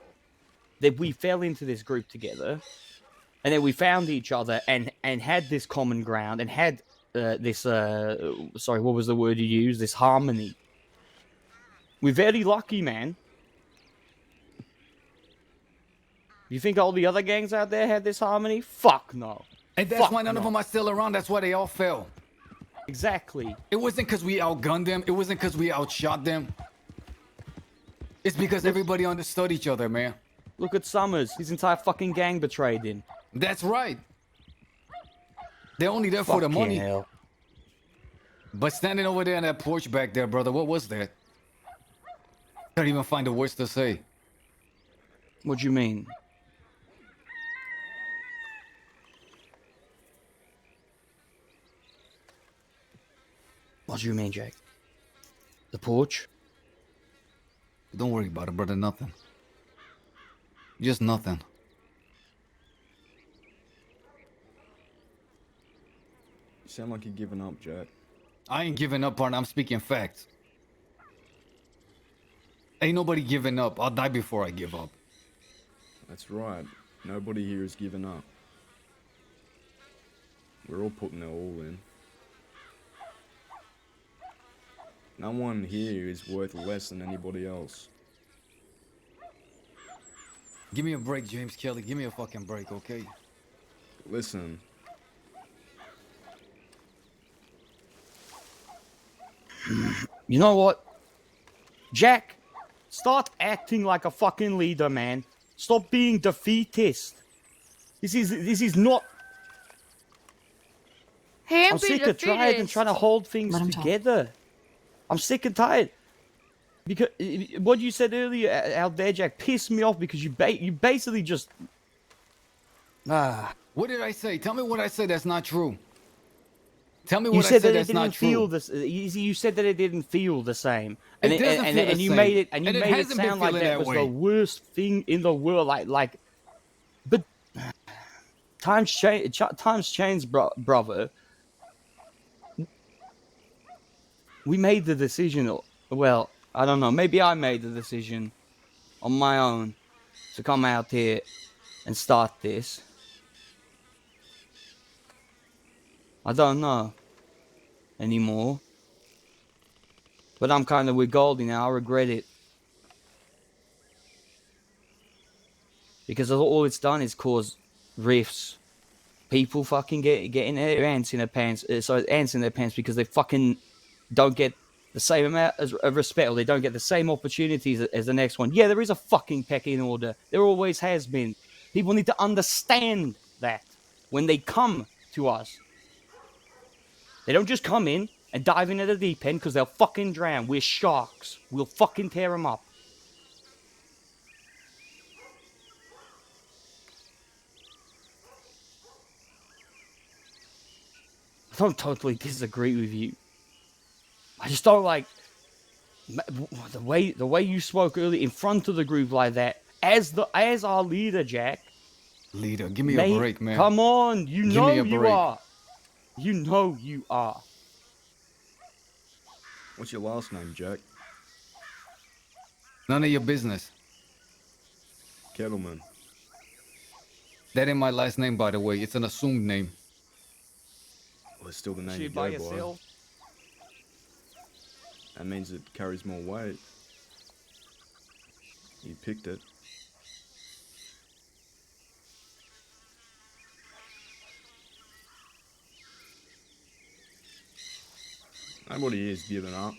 that we fell into this group together, and then we found each other and had this common ground and had this sorry, what was the word you used? This harmony. We're very lucky, man. You think all the other gangs out there had this harmony? Fuck no. And that's why none of them are still around. That's why they all fell. Exactly. It wasn't because we outgunned them. It wasn't because we outshot them. It's because everybody understood each other, man. Look at Summers. His entire fucking gang betrayed him. That's right. They're only there for the money. Hell. But standing over there on that porch back there, brother, what was that? Can't even find the words to say. What do you mean? What do you mean, Jake? The porch? Don't worry about it, brother. Nothing. Just nothing. You sound like you're giving up, Jack. I ain't giving up, partner. I'm speaking facts. Ain't nobody giving up. I'll die before I give up. That's right. Nobody here is giving up. We're all putting our all in. No one here is worth less than anybody else. Give me a break, James Kelly. Give me a fucking break, okay? Listen. You know what? Jack, start acting like a fucking leader, man. Stop being defeatist. This is not. I'm sick of trying to hold things together. I'm sick and tired. Because what you said earlier out there, Jack, pissed me off because you basically just. What did I say? Tell me what I said that's not true. Tell me You what I said said that it that's not didn't feel true. this. You said that it didn't feel the same, and It doesn't feel the and you same. made it And it made it hasn't been sound like feeling that that was way. the worst thing in the world. But times change, brother. We made the decision. Well, I don't know. Maybe I made the decision on my own to come out here and start this. I don't know anymore. But I'm kind of with Goldie now. I regret it. Because all it's done is cause rifts. People fucking getting their ants in their pants. Ants in their pants because they fucking don't get the same amount of respect, or they don't get the same opportunities as the next one. Yeah, there is a fucking pecking order. There always has been. People need to understand that when they come to us. They don't just come in and dive into the deep end because they'll fucking drown. We're sharks. We'll fucking tear them up. I don't totally disagree with you. I just don't like the way you spoke earlier in front of the group like that as our leader, Jack. Leader, give me a break, man. Come on, you Give know me a you break. are. You know you are. What's your last name, Jack? None of your business. Kettleman. That ain't my last name, by the way. It's an assumed name. Well, it's still the name She you by go yourself. by. That means it carries more weight. You picked it. Nobody is giving up.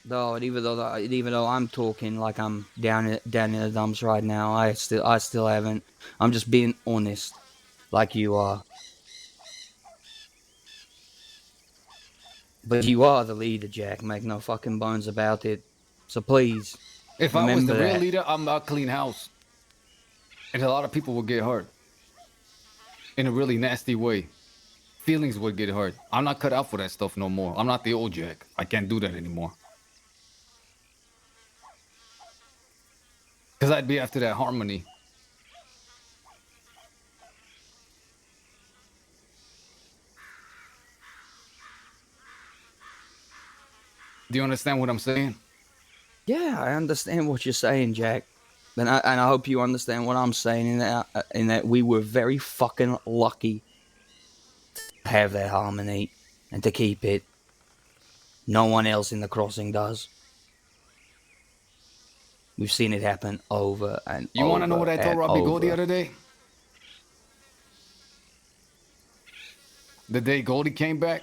No, and even though I'm talking like I'm down in the dumps right now, I still haven't. I'm just being honest, like you are. But you are the leader, Jack. Make no fucking bones about it. So please, If I was remember the real that. leader, I'm not clean house. And a lot of people would get hurt. In a really nasty way. Feelings would get hurt. I'm not cut out for that stuff no more. I'm not the old Jack. I can't do that anymore. Because I'd be after that harmony. Do you understand what I'm saying? Yeah, I understand what you're saying, Jack. And I hope you understand what I'm saying in that we were very fucking lucky to have that harmony and to keep it. No one else in the crossing does. We've seen it happen over and You want to know what I told Robbie Gold the other day? The day Goldie came back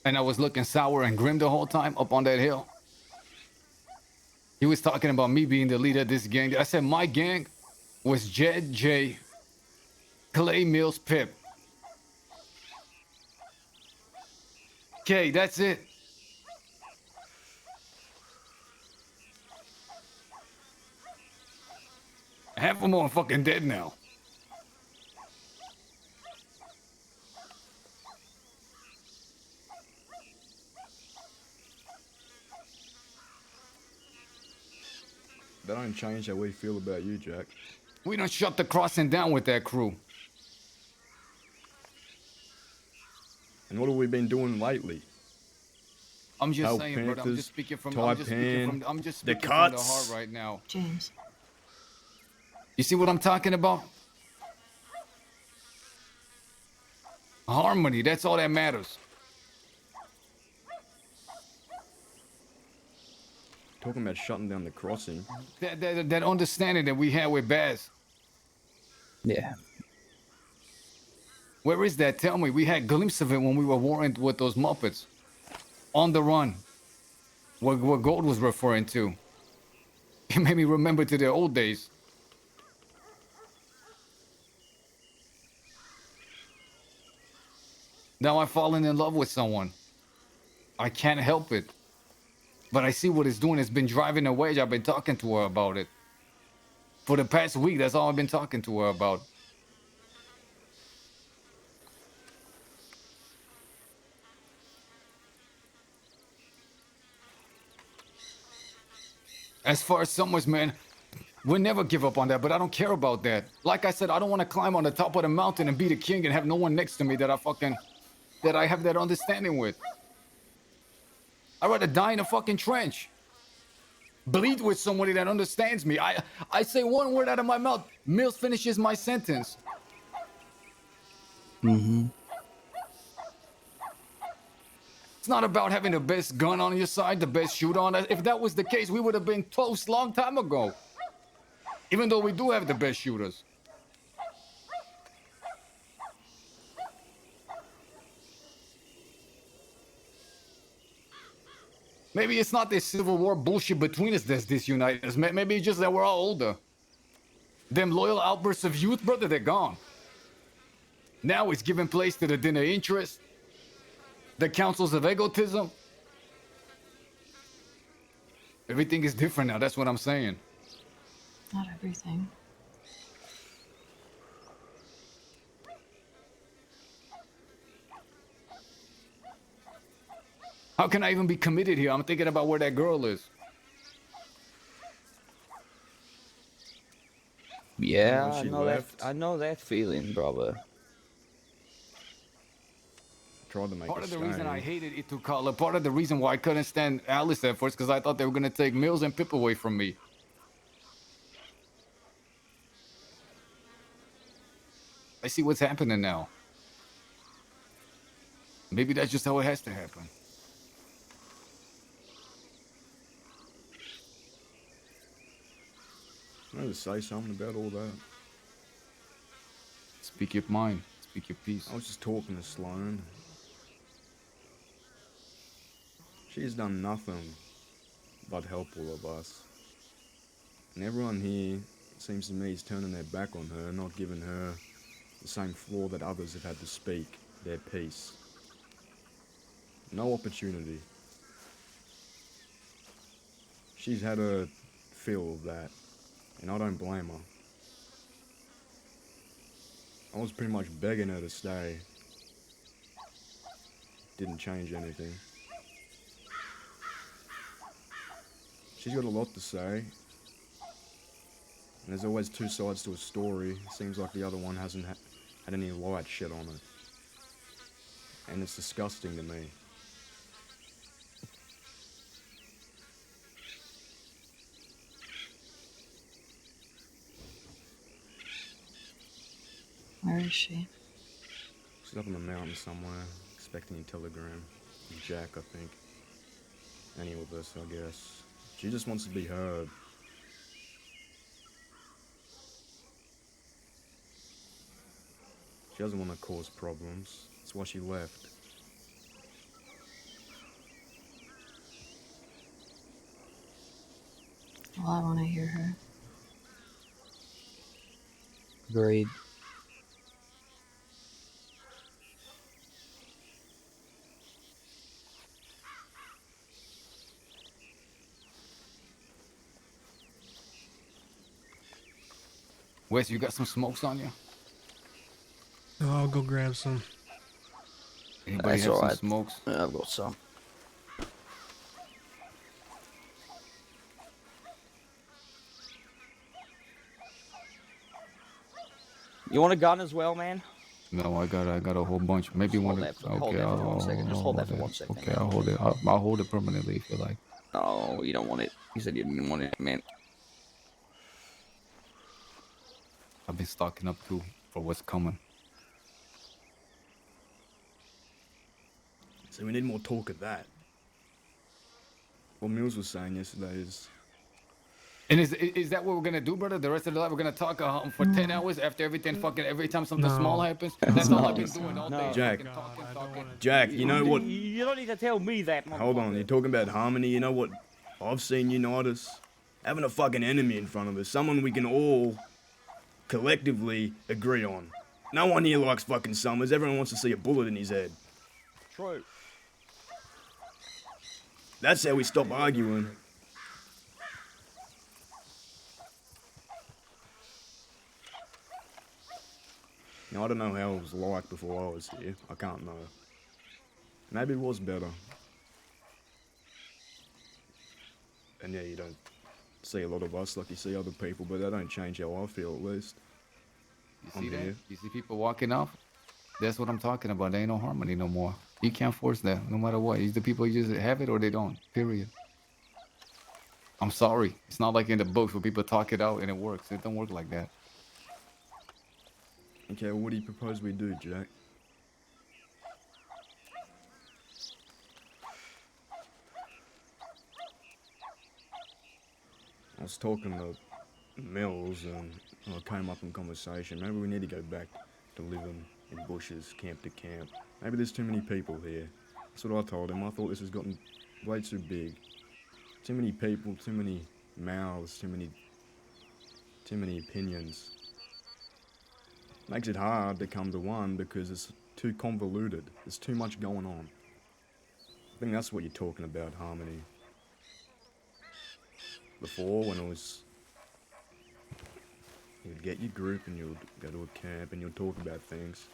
and I was looking sour and grim the whole time up on that hill. He was talking about me being the leader of this gang. I said my gang was Jed, Jay, Clay, Mills, Pip. Okay, that's it. Half of them are fucking dead now. That don't change how we feel about you, Jack. We done shut the crossing down with that crew. And what have we been doing lately? I'm just Help saying, brother. I'm Panthers, just speaking from. Taipan, I'm just the speaking from the cuts. heart right now. James. You see what I'm talking about? Harmony. That's all that matters. Talking about shutting down the crossing. That understanding that we had with Baz. Yeah. Where is that? Tell me. We had a glimpse of it when we were warring with those Muppets. On the run. What Gold was referring to. It made me remember to the old days. Now I've fallen in love with someone. I can't help it. But I see what it's doing. It's been driving a wedge. I've been talking to her about it. For the past week, that's all I've been talking to her about. As far as Summers, man, we'll never give up on that, but I don't care about that. Like I said, I don't want to climb on the top of the mountain and be the king and have no one next to me that I have that understanding with. I'd rather die in a fucking trench. Bleed with somebody that understands me. I say one word out of my mouth. Mills finishes my sentence. Mm-hmm. It's not about having the best gun on your side, the best shooter on it. If that was the case, we would have been toast long time ago. Even though we do have the best shooters. Maybe it's not this Civil War bullshit between us that's disunited us. Maybe it's just that we're all older. Them loyal outbursts of youth, brother, they're gone. Now it's giving place to the dinner interest, the councils of egotism. Everything is different now, that's what I'm saying. Not everything. How can I even be committed here? I'm thinking about where that girl is. Yeah, When she I know that. left. I know that feeling, brother. Tried to make Part a of the reason I stay. hated Itukala, part of the reason why I couldn't stand Alice at first, because I thought they were going to take Mills and Pip away from me. I see what's happening now. Maybe that's just how it has to happen. Can I just say something about all that? Speak your mind. Speak your piece. I was just talking to Sloane. She's done nothing but help all of us. And everyone here, it seems to me, is turning their back on her, not giving her the same floor that others have had to speak their piece. No opportunity. She's had her fill of that, and I don't blame her. I was pretty much begging her to stay. Didn't change anything. She's got a lot to say. And there's always two sides to a story. Seems like the other one hasn't had any light shed on it. And it's disgusting to me. Where is she? She's up on the mountain somewhere, expecting a telegram. Jack, I think. Any with us, I guess. She just wants to be heard. She doesn't want to cause problems. That's why she left. Well, I want to hear her. Agreed. Wes, you got some smokes on you? Oh, I'll go grab some. Anybody That's have some alright. smokes? Yeah, I've got some. You want a gun as well, man? No, I got a whole bunch. Maybe Just one. hold that for, Okay, hold that for 1 second. Just hold that for it. 1 second. Okay, I'll hold it. I'll hold it permanently if you like. No, you don't want it. You said you didn't want it, man. I've been stocking up too for what's coming. So we need more talk of that. What Mills was saying yesterday is... And is that what we're gonna do, brother? The rest of the night we're gonna talk for 10 hours after everything fucking every time something small happens. That's all I've been doing all day. Jack, Talking. Jack, you know what? You don't need to tell me that. Hold on, you're talking about harmony. You know what I've seen unite us? Having a fucking enemy in front of us, someone we can all collectively agree on. No one here likes fucking Summers. Everyone wants to see a bullet in his head. True. That's how we stop arguing. Now, I don't know how it was like before I was here. I can't know. Maybe it was better. And yeah, you don't see a lot of us like you see other people, but that don't change how I feel, at least. You see that? You see people walking off? That's what I'm talking about. There ain't no harmony no more. You can't force that, no matter what. Either people just have it or they don't. Period. I'm sorry. It's not like in the books where people talk it out and it works. It don't work like that. Okay, well, what do you propose we do, Jack? I was talking to Mills and I came up in conversation. Maybe we need to go back to living in bushes, camp to camp. Maybe there's too many people here. That's what I told him. I thought this has gotten way too big. Too many people, too many mouths, too many opinions. Makes it hard to come to one because it's too convoluted. There's too much going on. I think that's what you're talking about, harmony. Before, when it was... You'd get your group and you'd go to a camp and you'd talk about things.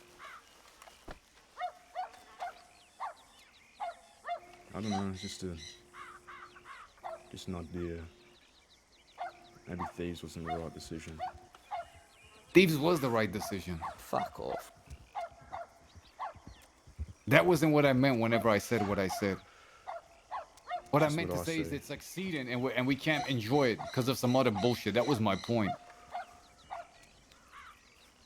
I don't know, it's just an idea. Maybe Thieves wasn't the right decision. Thieves was the right decision. Fuck off. That wasn't what I meant whenever I said what I said. What I That's meant what to I say is say. it's succeeding and we can't enjoy it because of some other bullshit. That was my point.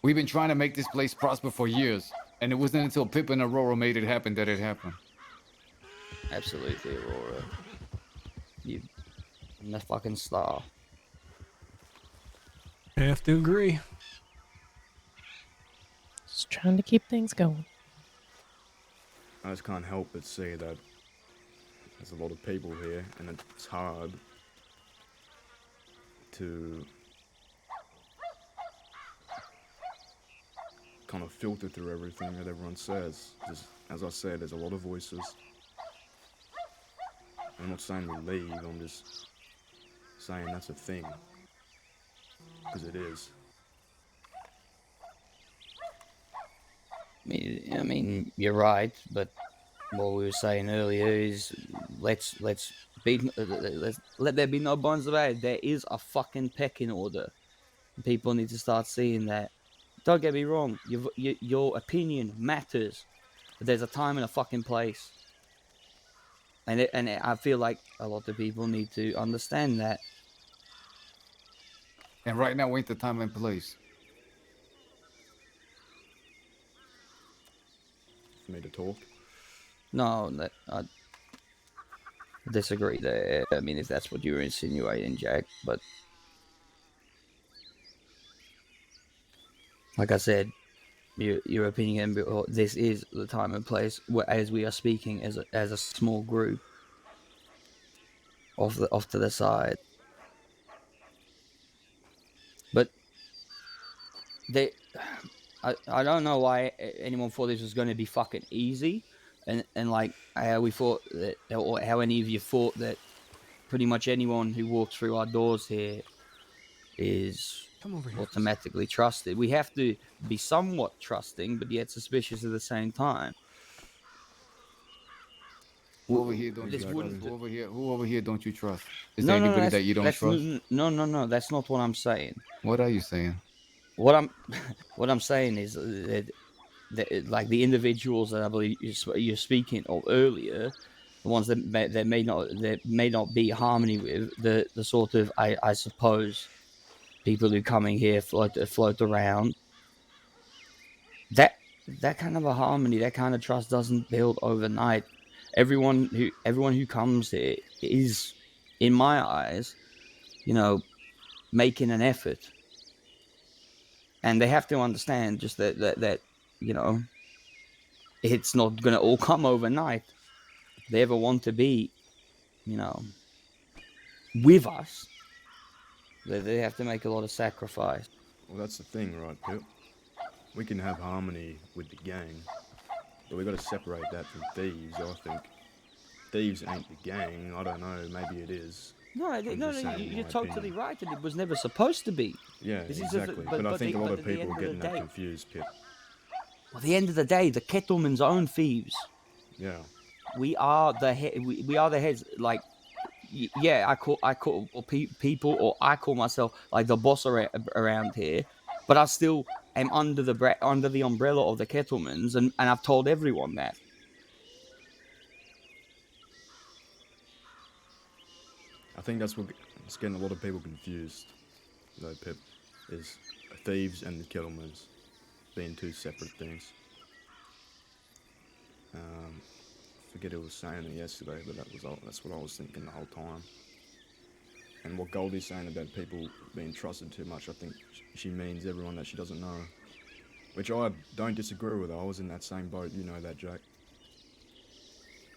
We've been trying to make this place prosper for years, and it wasn't until Pip and Aurora made it happen that it happened. Absolutely, Aurora. You... I'm the fucking star. I have to agree. Just trying to keep things going. I just can't help but see that there's a lot of people here, and it's hard to kind of filter through everything that everyone says. Just, as I said, there's a lot of voices. I'm not saying we leave, I'm just saying that's a thing. Because it is. I mean, you're right, but what we were saying earlier is let's let there be no bones about it. There is a fucking pecking order. People need to start seeing that. Don't get me wrong, your opinion matters, but there's a time and a fucking place. And I feel like a lot of people need to understand that. And right now ain't the time and place. For me to talk. No, I disagree there. I mean, if that's what you were insinuating, Jack, but like I said, your opinion, this is the time and place as we are speaking as a small group off to the side. But I don't know why anyone thought this was going to be fucking easy, and like how we thought that, or how any of you thought that pretty much anyone who walks through our doors here is automatically trusted. We have to be somewhat trusting, but yet suspicious at the same time. Who over here don't you trust? Who over here don't you trust? Is No, there no, anybody no, that you don't trust? No, that's not what I'm saying. What are you saying? What I'm saying is that like the individuals that I believe you're speaking of earlier, the ones that may not be harmony with the sort of I suppose people who coming here float around. That kind of a harmony, that kind of trust doesn't build overnight. Everyone who comes here is, in my eyes, making an effort, and they have to understand just that it's not gonna all come overnight. If they ever want to be, with us, they have to make a lot of sacrifice. Well, that's the thing, right, Pip? We can have harmony with the gang, but we got to separate that from thieves. I think thieves ain't the gang. I don't know. Maybe it is. No, you're totally opinion. right, and it was never supposed to be. Yeah, This is exactly. But I think a lot of at the people end are of the getting that day- confused, Pip. Well, at the end of the day, the Kettleman's own thieves. Yeah. We are the we are the heads. Like, yeah, I call people, or I call myself like the boss around here, but I still am under the umbrella of the Kettlemans, and I've told everyone that. I think that's what's getting a lot of people confused, though, Pip, is thieves and the Kettlemans being two separate things. I forget who was saying it yesterday, but that's what I was thinking the whole time. And what Goldie's saying about people being trusted too much, I think she means everyone that she doesn't know. Which I don't disagree with. I was in that same boat, you know that, Jack.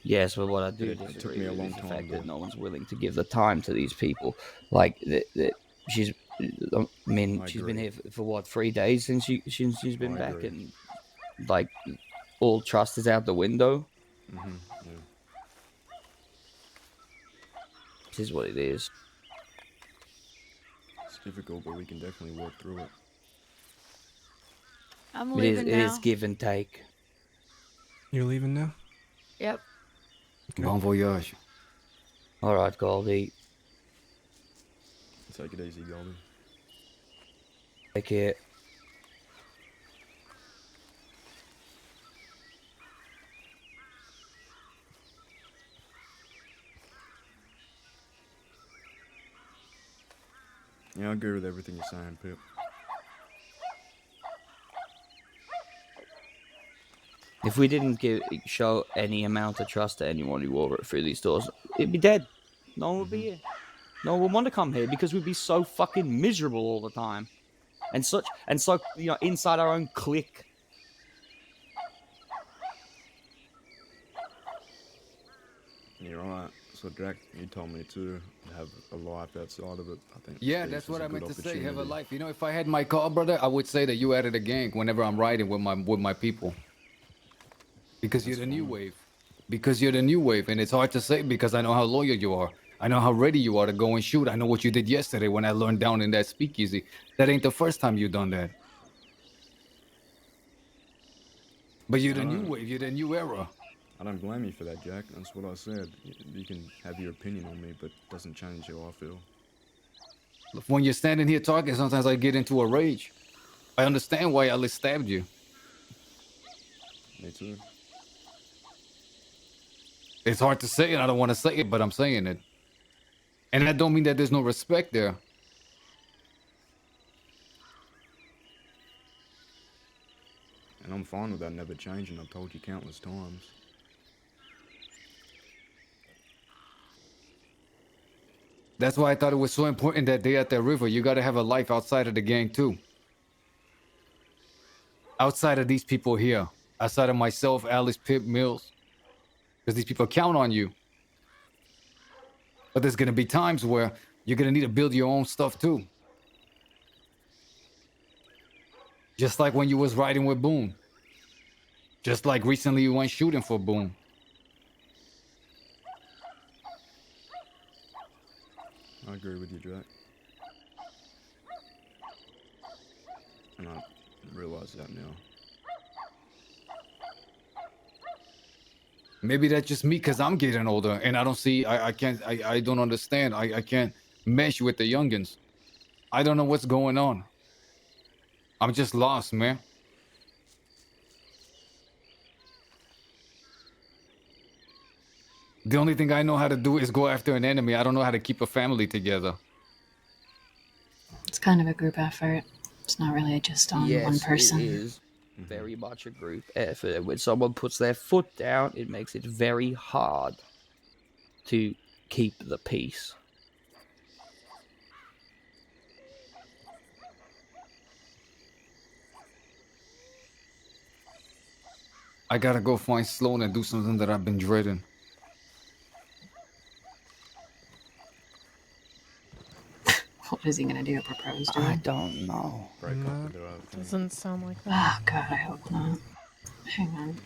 Yes, but what I do It disagree took me a with long is the time fact to- that no one's willing to give the time to these people. Like, she's, I mean, she's been here for what, 3 days since she's been back, agree. and like, all trust is out the window. Yeah. This is what it is. It's difficult, but we can definitely work through it. I'm It leaving now. is give and take. You're leaving now? Yep. Bon voyage. All right, Goldie. Take it easy, Goldie. Take care. Yeah, I agree with everything you're saying, Pip. If we didn't show any amount of trust to anyone who walked through these doors, it'd be dead. No one would be here. No one would want to come here because we'd be so fucking miserable all the time, and so inside our own clique. You're right. So, Jack, you told me to have a life outside of it. I think. Yeah, this that's is what a I good meant to say. Have a opportunity. life. You know, if I had my car, brother, I would say that you added a gang whenever I'm riding with my people. Because you're the new wave. Because you're the new wave, and it's hard to say because I know how loyal you are. I know how ready you are to go and shoot. I know what you did yesterday when I learned down in that speakeasy. That ain't the first time you've done that. But you're the new wave. You're the new era. I don't blame you for that, Jack. That's what I said. You can have your opinion on me, but it doesn't change how I feel. When you're standing here talking, sometimes I get into a rage. I understand why Alice stabbed you. Me too. It's hard to say, and I don't want to say it, but I'm saying it. And that don't mean that there's no respect there. And I'm fine with that never changing. I've told you countless times. That's why I thought it was so important that day at the river. You got to have a life outside of the gang too. Outside of these people here. Outside of myself, Alice, Pip, Mills. Because these people count on you. But there's going to be times where you're going to need to build your own stuff too. Just like when you was riding with Boone. Just like recently you went shooting for Boone. I agree with you, Jack. And I realise that now. Maybe that's just me because I'm getting older and I don't see, I don't understand. I can't mesh with the youngins. I don't know what's going on. I'm just lost, man. The only thing I know how to do is go after an enemy. I don't know how to keep a family together. It's kind of a group effort. It's not really just on one person. It is very much a group effort. When someone puts their foot down, it makes it very hard to keep the peace. I gotta go find Sloan and do something that I've been dreading. What is he gonna do? Propose to I him? don't know. Break up with her, I think. Doesn't sound like that. Oh god, I hope not. Hang on.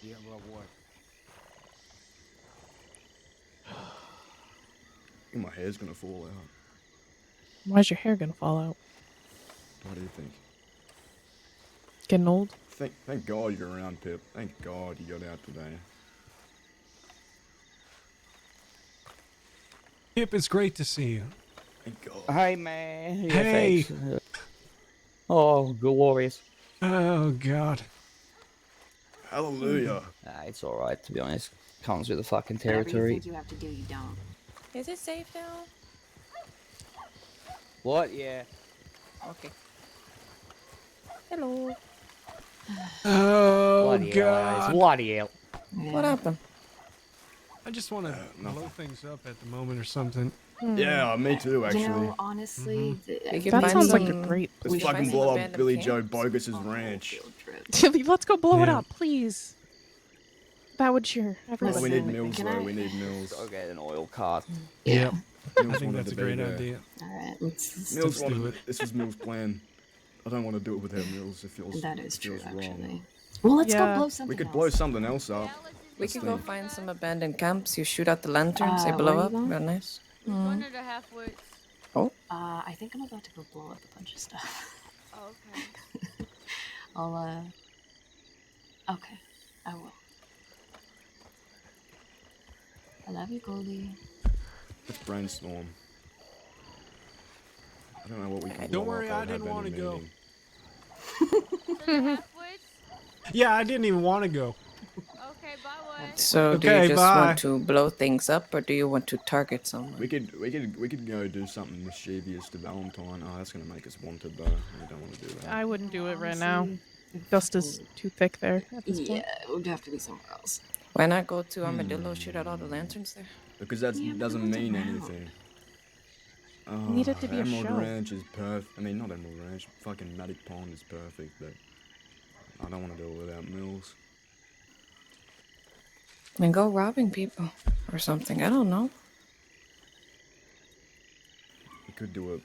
Yeah, but what? I think my hair's gonna fall out. Why's your hair gonna fall out? What do you think? Getting old? Thank God you're around, Pip. Thank God you got out today. Pip, it's great to see you. Thank God. Hey, man. Yeah, Hey. thanks. Oh, glorious. Oh, God. Hallelujah. It's alright, to be honest. Comes with the fucking Whatever you territory. think you have to do, you don't. Is it safe now? What? Yeah. Okay. Hello. Oh, Bloody hell, guys. God. Bloody hell. What happened? I just want to blow things up at the moment or something. Yeah, me too, actually. You know, honestly, That sounds like a great Let's plan. fucking blow up Billy Joe Bogus's ranch. Let's go blow it Yeah. up, please. That would cheer everybody. Oh, we need Mills, can though. I- We need Mills. Go get an oil cart. Yep. I Mills think wanted that's to a be great there. idea. Alright, let's Mills do wanted. it. This was Mills' plan. I don't want to do it without Mills. It feels. That is it feels true, wrong. actually. Well, let's Yeah. go blow something We could else. blow something else up. We Let's could go think. find some abandoned camps. You shoot out the lanterns, they Where blow are you up. going? Real nice. One of the halfwits. I think I'm about to go blow up a bunch of stuff. Oh, okay. I'll, okay. I will. I love you, Goldie. Let's brainstorm. I don't know what we can. Don't blow worry, up I or didn't have wanna any go. meaning. Yeah, I didn't even want to go. Okay, bye, what? So do Okay, you just bye. want to blow things up, or do you want to target someone? We could go do something mischievous to Valentine. Oh, that's gonna make us wanted though. We don't want to do that. I wouldn't do it right now. Honestly, Dust is too thick there at this Yeah, point. it would have to be somewhere else. Why not go to Armadillo, shoot out all the lanterns there? Because that Yeah, but doesn't no one's mean around. anything. Oh, Need it to be a Emerald show. Ranch is perfect. I mean, not Emerald Ranch. Fucking Matic Pond is perfect, but I don't want to do it without Mills. And go robbing people or something. I don't know. We could do a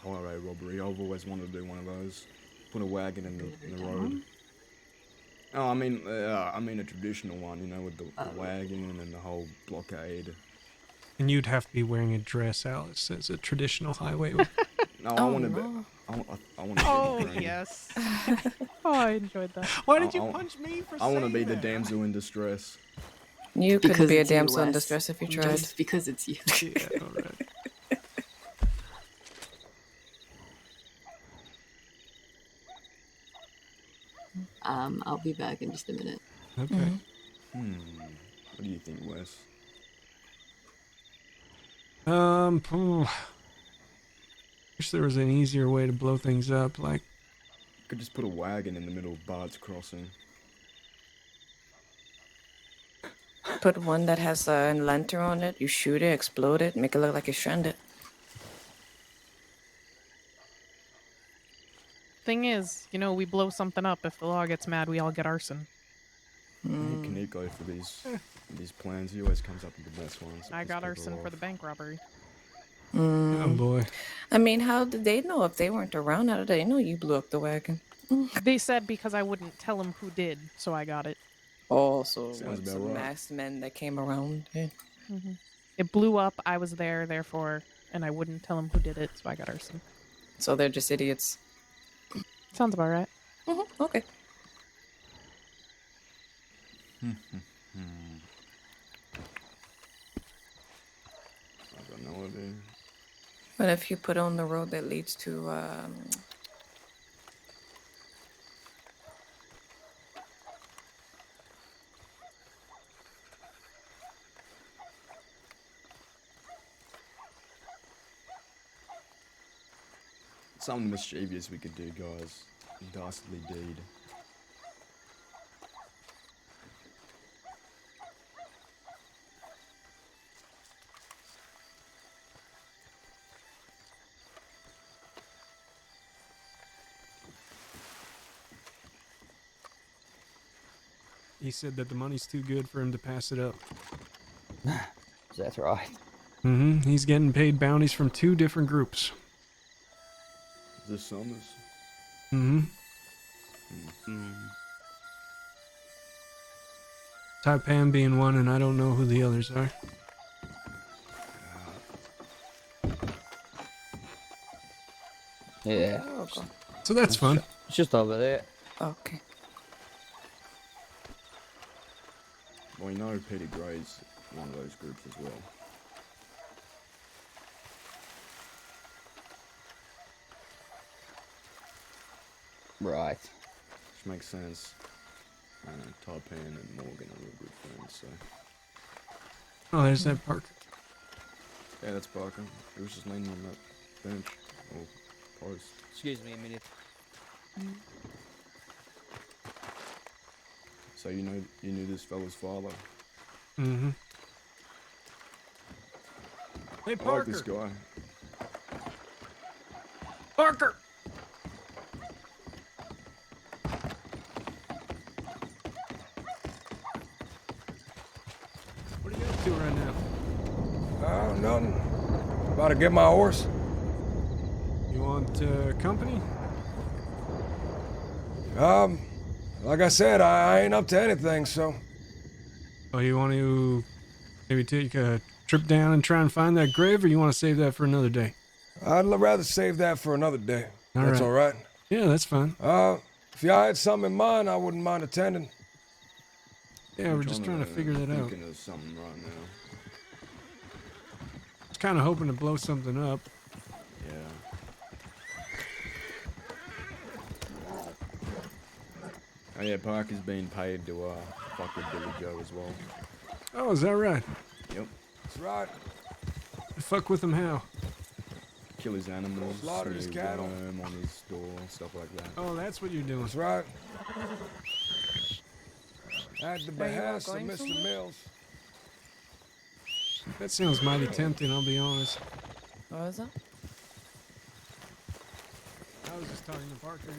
highway robbery. I've always wanted to do one of those. Put a wagon in the road. Oh, I mean a traditional one, you know, with the wagon and the whole blockade. And you'd have to be wearing a dress, Alice, as a traditional highway. No, I want to be. I want to Oh, be green. yes. Oh, I enjoyed that. Why did you I- punch me for I want to saying be the that? damsel in distress. You could Because be a it's you, damsel in Wes. distress if you tried. Just because it's you. Yeah, alright. I'll be back in just a minute. Okay. What do you think, Wes? Wish there was an easier way to blow things up, like Could just put a wagon in the middle of Bard's Crossing. Put one that has a lantern on it. You shoot it, explode it, make it look like it's stranded. Thing is, you know, we blow something up. If the law gets mad, we all get arson. I need Kaneko for these plans. He always comes up with the best ones. I got arson for the bank robbery. oh boy. I mean, how did they know if they weren't around? How did they know you blew up the wagon? They said because I wouldn't tell them who did, so I got it. Also, Sounds about some right. masked men that came around. Yeah. It blew up. I was there, therefore, and I wouldn't tell them who did it, so I got arson. So they're just idiots. Sounds about right. Okay. I got no idea. But if you put on the road that leads to Something mischievous we could do, guys. Dastardly deed. He said that the money's too good for him to pass it up. Is that right? Mm-hmm. He's getting paid bounties from 2 different groups. Is this Summers? Mm-hmm. Mm. Taipan being one, and I don't know who the others are. Yeah. So that's fun. It's just over there. Okay. Well, we know Peter Gray's one of those groups as well. Right. Which makes sense. I know Taipan and Morgan are real good friends, so... Oh, there's that Parker. Yeah, that's Parker. He was just leaning on that bench. Or post. Excuse me a minute. So you knew this fella's father? Mm-hmm. Hey, I Parker! like this guy. Parker! What are you up to right now? Nothing. About to get my horse. You want company? Like I said, I ain't up to anything, so... Oh, you want to maybe take a trip down and try and find that grave, or you want to save that for another day? I'd rather save that for another day. All That's right. all right. Yeah, that's fine. If y'all had something in mind, I wouldn't mind attending. Yeah, we're just trying to figure that out. Thinking of something right now. Just kind of hoping to blow something up. Yeah. Oh yeah, Parker's being paid to fuck with Billy Joe as well. Oh, is that right? Yep. That's right. Fuck with him how? Kill his animals, Slaughter his cattle. worm on his door, stuff like that. Oh, that's what you're doing. That's right. At the Are you all behest of going Mr. somewhere? Mills. That sounds mighty tempting, I'll be honest. What was that? I was just talking to Parker.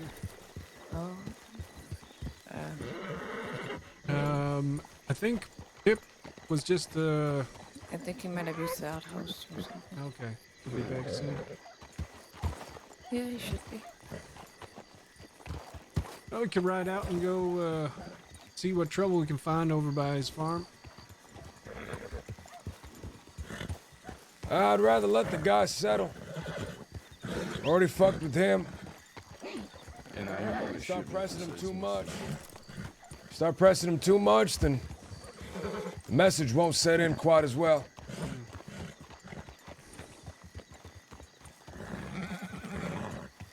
Oh. I think Pip was just I think he might have used the outhouse or something. Okay. He'll be back soon. Yeah, he should be. Well, we could ride out and go see what trouble we can find over by his farm. I'd rather let the guy settle. Already fucked with him. And I probably Start should pressing him make too decisions. much. Start pressing him too much, then the message won't set in quite as well.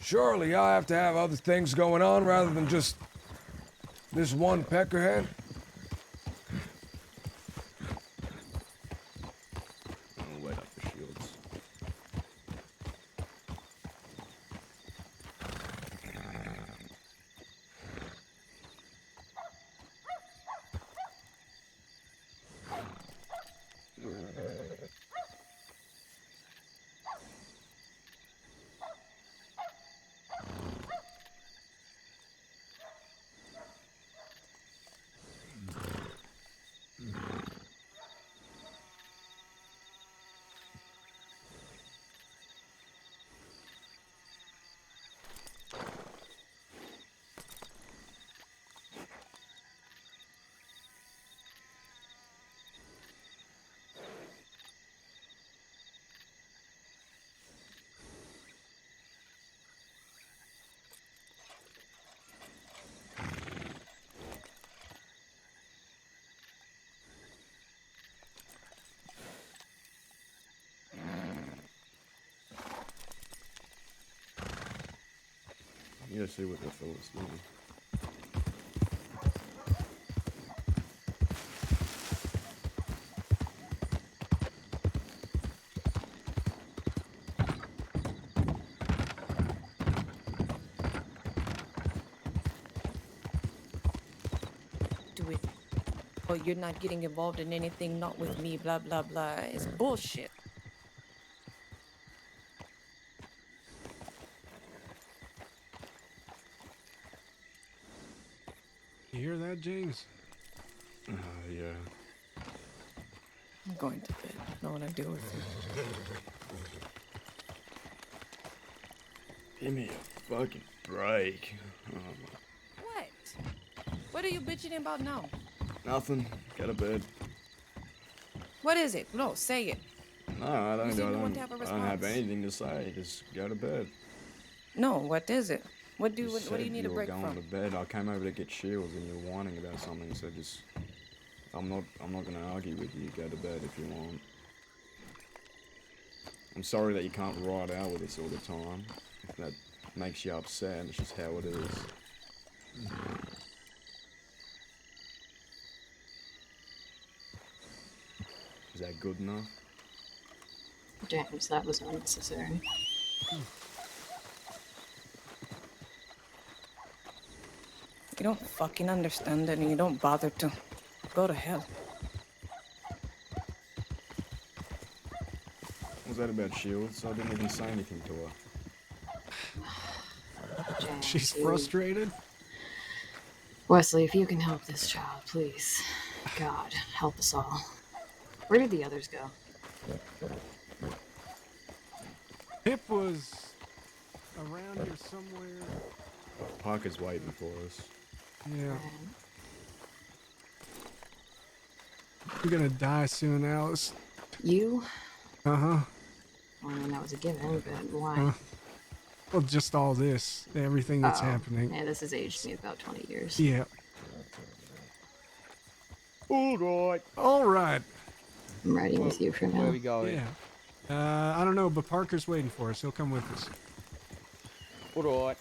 Surely I have to have other things going on rather than just this one peckerhead. I'll wait up for shields. You gotta see what the fella's doing. Do it. Oh, you're not getting involved in anything, not with me, blah, blah, blah. It's bullshit. You hear that, James? Yeah. I'm going to bed. I don't want to deal with you. Give me a fucking break. Oh, my. What? What are you bitching about now? Nothing. Go to bed. What is it? No, say it. No, I You don't. seem I to want don't. to have a I don't have response. anything to say. Just go to bed. No, what is it? What do Just you said need you a were break going from? to bed. I came over to get shields, and you're whining about something. So just, I'm not gonna argue with you. Go to bed if you want. I'm sorry that you can't ride out with us all the time. That makes you upset. It's just how it is. Is that good enough? James, that was unnecessary. You don't fucking understand it and you don't bother to. Go to hell. What was that about shields? I didn't even say anything to her. James, She's you- frustrated. Wesley, if you can help this child, please. God, help us all. Where did the others go? Pip was around here somewhere. Parker's waiting for us. Yeah. You're gonna die soon, Alice. You? Uh-huh. Well, I mean, that was a given, but why? Well, just all this. Everything that's happening. Yeah, this has aged me about 20 years. Yeah. Alright. Alright. I'm riding with you for now. Where we going? Yeah. I don't know, but Parker's waiting for us. He'll come with us. Alright.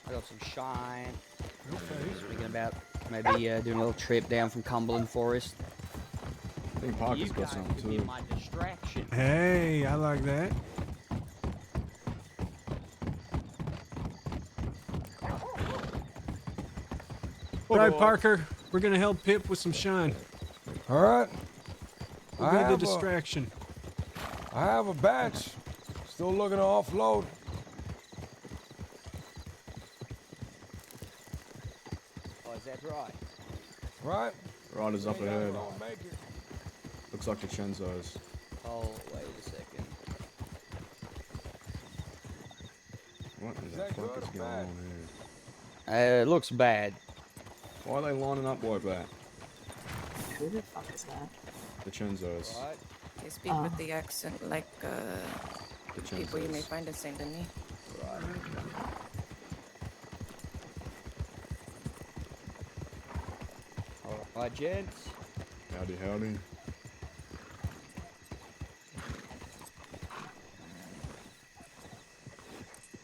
I got some shine. Okay. Thinking about maybe doing a little trip down from Cumberland Forest. I think Parker's got some Could be too. my distraction. Hey, I like that. All right, Parker. We're gonna help Pip with some shine. All right. We'll be the distraction. I have a batch. Still looking to offload. Oh, is that right? Right? Riders up Ain't ahead. gonna make it. Looks like the Chenzo's. Oh, wait a second. What Is the that fuck good is or going bad? on here? It looks bad. Why are they lining up like that? Who the fuck is that? The Chenzo's. Right? They speak with the accent like The people you may Chenzo's. find in Saint Denis. Right. Alright, gents. Howdy, howdy.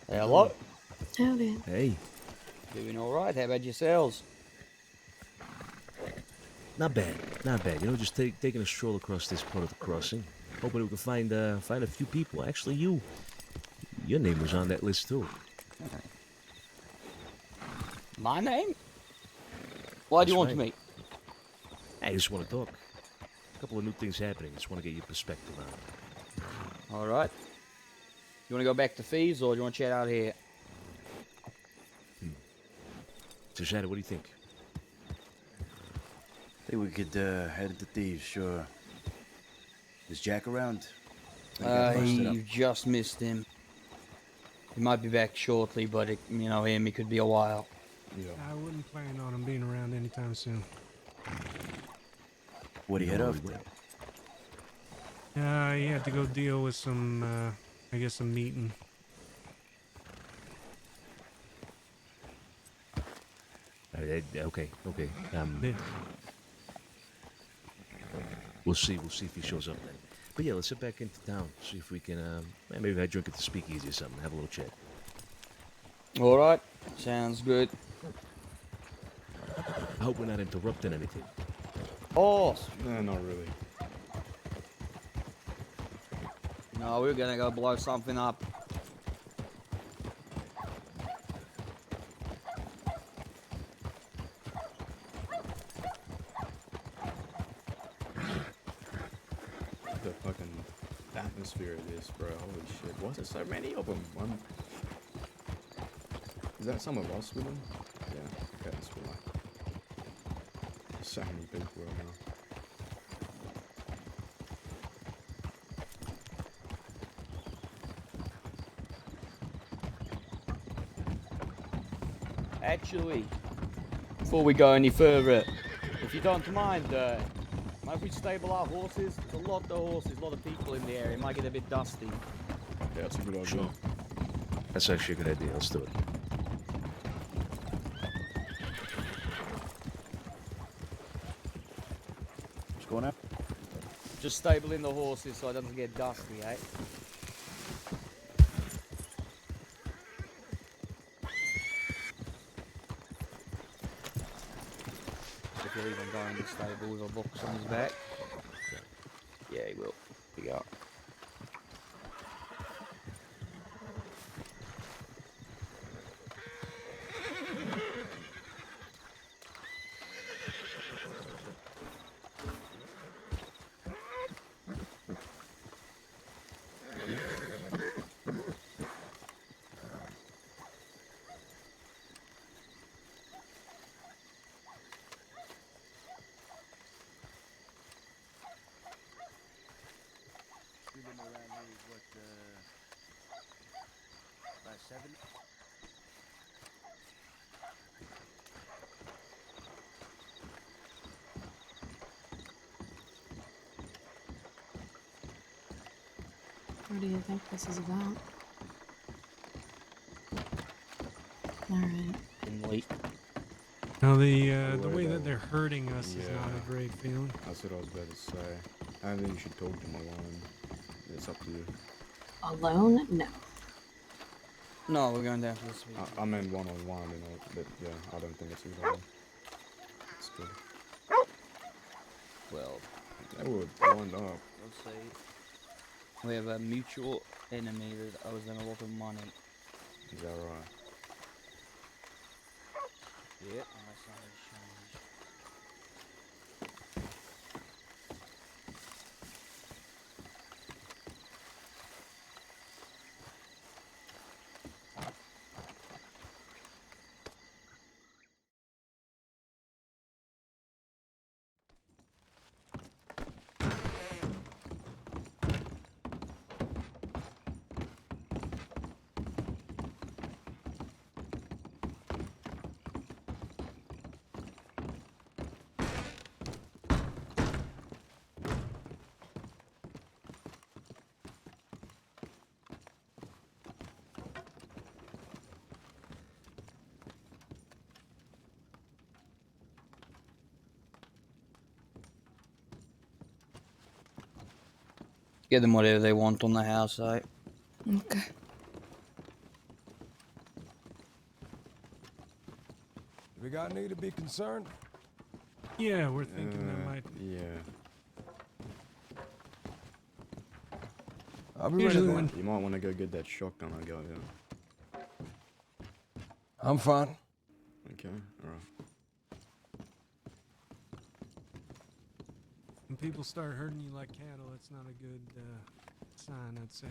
Hello. Howdy. Hey, Doing alright. How about yourselves? not bad, not bad. You know, just taking a stroll across this part of the crossing. Hoping we can find a few people. Actually, your name was on that list too. My name? Why do you That's want to right. meet? I just want to talk. A couple of new things happening. Just want to get your perspective on it. Alright. You want to go back to Thieves or do you want to chat out here? So, Shadow, what do you think? I think we could head to Thieves, sure. Is Jack around? You just missed him. He might be back shortly, but it, it could be a while. Yeah. I wouldn't plan on him being around anytime soon. What'd he head off to? He had to go deal with some, I guess, a meeting. Okay. Yeah. We'll see if he shows up then. But yeah, let's head back into town. See if we can, maybe have a drink at the speakeasy or something. Have a little chat. All right, sounds good. I hope we're not interrupting anything. Oh, No, not really. no, we're gonna go blow something up. The fucking atmosphere of this, bro. Holy shit. Why is there so many of them? Is that some of us with them? Yeah, okay, that's why. There's so many people right now. Actually, before we go any further, if you don't mind, might we stable our horses? There's a lot of horses, a lot of people in the area. It might get a bit dusty. Yeah, that's a good idea. Sure. That's actually a good idea. Let's do it. What's going on? Just stabling the horses so it doesn't get dusty, eh? If he'll even go in the stable with a box on his back. Yeah, he will. Here you go. About 7? What do you think this is about? Alright. Wait. Now the way that they're hurting us is not a great feeling. That's what I was about to say. I think you should talk to them alone. It's up to you. Alone? No. No, we're going down to the speed. I meant one-on-one, you know, but yeah, I don't think it's a good idea. It's good. Well, they would wind up. Let's see. We have a mutual enemy that owes them a lot of money. Is that right? Yep, unless something's changed. Get them whatever they want on the house site. Okay. We got need to be concerned? Yeah, we're thinking that might. Yeah. I'll be ready then. You might want to go get that shotgun I got, yeah. I'm fine. Okay, alright. When people start hurting you like cattle, that's not a good sign, I'd say.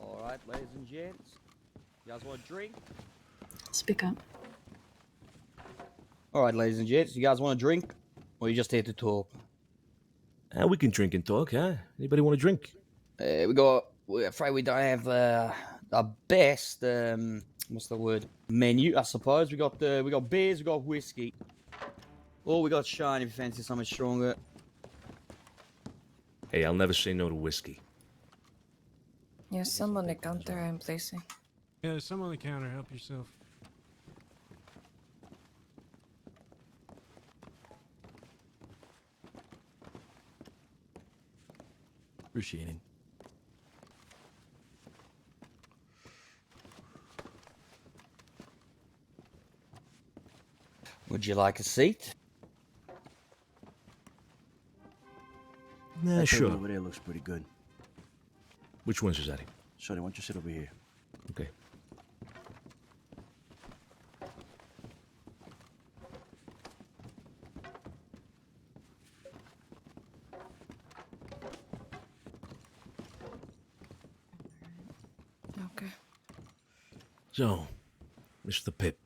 Alright, ladies and gents. You guys want a drink? Speak up. All right, ladies and gents, you guys want a drink, or you just here to talk? We can drink and talk, huh? Anybody want a drink? We're afraid we don't have the best what's the word? Menu, I suppose. We got beers, we got whiskey. Or we got shine if you fancy something stronger. Hey, I'll never say no to whiskey. There's some on the counter I'm placing. Yeah, there's some on the counter. Help yourself. Appreciate it. Would you like a seat? Nah, That table sure. over there looks pretty good. Which one's that? Shorty, why don't you sit over here? Okay. Okay. So, Mr. Pip,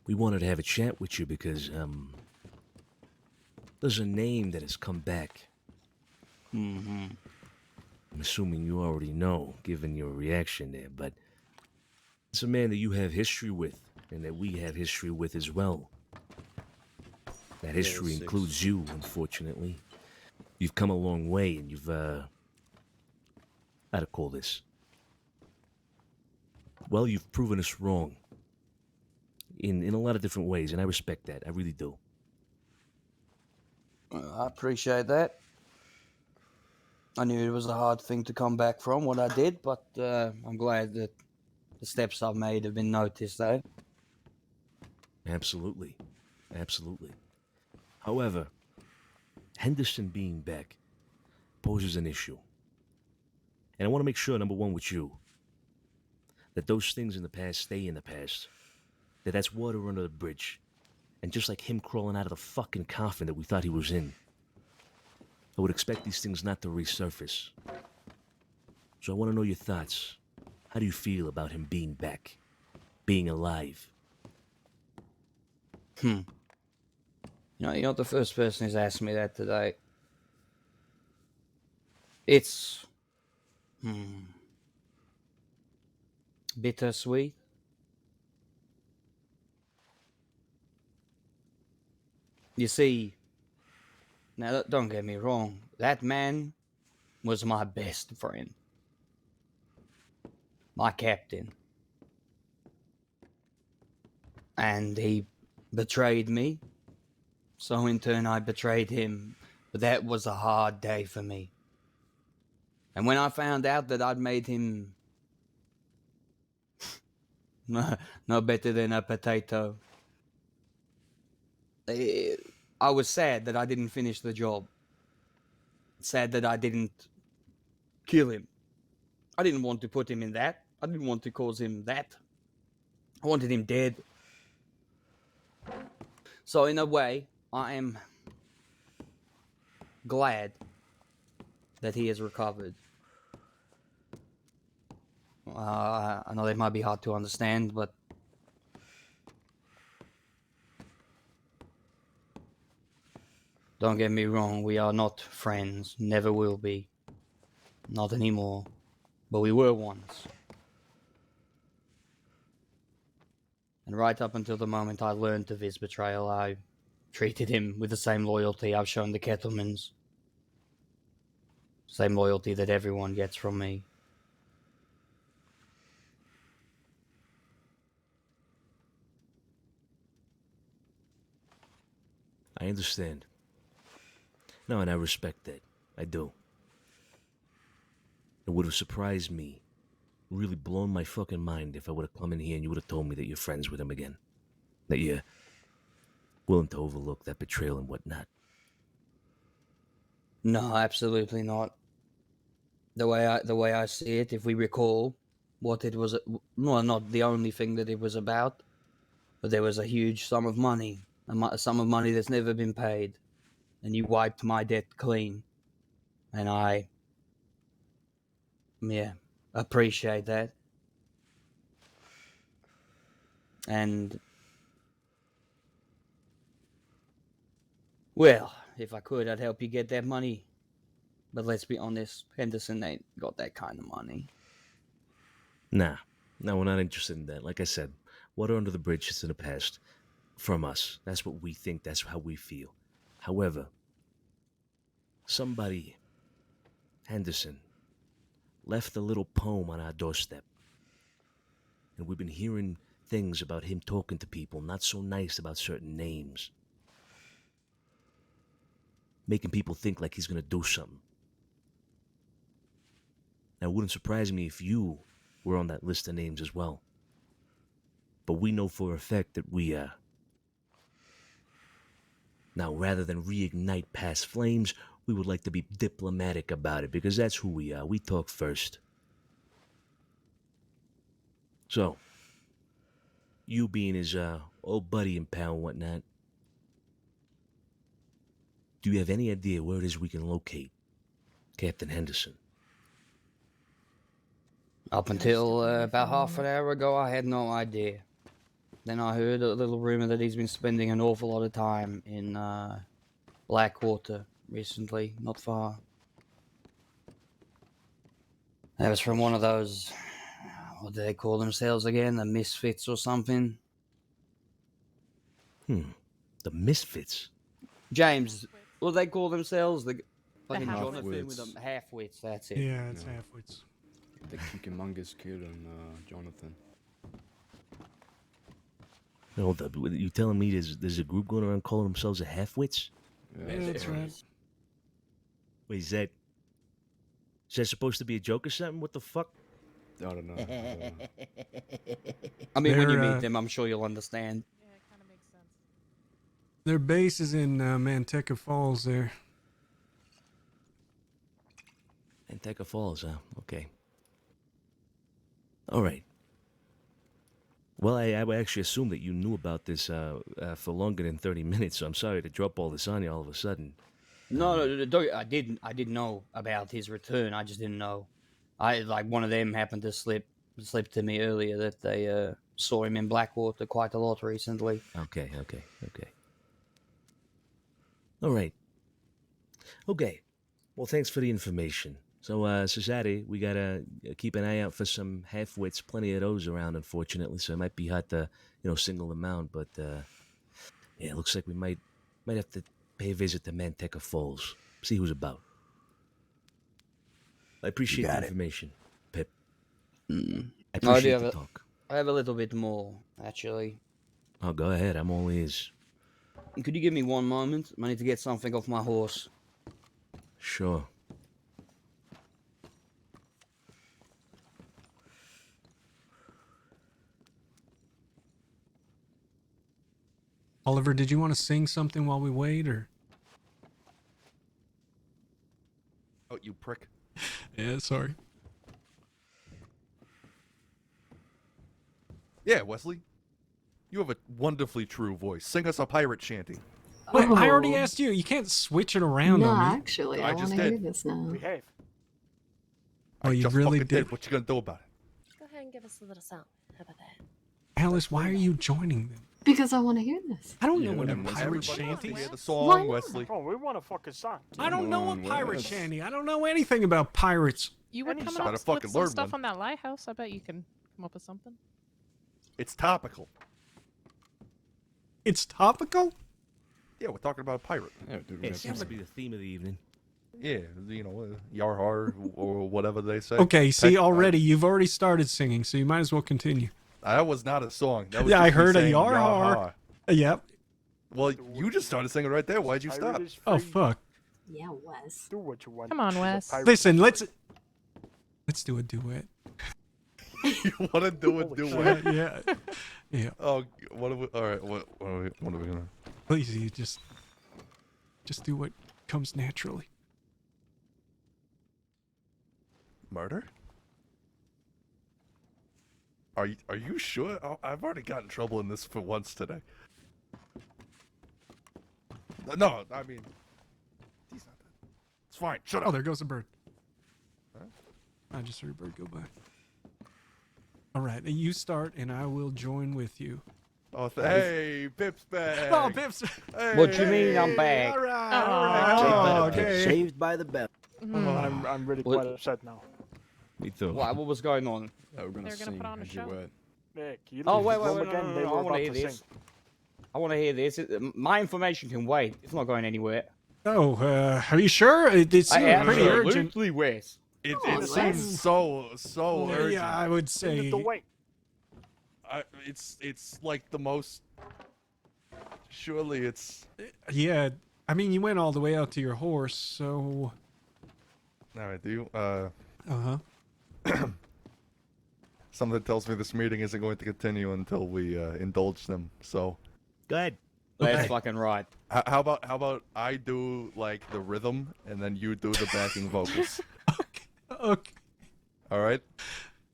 we wanted to have a chat with you because, there's a name that has come back. Mm-hmm. I'm assuming you already know, given your reaction there, but it's a man that you have history with, and that we have history with as well. That history includes you, unfortunately. You've come a long way, and you've, how to call this? Well, you've proven us wrong. In a lot of different ways, and I respect that. I really do. I appreciate that. I knew it was a hard thing to come back from, what I did, but I'm glad that the steps I've made have been noticed, though. Absolutely. Absolutely. However, Henderson being back poses an issue. And I want to make sure, number one, with you, that those things in the past stay in the past. That's water under the bridge. And just like him crawling out of the fucking coffin that we thought he was in, I would expect these things not to resurface. So I want to know your thoughts. How do you feel about him being back? Being alive? You're not the first person who's asked me that today. It's bittersweet. You see, now don't get me wrong, that man was my best friend. My captain. And he betrayed me. So in turn I betrayed him. But that was a hard day for me. And when I found out that I'd made him no better than a potato, I was sad that I didn't finish the job. Sad that I didn't kill him. I didn't want to put him in that. I didn't want to cause him that. I wanted him dead. So in a way, I am glad that he has recovered. I know that might be hard to understand, but don't get me wrong, we are not friends, never will be. Not anymore, but we were once. And right up until the moment I learned of his betrayal, I treated him with the same loyalty I've shown the Kettlemans. Same loyalty that everyone gets from me. I understand. No, and I respect that. I do. It would have surprised me, really blown my fucking mind if I would have come in here and you would have told me that you're friends with him again. That you're willing to overlook that betrayal and whatnot. No, absolutely not. The way I see it, if we recall what it was, well, not the only thing that it was about, but there was a huge sum of money, a sum of money that's never been paid, and you wiped my debt clean, and I, appreciate that. And well, if I could, I'd help you get that money. But let's be honest, Henderson ain't got that kind of money. Nah, no, we're not interested in that. Like I said, water under the bridge is in the past. From us, that's what we think. That's how we feel. However, somebody, Henderson, left a little poem on our doorstep. And we've been hearing things about him talking to people not so nice about certain names. Making people think like he's gonna do something. Now, it wouldn't surprise me if you were on that list of names as well. But we know for a fact that we, Now, rather than reignite past flames, we would like to be diplomatic about it, because that's who we are. We talk first. So, you being his old buddy and pal and whatnot, do you have any idea where it is we can locate Captain Henderson? Up until about half an hour ago, I had no idea. Then I heard a little rumor that he's been spending an awful lot of time in Blackwater recently, not far. That was from one of those, what do they call themselves again? The Misfits or something? The Misfits? James, what do they call themselves? The fucking half-wits. Jonathan with them half-wits, that's it. Yeah, it's half-wits. The Humongous Kid and Jonathan. Hold up, you telling me there's a group going around calling themselves a half-wits? Yeah, that's right. Wait, is that supposed to be a joke or something? What the fuck? I don't know. I mean, when you They're, meet them, I'm sure you'll understand. Their base is in Manteca Falls there. Manteca Falls, huh? Okay. All right. Well, I actually assumed that you knew about this for longer than 30 minutes, so I'm sorry to drop all this on you all of a sudden. No, I didn't know about his return. I just didn't know. One of them happened to slip to me earlier that they saw him in Blackwater quite a lot recently. Okay. All right. Okay. Well, thanks for the information. So, Society, we gotta keep an eye out for some half-wits. Plenty of those around, unfortunately, so it might be hard to, single them out. But, yeah, it looks like we might have to pay a visit to Manteca Falls. See who's about. I appreciate the information, Pip. I appreciate the talk. I have a little bit more, actually. Oh, go ahead. I'm all ears. Could you give me one moment? I need to get something off my horse. Sure. Oliver, did you want to sing something while we wait, or? Oh, you prick. Yeah, sorry. Yeah, Wesley. You have a wonderfully true voice. Sing us a pirate shanty. Wait, I already asked you. You can't switch it around No, on me. actually, I I just want to hear did. this now. Behave. Oh, I you just really fucking did? What you gonna do about it? Go ahead and give us a little song. How about that? Alice, why are you joining them? Because I want to hear this. I don't know what a and pirate everybody shanty wants to hear is. the song, Why not? Wesley. Oh, we want a fucking song. I don't know a Come on, pirate Wes. shanty. I don't know anything about pirates. You were Any coming song. up Gotta with fucking some learn stuff one. on that lighthouse. I bet you can come up with something. It's topical. It's topical? Yeah, we're talking about a pirate. Yeah, dude, It seems to be the theme of the evening. Yeah, yar har or whatever they say. Okay, see, Peck- you've already started singing, so you might as well continue. That was not a song. That was Yeah, just I me heard a saying yar har. har. Yep. Well, you just started singing right there. Why'd you stop? Pirate is Oh, free. fuck. Yeah, Wes. Do what you want. Come on, She's a Wes. pirate. Listen, let's do a duet. You want to do it? Do it. Yeah. Yeah. Oh, what are we? All right. What are we gonna? Please, you just do what comes naturally. Murder? Are you sure? I've already gotten in trouble in this for once today. No, I mean, he's not dead. It's fine. Shut Oh, up. there goes a bird. Huh? I just heard a bird go by. All right, you start, and I will join with you. Oh, hey, Pip's back. Oh, Pip's. What do you mean I'm back? All right. Okay. Saved by the bell. I'm really What- quite upset now. Me too. What was going on? Yeah, we're gonna They're gonna sing put on a as you show. word. Nick, you Oh, leave wait, the wait, room wait, no, again, no, they no, were I want to about hear to this. sing. I want to hear this. My information can wait. It's not going anywhere. Oh, are you sure? It seems pretty urgent. Absolutely, Wes. It seems so urgent. Yeah, I would Leave say. it to wait. It's like the most. Surely it's. Yeah, I mean, you went all the way out to your horse, so. All right, do you? Uh-huh. Something tells me this meeting isn't going to continue until we indulge them. So. Go ahead. That's fucking right. How about I do like the rhythm and then you do the backing vocals? Okay. All right.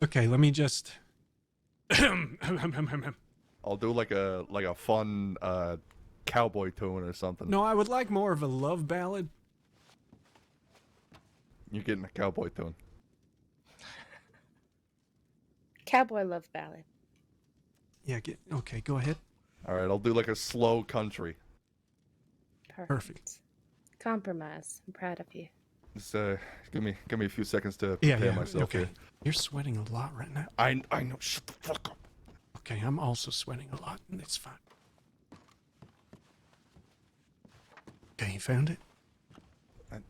Okay, let me just. I'll do like a fun cowboy tune or something. No, I would like more of a love ballad. You're getting a cowboy tune. Cowboy love ballad. Yeah, okay, go ahead. All right, I'll do like a slow country. Perfect. Compromise. I'm proud of you. Just give me a few seconds to Yeah, prepare yeah, myself okay. here. You're sweating a lot right now. I know. Shut the fuck up. Okay, I'm also sweating a lot, and it's fine. Okay, you found it?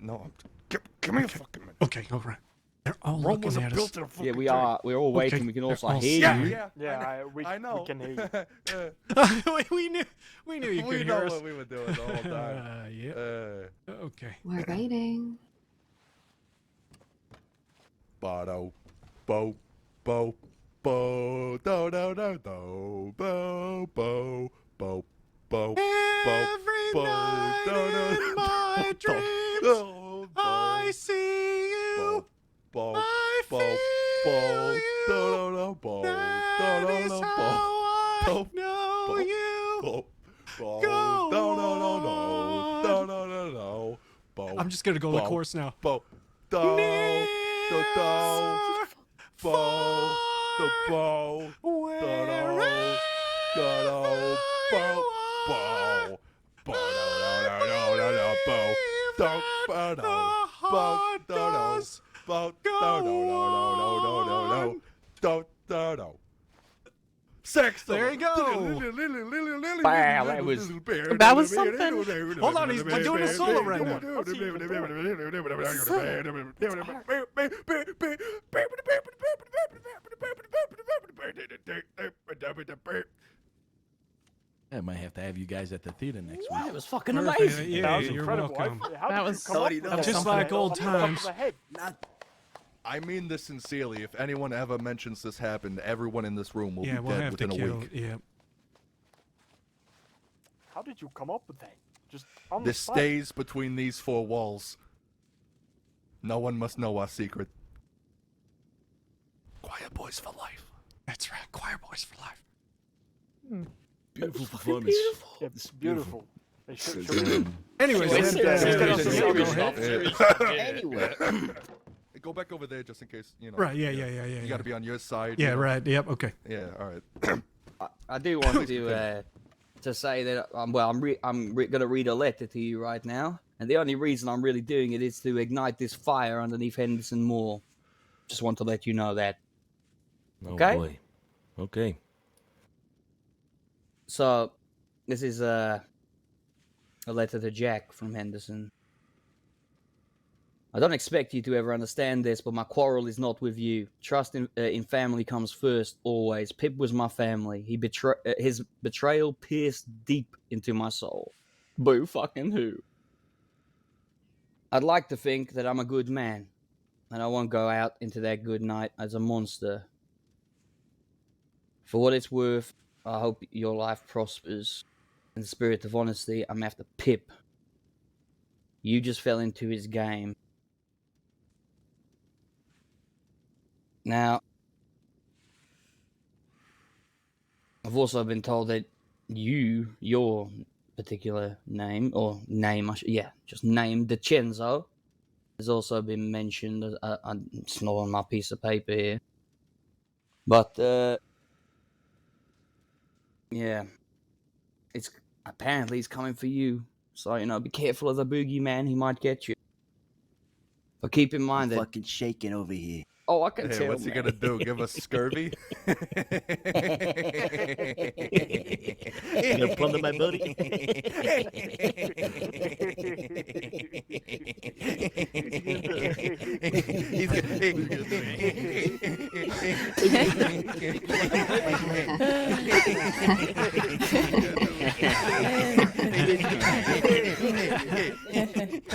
No, give me a fucking minute. Okay, all right. They're all Rome looking wasn't at built us. in a fucking Yeah, we day. are. We're all waiting. Okay, We can they're also all hear you. I know. We can hear you. we knew you could We hear know us. what we were doing the whole time. Yeah. Okay. We're waiting. Bo bo bo bo do do do do bo bo bo bo Every bo night do do in my dreams, I see you. bo I bo feel bo you. do do do bo That do is do how bo I bo know you. bo bo Go do on. do do do do do bo. I'm just gonna go the bo, course now. Bo do do do bo do bo do do do bo bo bo do do do do do bo do bo do bo do do bo do do do do do. Sex. There you go. Wow, that was. That was something. Hold on, we're doing a solo right now. I might have to have you guys at the theater next week. It was fucking Perfect. amazing. Yeah, was you're incredible. welcome. How That did you was come up with that? just like old Off the top of times. the head. I mean this sincerely. If anyone ever mentions this happened, everyone in this room will Yeah, be we'll dead have to within a kill. week. Yeah. How did you come up with that? Just on the This spot. stays between these four walls. No one must know our secret. Quiet boys for life. That's right. Choir boys for life. Beautiful performance. Yeah, it's beautiful. They should, Anyways, Wait, serious go stuff. ahead. Anyway. Go back over there just in case, you know. Right, yeah. You gotta be on your side. Yeah, you know? right. Yep, okay. Yeah, alright. I do want to say that I'm gonna read a letter to you right now, and the only reason I'm really doing it is to ignite this fire underneath Henderson Moor. Just want to let you know that. Oh Okay? boy. Okay. So, this is a letter to Jack from Henderson. I don't expect you to ever understand this, but my quarrel is not with you. Trust in family comes first, always. Pip was my family. His betrayal pierced deep into my soul. Boo fucking who. I'd like to think that I'm a good man, and I won't go out into that good night as a monster. For what it's worth, I hope your life prospers. In the spirit of honesty, I'm after Pip. You just fell into his game. Now, I've also been told that your particular name, just name, DiCenzo, has also been mentioned. It's not on my piece of paper here. But, Yeah. It's apparently he's coming for you. So, be careful of the boogeyman. He might get you. But keep in mind that... fucking shaking over here. Oh, I can Hey, tell, what's he man. gonna do? Give us scurvy? You gonna plunder my booty?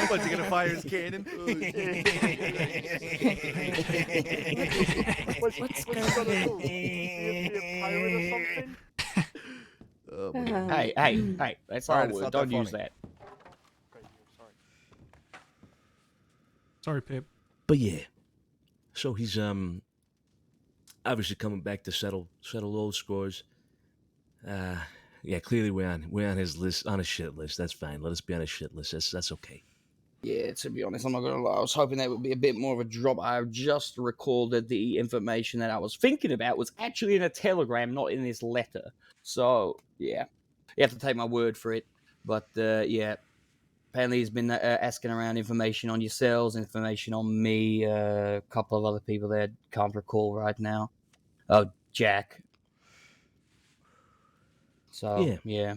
What's he gonna fire his cannon? What's he gonna do? Be a pirate or something? Hey, that's All our right, it's word. not Don't that use funny. that. Sorry, Pip. But yeah, so he's obviously coming back to settle old scores. Yeah, clearly we're on his list, on a shit list. That's fine. Let us be on a shit list. That's okay. Yeah, to be honest, I'm not gonna lie. I was hoping that would be a bit more of a drop. I just recalled that the information that I was thinking about was actually in a telegram, not in this letter. So, yeah. You have to take my word for it. But, yeah. Apparently he's been asking around information on yourselves, information on me, a couple of other people that I can't recall right now. Oh, Jack. So, yeah.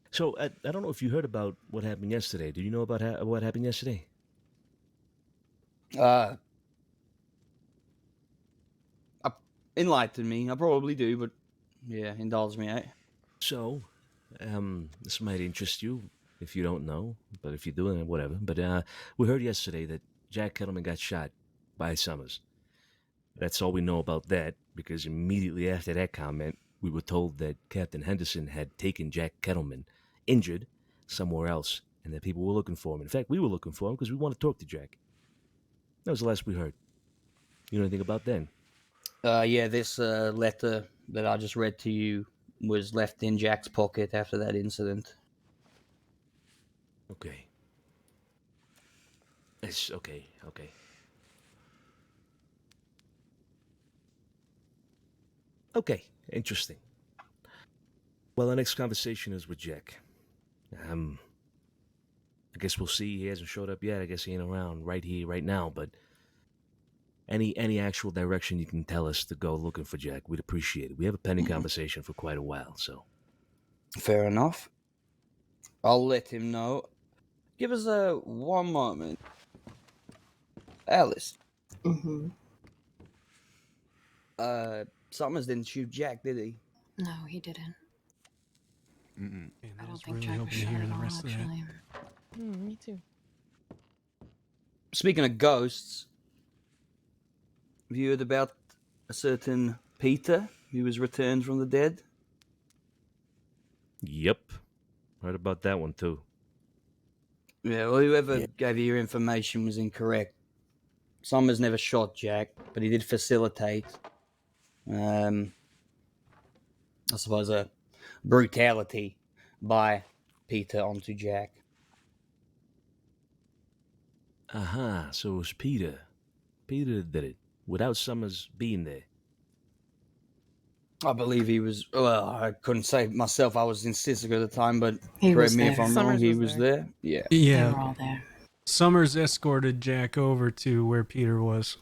So I don't know if you heard about what happened yesterday. Do you know about what happened yesterday? Enlighten me. I probably do, but yeah, indulge me, eh? So, this might interest you if you don't know, but if you do, then whatever. But we heard yesterday that Jack Kettleman got shot by Summers. That's all we know about that, because immediately after that comment, we were told that Captain Henderson had taken Jack Kettleman, injured, somewhere else, and that people were looking for him. In fact, we were looking for him because we want to talk to Jack. That was the last we heard. You know anything about that? Yeah, this letter that I just read to you was left in Jack's pocket after that incident. Okay. It's okay. Okay, interesting. Well, our next conversation is with Jack. I guess we'll see. He hasn't showed up yet. I guess he ain't around right here, right now. But any actual direction you can tell us to go looking for Jack, we'd appreciate it. We have a pending conversation for quite a while, so. Fair enough. I'll let him know. Give us one moment. Alice. Mm-hmm. Summers didn't shoot Jack, did he? No, he didn't. Man, I I don't was think really Jack was hoping to shot hear at the all, rest of that. actually. Me too. Speaking of ghosts, have you heard about a certain Peter who was returned from the dead? Yep. Heard about that one, too. Yeah, well, whoever gave you your information was incorrect. Summers never shot Jack, but he did facilitate, I suppose, a brutality by Peter onto Jack. Aha, so it was Peter. Peter did it, without Summers being there. I believe he was. Well, I couldn't say myself. I was in Sisig at the time, but He correct was me if there. I'm wrong. Summers He was was there. there. Yeah. Yeah. They were all there. Summers escorted Jack over to where Peter was.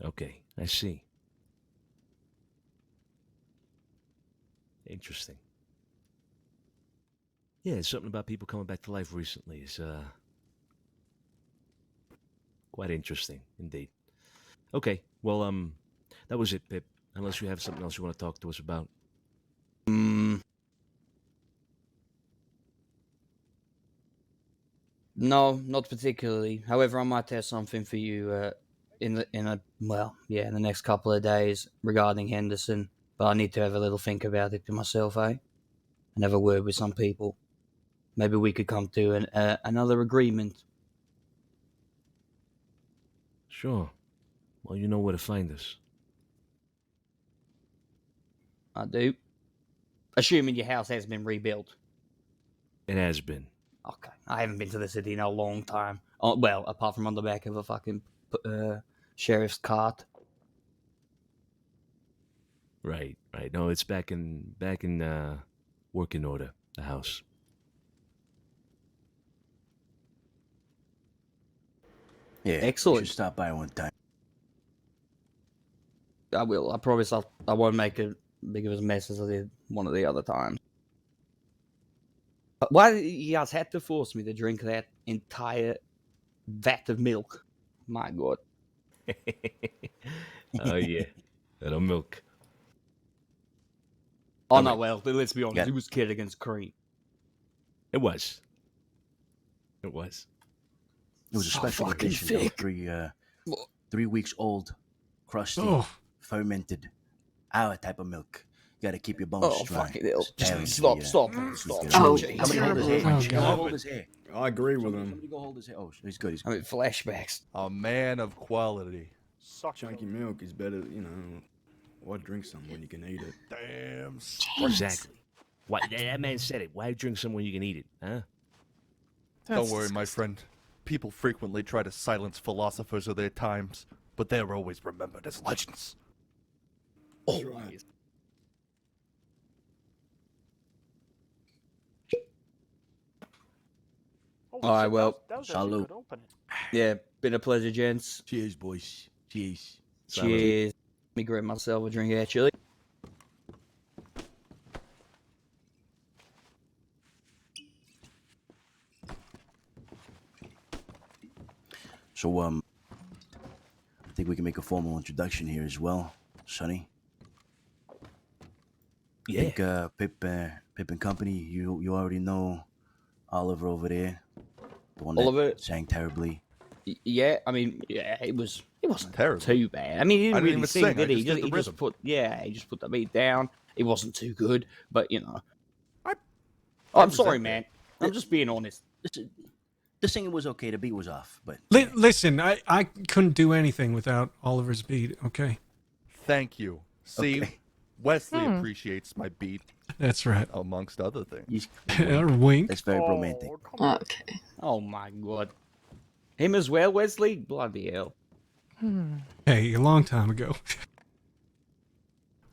Okay, I see. Interesting. Yeah, something about people coming back to life recently is quite interesting indeed. Okay, well, that was it, Pip. Unless you have something else you want to talk to us about. No, not particularly. However, I might have something for you in the next couple of days regarding Henderson. But I need to have a little think about it to myself, eh? And have a word with some people. Maybe we could come to another agreement. Sure. Well, you know where to find us. I do. Assuming your house has been rebuilt. It has been. Okay. I haven't been to the city in a long time. Oh, well, apart from on the back of a fucking sheriff's cart. Right, right. No, it's back in working order. The house. Yeah, Excellent. You should stop by one time. I will. I promise I won't make a big of a mess as I did one of the other times. Why you guys had to force me to drink that entire vat of milk? My God. Oh yeah, little milk. Oh All no, right. well, let's be honest. Yeah. It was kid against cream. It was. It was. It was a So special fucking edition. thick. Though. 3 weeks old, crusty, Oh. fermented, our type of milk. You gotta keep your bones Oh, strong. fucking hell. Telling you, Stop, yeah. stop, man. Stop. Oh, Jeez. somebody hold his hair. Oh, Somebody God. hold his hair. I agree with him. Somebody go hold his hair. Oh, he's good. He's I good. mean, flashbacks. A man of quality. Chunky milk is better, you know. Why drink some when you can eat it? Damn. Exactly. Why that man said it. Why drink some when you can eat it? Huh? Don't worry, my friend. People frequently try to silence philosophers of their times, but they're always remembered as legends. Always. All right, well, salute. Yeah, been a pleasure, gents. Cheers, boys. Cheers. Cheers. Let me grab myself a drink, actually. So, I think we can make a formal introduction here as well, Sonny. Yeah. I think Pip and company, you already know Oliver over there. The one Oliver. that sang terribly. Yeah, I mean, yeah, it wasn't terrible. too bad. I mean, he didn't I didn't really even sing, sing, I did he? just did the He just rhythm. put the beat down. It wasn't too good, but you know. I I'm sorry, resent man. I'm just being honest. The singing was okay. The beat was off, but Listen, I couldn't do anything without Oliver's beat, okay? Thank you. See, Okay. Wesley appreciates my beat, That's right. amongst other things. Or wink. That's very romantic. Okay. Oh my God. Him as well, Wesley? Bloody hell. Hey, a long time ago.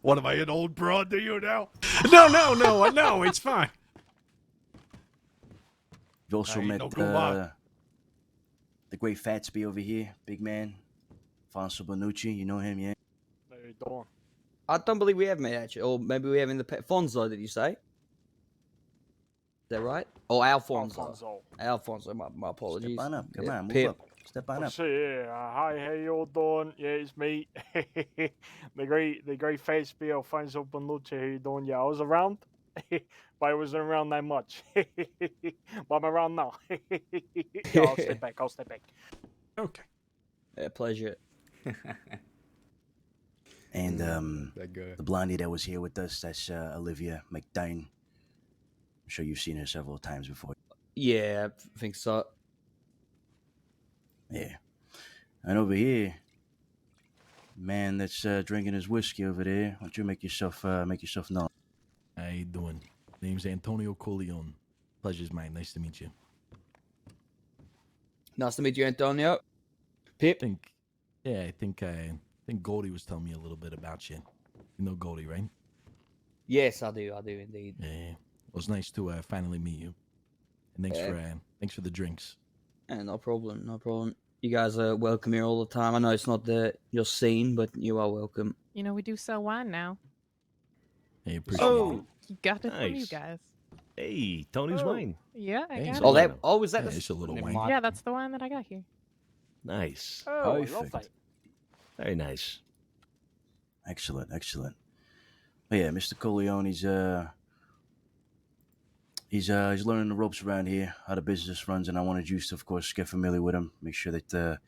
What am I, an old broad to you now? No, it's fine. You also I ain't met no Guma. the great Fatsby over here, big man. Fonso Bonucci, you know him, yeah? How you doing? I don't believe we have met, actually. Or maybe we have in the... Fonzo, did you say? Is that right? Oh, Alfonso. Alfonso, my apologies. Step on up. Come on, move Pip. up. Step on up. Hi, how you all doing? Yeah, it's me. the great face be Alfonso Bonucci. How you doing? Yeah, I was around, but I wasn't around that much. But I'm around now. Yeah, I'll stay back. Okay. Yeah, pleasure. And That guy. the blondie that was here with us, that's Olivia McDine. I'm sure you've seen her several times before. Yeah, I think so. Yeah. And over here, man that's drinking his whiskey over there. Why don't you make yourself known? How you doing? Name's Antonio Corleone. Pleasure's mine. Nice to meet you. Nice to meet you, Antonio. Pip. I think Goldie was telling me a little bit about you. You know Goldie, right? Yes, I do indeed. Yeah. Well, it's nice to finally meet you. And thanks for the drinks. No problem. You guys are welcome here all the time. I know it's not your scene, but you are welcome. You know, we do sell wine now. Hey, appreciate Oh, it. you got it from you Nice. guys. Hey, Tony's wine. Yeah, I got Oh, it. is that? Yeah, it's a little Never wine. mind. Yeah, that's the wine that I got here. Nice. Oh, I love Perfect. that. Very nice. Excellent. But yeah, Mr. Corleone, he's learning the ropes around here, how the business runs, and I wanted you to, of course, get familiar with him. Make sure that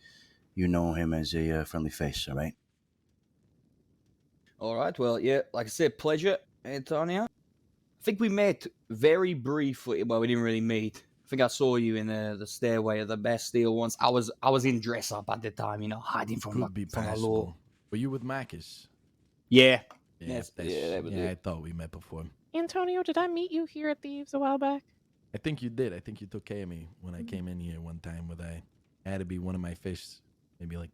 you know him as a friendly face. All right. All right. Well, yeah, like I said, pleasure, Antonio. I think we met very briefly. Well, we didn't really meet. I think I saw you in the stairway of the Bastille once. I was in dress up at the time, hiding from Could be the law. possible. Were you with Marcus? Yeah. Yes, that was I it. thought we met before. Antonio, did I meet you here at Thieves a while back? I think you did. I think you took care of me when I came in here one time. I had to be one of my fish, maybe like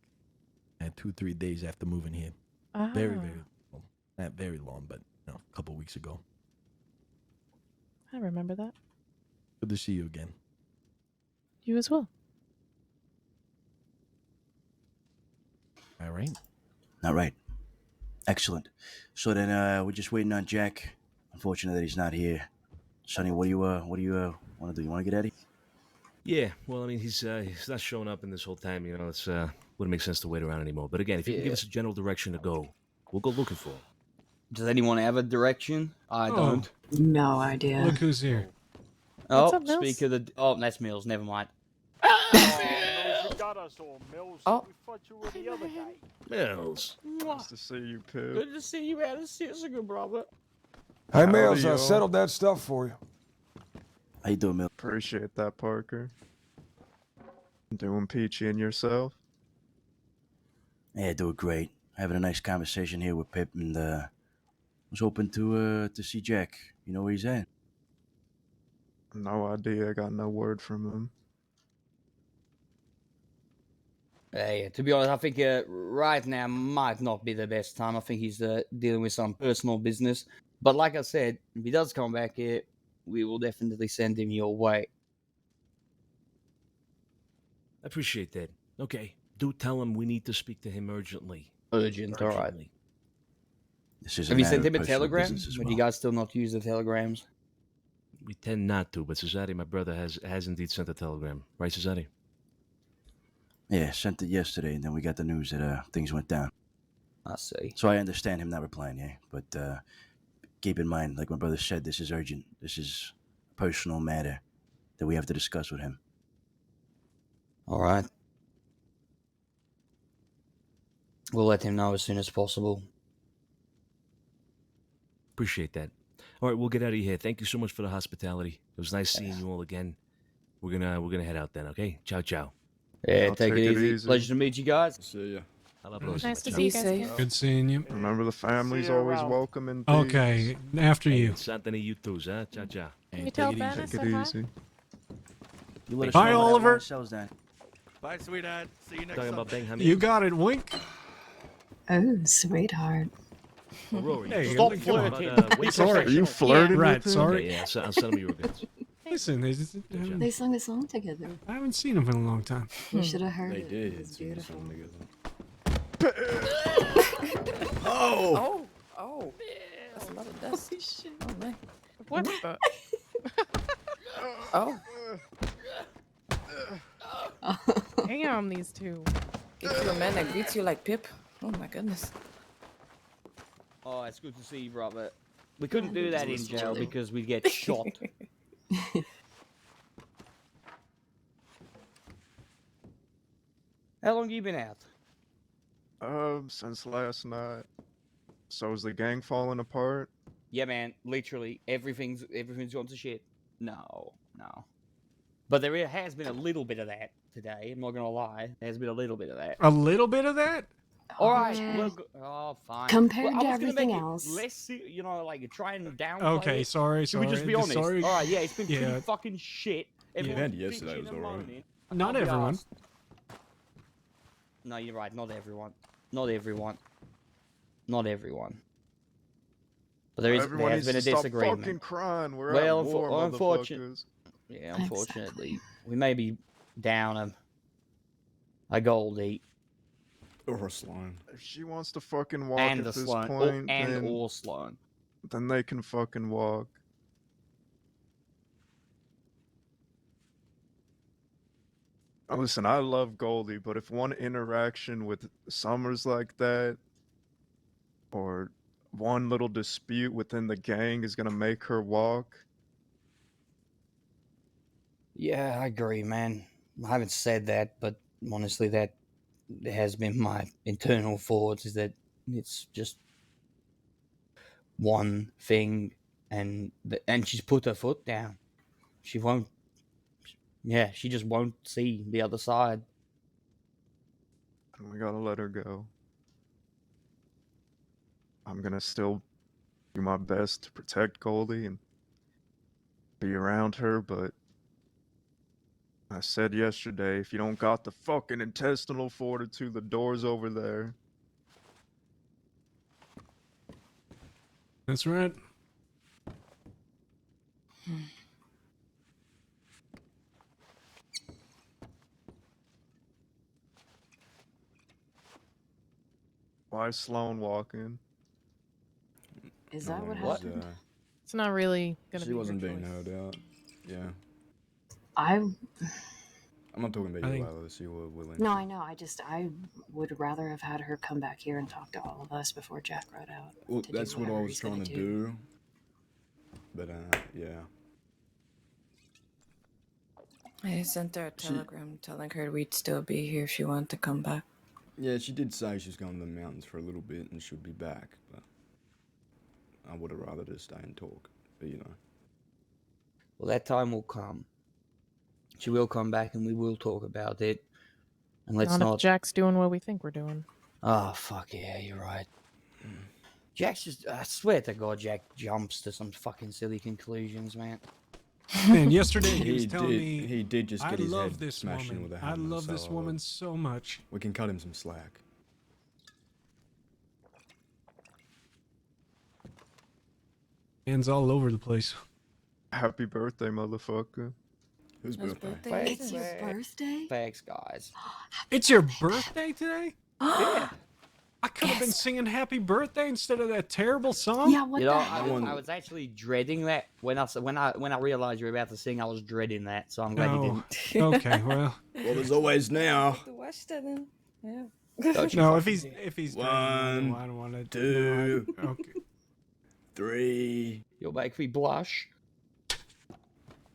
2-3 days after moving here. Ah. Very, very. Well, Not very long, but a couple weeks ago. I remember that. Good to see you again. You as well. All right. All right. Excellent. So then we're just waiting on Jack. Unfortunate that he's not here. Sonny, what do you want to do? You want to get Eddie? Yeah. Well, I mean, he's not showing up in this whole time. It's wouldn't make sense to wait around anymore. But again, if you can give us a general direction to go, we'll go looking for him. Does anyone have a direction? I Oh. don't. No idea. Look who's here. Oh, What's up, Mills? speak of the. Oh, that's Mills. Never mind. Mills, you got us all, Mills. Oh. We thought you were the other guy. Mills. Nice to see you, Pip. Good to see you, man. It's a good brother. Hey, Howdy, Mills, I y'all. settled that stuff for you. How you doing, Mill? Appreciate that, Parker. Doing peachy and yourself? Yeah, doing great. Having a nice conversation here with Pip, and was hoping to see Jack. You know where he's at? No idea. I got no word from him. Yeah, to be honest, I think right now might not be the best time. I think he's dealing with some personal business. But like I said, if he does come back here, we will definitely send him your way. I appreciate that. Okay. Do tell him we need to speak to him urgently. Urgent, all right. This is Have a you sent matter him of a personal telegram? business as Or well. do you guys still not use the telegrams? We tend not to, but Cesare, my brother, has indeed sent a telegram. Right, Cesare? Yeah, sent it yesterday, and then we got the news that things went down. I see. So I understand him not replying, yeah. But keep in mind, like my brother said, this is urgent. This is a personal matter that we have to discuss with him. All right. We'll let him know as soon as possible. Appreciate that. All right, we'll get out of here. Thank you so much for the hospitality. It was nice seeing you all again. We're gonna head out then, okay? Ciao, ciao. Yeah, I'll take it easy. Pleasure to meet you guys. See ya. Nice to Ciao. see you guys again. Good seeing you. Remember, the family's See you always around. welcome in Okay, after you. Santini, you too, huh? Ciao, ciao. Can you tell Ben I Take said it hi? easy. You let us Bye, know when that Oliver. wine sells down. Bye, sweetheart. See you next Talking about Sunday. Ben You got it, Wink. Oh, sweetheart. Oh, Rory. Hey, talking stop about, flirting. Wink Sorry. Are you flirting Right, with him? sorry. Okay, yeah, I'll send him your regrets. Listen, They sung a song together. I haven't seen him in a long time. You should have heard They it. did. It was sing the beautiful. song together. Oh, oh. That's a lot of dust. Oh, man. What the? Oh. Damn, these two. Get you a man that greets you like Pip. Oh, my goodness. Oh, it's good to see you, brother. We couldn't do that in Listen to jail you. because we'd get shot. How long you been out? Since last night. So is the gang falling apart? Yeah, man. Literally, everything's gone to shit. No. But there has been a little bit of that today. I'm not gonna lie. There's been a little bit of that. A little bit of that? All right. Fine. Compared Well, to I was gonna everything make it else. less, like try and downplay Okay, it. sorry. Should we just be honest? Sorry. All right. Yeah, it's been Yeah. pretty fucking shit. Everyone's Andy yesterday bitching was and alright. moaning. Not I'll be everyone. asked. No, you're right. Not everyone. Not everyone. Not everyone. But there Everyone has needs been a to stop disagreement. fucking crying. We're Well, at war, unfortunately, motherfuckers. yeah, unfortunately, we may be down a Goldie Or a slime. If she wants to fucking walk and at the this Sloan, point, or Sloan. then they can fucking walk. Now, listen, I love Goldie, but if one interaction with Summers like that, or one little dispute within the gang is gonna make her walk, Yeah, I agree, man. I haven't said that, but honestly, that has been my internal thoughts. Is that it's just one thing, and she's put her foot down. She won't. Yeah, she just won't see the other side. and we gotta let her go. I'm gonna still do my best to protect Goldie and be around her, but I said yesterday, if you don't got the fucking intestinal fortitude, the door's over there. That's right. Why is Sloan walking? Is No that what one was, happened? It's not really gonna She be wasn't your being choice. heard out. Yeah. I'm I'm not talking about I you, think- Alice. You were willing. no, I know. I would rather have had her come back here and talk to all of us before Jack rode out. Well, to do that's what I whatever was he's gonna trying to do. But, yeah. I sent her a telegram telling her we'd still be here if she wanted to come back. Yeah, she did say she's going to the mountains for a little bit and she'll be back, but I would have rather just stay and talk. But, you know. Well, that time will come. She will come back and we will talk about it. And let's Not not. if Jack's doing what we think we're doing. Oh, fuck yeah, you're right. Jack's just. I swear to God, Jack jumps to some fucking silly conclusions, man. Man, yesterday he was telling me He did just I get his love head this smashed in woman. with a I hammer. love this so, woman so much. We can cut him some slack. Hands all over the place. Happy birthday, motherfucker. Whose birthday? It's your birthday? Thanks, guys. It's your birthday today? Yeah. I could have been singing happy birthday instead of that terrible song. Yeah, what You know, the I hell? was actually dreading that when I realized you were about to sing. I was dreading that, so I'm glad you didn't. Okay, well. Well, there's always now. Watch that then. Yeah. No, if he's One, I don't want to. two, Okay. 3. You'll make me blush.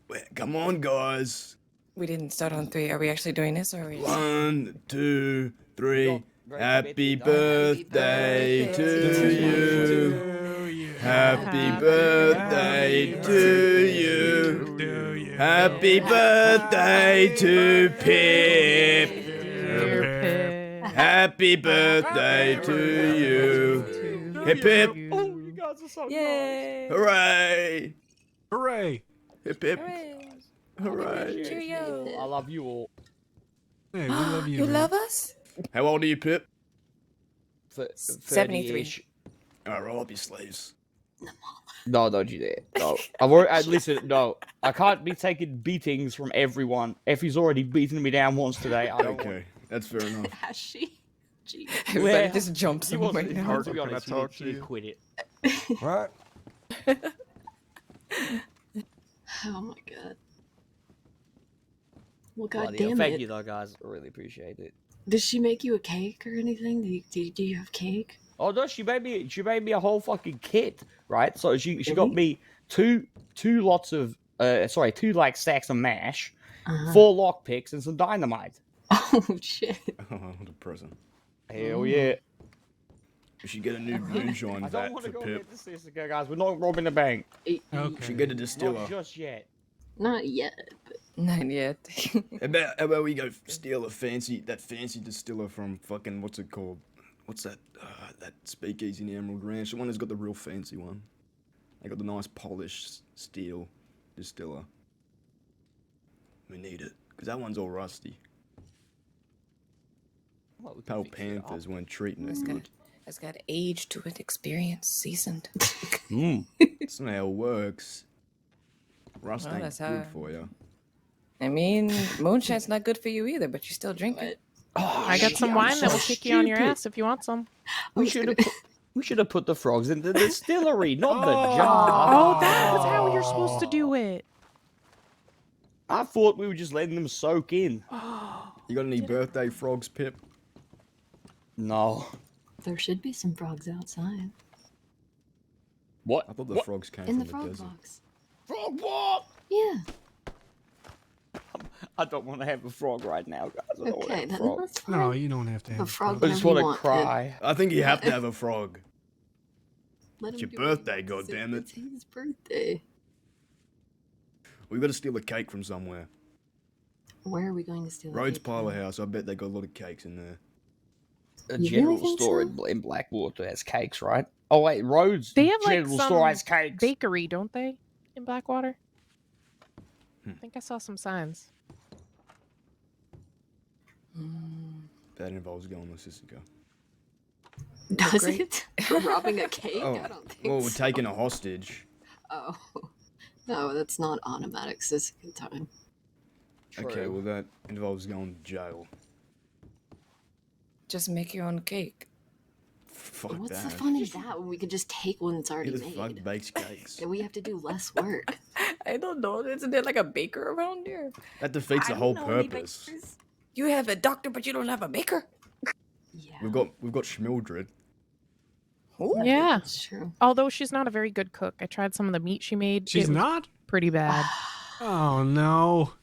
Wait, come on, guys. We didn't start on 3. Are we actually doing this or are we? 1, 2, 3. Very Happy committed. birthday to you. Happy birthday to you. Happy birthday to Pip. Happy birthday to you. Hip hip. Oh, you guys are so Yay! Hooray. Hooray. Hip hip. Hooray! Hooray. Cheerio! I love you all. Hey, we love you. You man. love us? How old are you, Pip? 73. 30-ish. Alright, roll up your sleeves. No, don't you dare. No. I've already, listen, no. I can't be taking beatings from everyone. Effie's already beaten me down once today. I don't Okay, that's fair enough. Has she? Jeez. Everybody just jump You wasn't, somewhere. hard to be Can I honest, talk she to did you? quit it. Right? Oh my god. Well, Bloody god hell. damn Thank it. you though, guys. I really appreciate it. Did she make you a cake or anything? Do you have cake? Oh no, she made me a whole fucking kit, right? So she got me two lots of two like stacks of mash, 4 lockpicks, and some dynamite. Oh shit. Oh, what a present. Hell yeah. We should get a new moonshine I vat don't want for to go Pip. get the sister, guys. We're not robbing the bank. We should get a distiller. Not just yet. Not yet. Not yet. How about we go steal that fancy distiller from fucking, what's it called? What's that? That speakeasy in Emerald Ranch. The one that's got the real fancy one. They got the nice polished steel distiller. We need it, because that one's all rusty. Well, we can Pale fix it up. Panthers weren't treating it It's got, good. it's got age to it, experience, seasoned. That's not how it works. Rust Well, ain't that's good how- for you. I mean, moonshine's not good for you either, but you still drink it. Oh, I got some wine that will kick you on your ass if you want some. We should have put the frogs in the distillery, not the Oh, jar. that was how you're supposed to do it. I thought we were just letting them soak in. You got any birthday frogs, Pip? No. There should be some frogs outside. What? I thought the What? frogs came In from the the frog desert. box. Frog what? Yeah. I don't want to have a frog right now, guys. I don't want to Okay, have a then frog. that's fine. No, you don't have to have A frog I just whenever want you to want, Pip. cry. I think you have to have a frog. Let It's him your do what he birthday, wants. goddammit. It's his birthday. We've got to steal a cake from somewhere. Where are we going to steal Rhodes the cake Parlor House. I bet they got a lot of cakes in there. A You general really think store so? in Blackwater has cakes, right? Oh wait, Rhodes They have like general some store has cakes. bakery, don't they, in Blackwater? Hmm. I think I saw some signs. That involves going to Sissika. Does it? For robbing a cake? Oh, I don't think well, we're so. taking a hostage. Oh. No, that's not automatic second time. Okay, well that involves going to jail. Just make your own cake. Fuck What's that. the fun in that when we could just take one that's already Who the made? fuck bakes cakes? And we have to do less work. I don't know. Isn't there like a baker around here? That defeats the whole purpose. You have a doctor, but you don't have a baker. We've got Schmildred. Yeah. That's true. Although she's not a very good cook. I tried some of the meat she made. She's It was not? pretty bad. Oh no.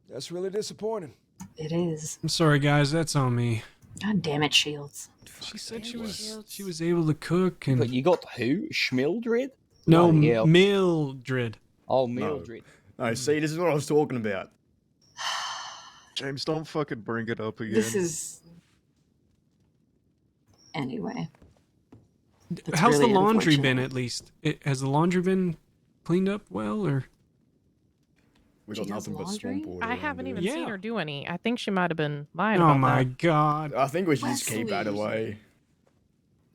That's really disappointing. It is. I'm sorry, guys. That's on me. God damn it, Shields. She said she was able to cook and. But you got who? Schmildred? No, Bloody hell. Mildred. Oh, Mildred. No, see, this is what I was talking about. James, don't fucking bring it up again. This is. Anyway. That's How's really the laundry unfortunate. been at least? Has the laundry been cleaned up well or? We got nothing but swamp water. I haven't even seen Yeah. her do any. I think she might have been lying Oh about my that. god. I think we should just keep that away.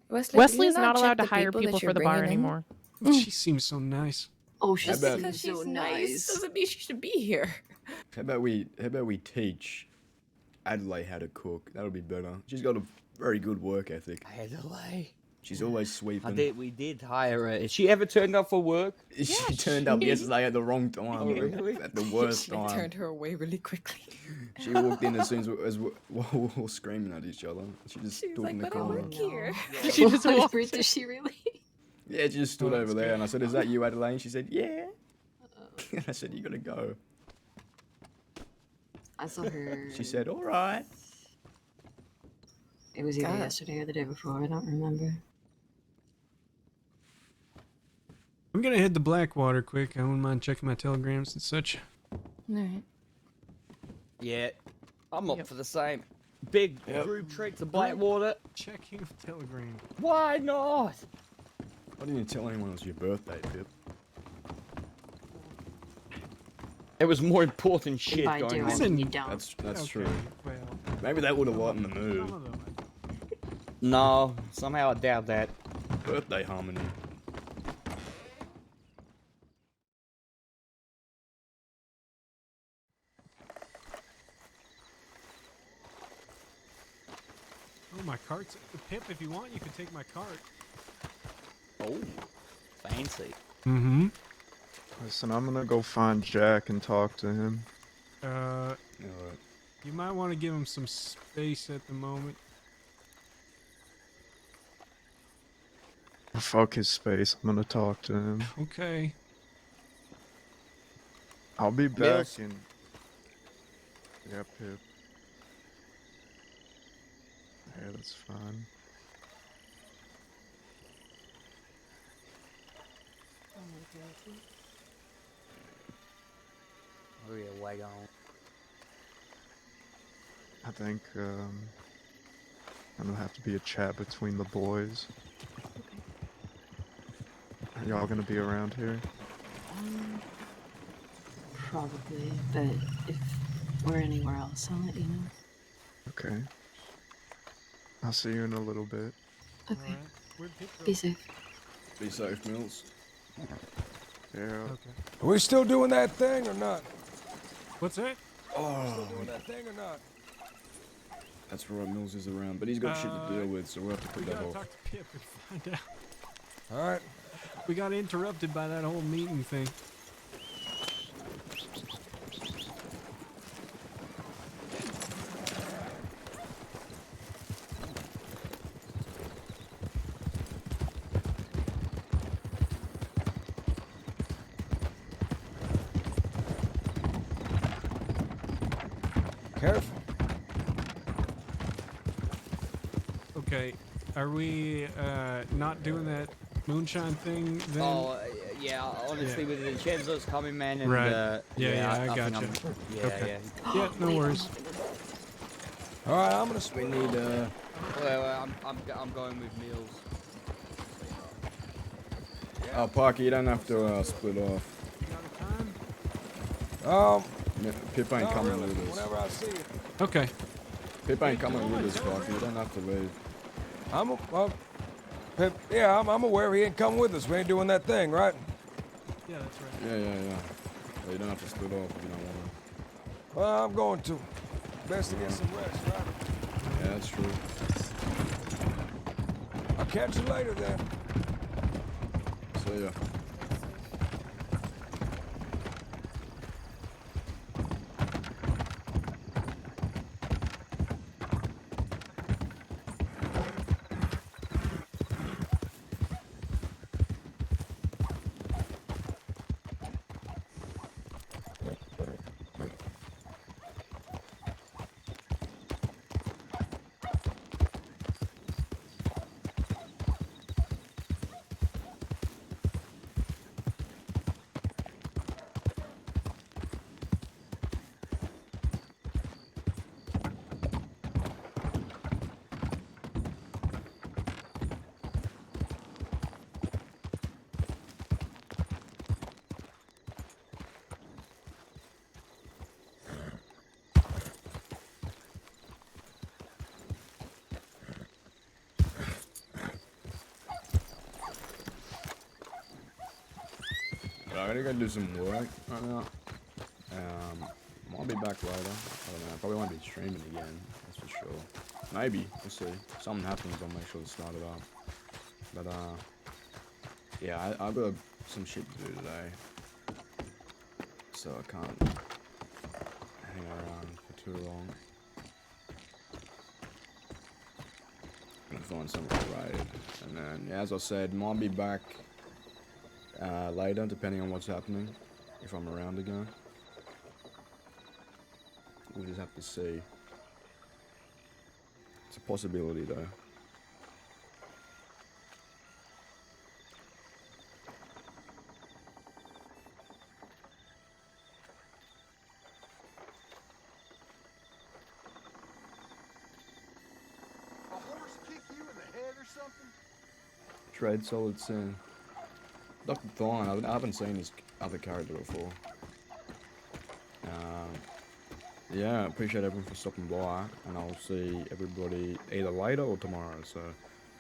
Wesley's not allowed to hire people for the bar anymore. She seems so nice. Oh, How she's about- so She's nice. doesn't mean she should be here. How about we teach Adelaide how to cook? That'll be better. She's got a very good work ethic. Adelaide. She's always sweeping. We did hire her. Has she ever turned up for work? She turned up yesterday at the wrong time. Oh, really? At the worst She time. turned her away really quickly. She walked in as soon as we were all screaming at each other. She just She's stood like, in the but I corner. work here. She just walked. Does she really? Yeah, she just stood over there, and I said, "Is that you, Adelaide?" And she said, "Yeah." And I said, "You gotta go." I saw her. She said, "All right." It was either God. yesterday or the day before. I don't remember. I'm gonna hit the Blackwater quick. I wouldn't mind checking my telegrams and such. Alright. Yeah. I'm up for the same. Big group trip to Blackwater. Checking telegram. Why not? Why didn't you tell anyone it was your birthday, Pip? It was more important shit If I going do, on. I mean you don't. That's Okay, true. well. Maybe that would have lightened the mood. Some of them. No, somehow I doubt that. Birthday harmony. Oh, my cart's. Pip, if you want, you can take my cart. Oh, fancy. Mm-hmm. Listen, I'm gonna go find Jack and talk to him. You might want to give him some space at the moment. Fuck his space. I'm gonna talk to him. Okay. I'll be back Mills? in. Yeah, Pip. Yeah, that's fine. Oh yeah, way on. I think gonna have to be a chat between the boys. Are y'all gonna be around here? Probably, but if we're anywhere else, I'll let you know. Okay. I'll see you in a little bit. Okay. Be safe. Be safe, Mills. Yeah. Okay. Are we still doing that thing or not? What's that? Still doing that thing or not? That's right, Mills is around, but he's got shit to deal with, so we'll have to We put that gotta off. talk to Pip and find out. All right. We got interrupted by that whole meeting thing. Careful. Okay, are we not doing that moonshine thing then? Oh, yeah, honestly, Yeah. with Vincenzo's coming, man, and, Right. Yeah, I think gotcha. I'm- Yeah, Okay. yeah. Yeah, no worries. All right, I'm gonna split. We need Well, I'm going with Mills. Oh, Parker, you don't have to split off. Pip ain't not coming really. with us. Whenever I see it. Okay. Pip ain't coming with us, Parker. You don't have to leave. I'm aware he ain't come with us. We ain't doing that thing, right? Yeah, that's right. Yeah. Well, you don't have to split off if you don't want to. Well, I'm going to. Best to get some rest, right? Yeah, that's true. I'll catch you later then. See ya. I gotta go do some work right now. I'll be back later. I don't know. I probably won't be streaming again. That's for sure. Maybe. We'll see. If something happens, I'll make sure to start it up. But yeah, I've got some shit to do today, so I can't hang around for too long. I'm gonna find something to raid, and then yeah, as I said, might be back later, depending on what's happening, if I'm around again. We'll just have to see. It's a possibility though. A horse kick you in the head or something? Trade Solid Sin. Dr. Thorne, I haven't seen his other character before. Yeah, appreciate everyone for stopping by, and I'll see everybody either later or tomorrow. So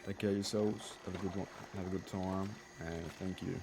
take care of yourselves, have a good one, have a good time, and thank you.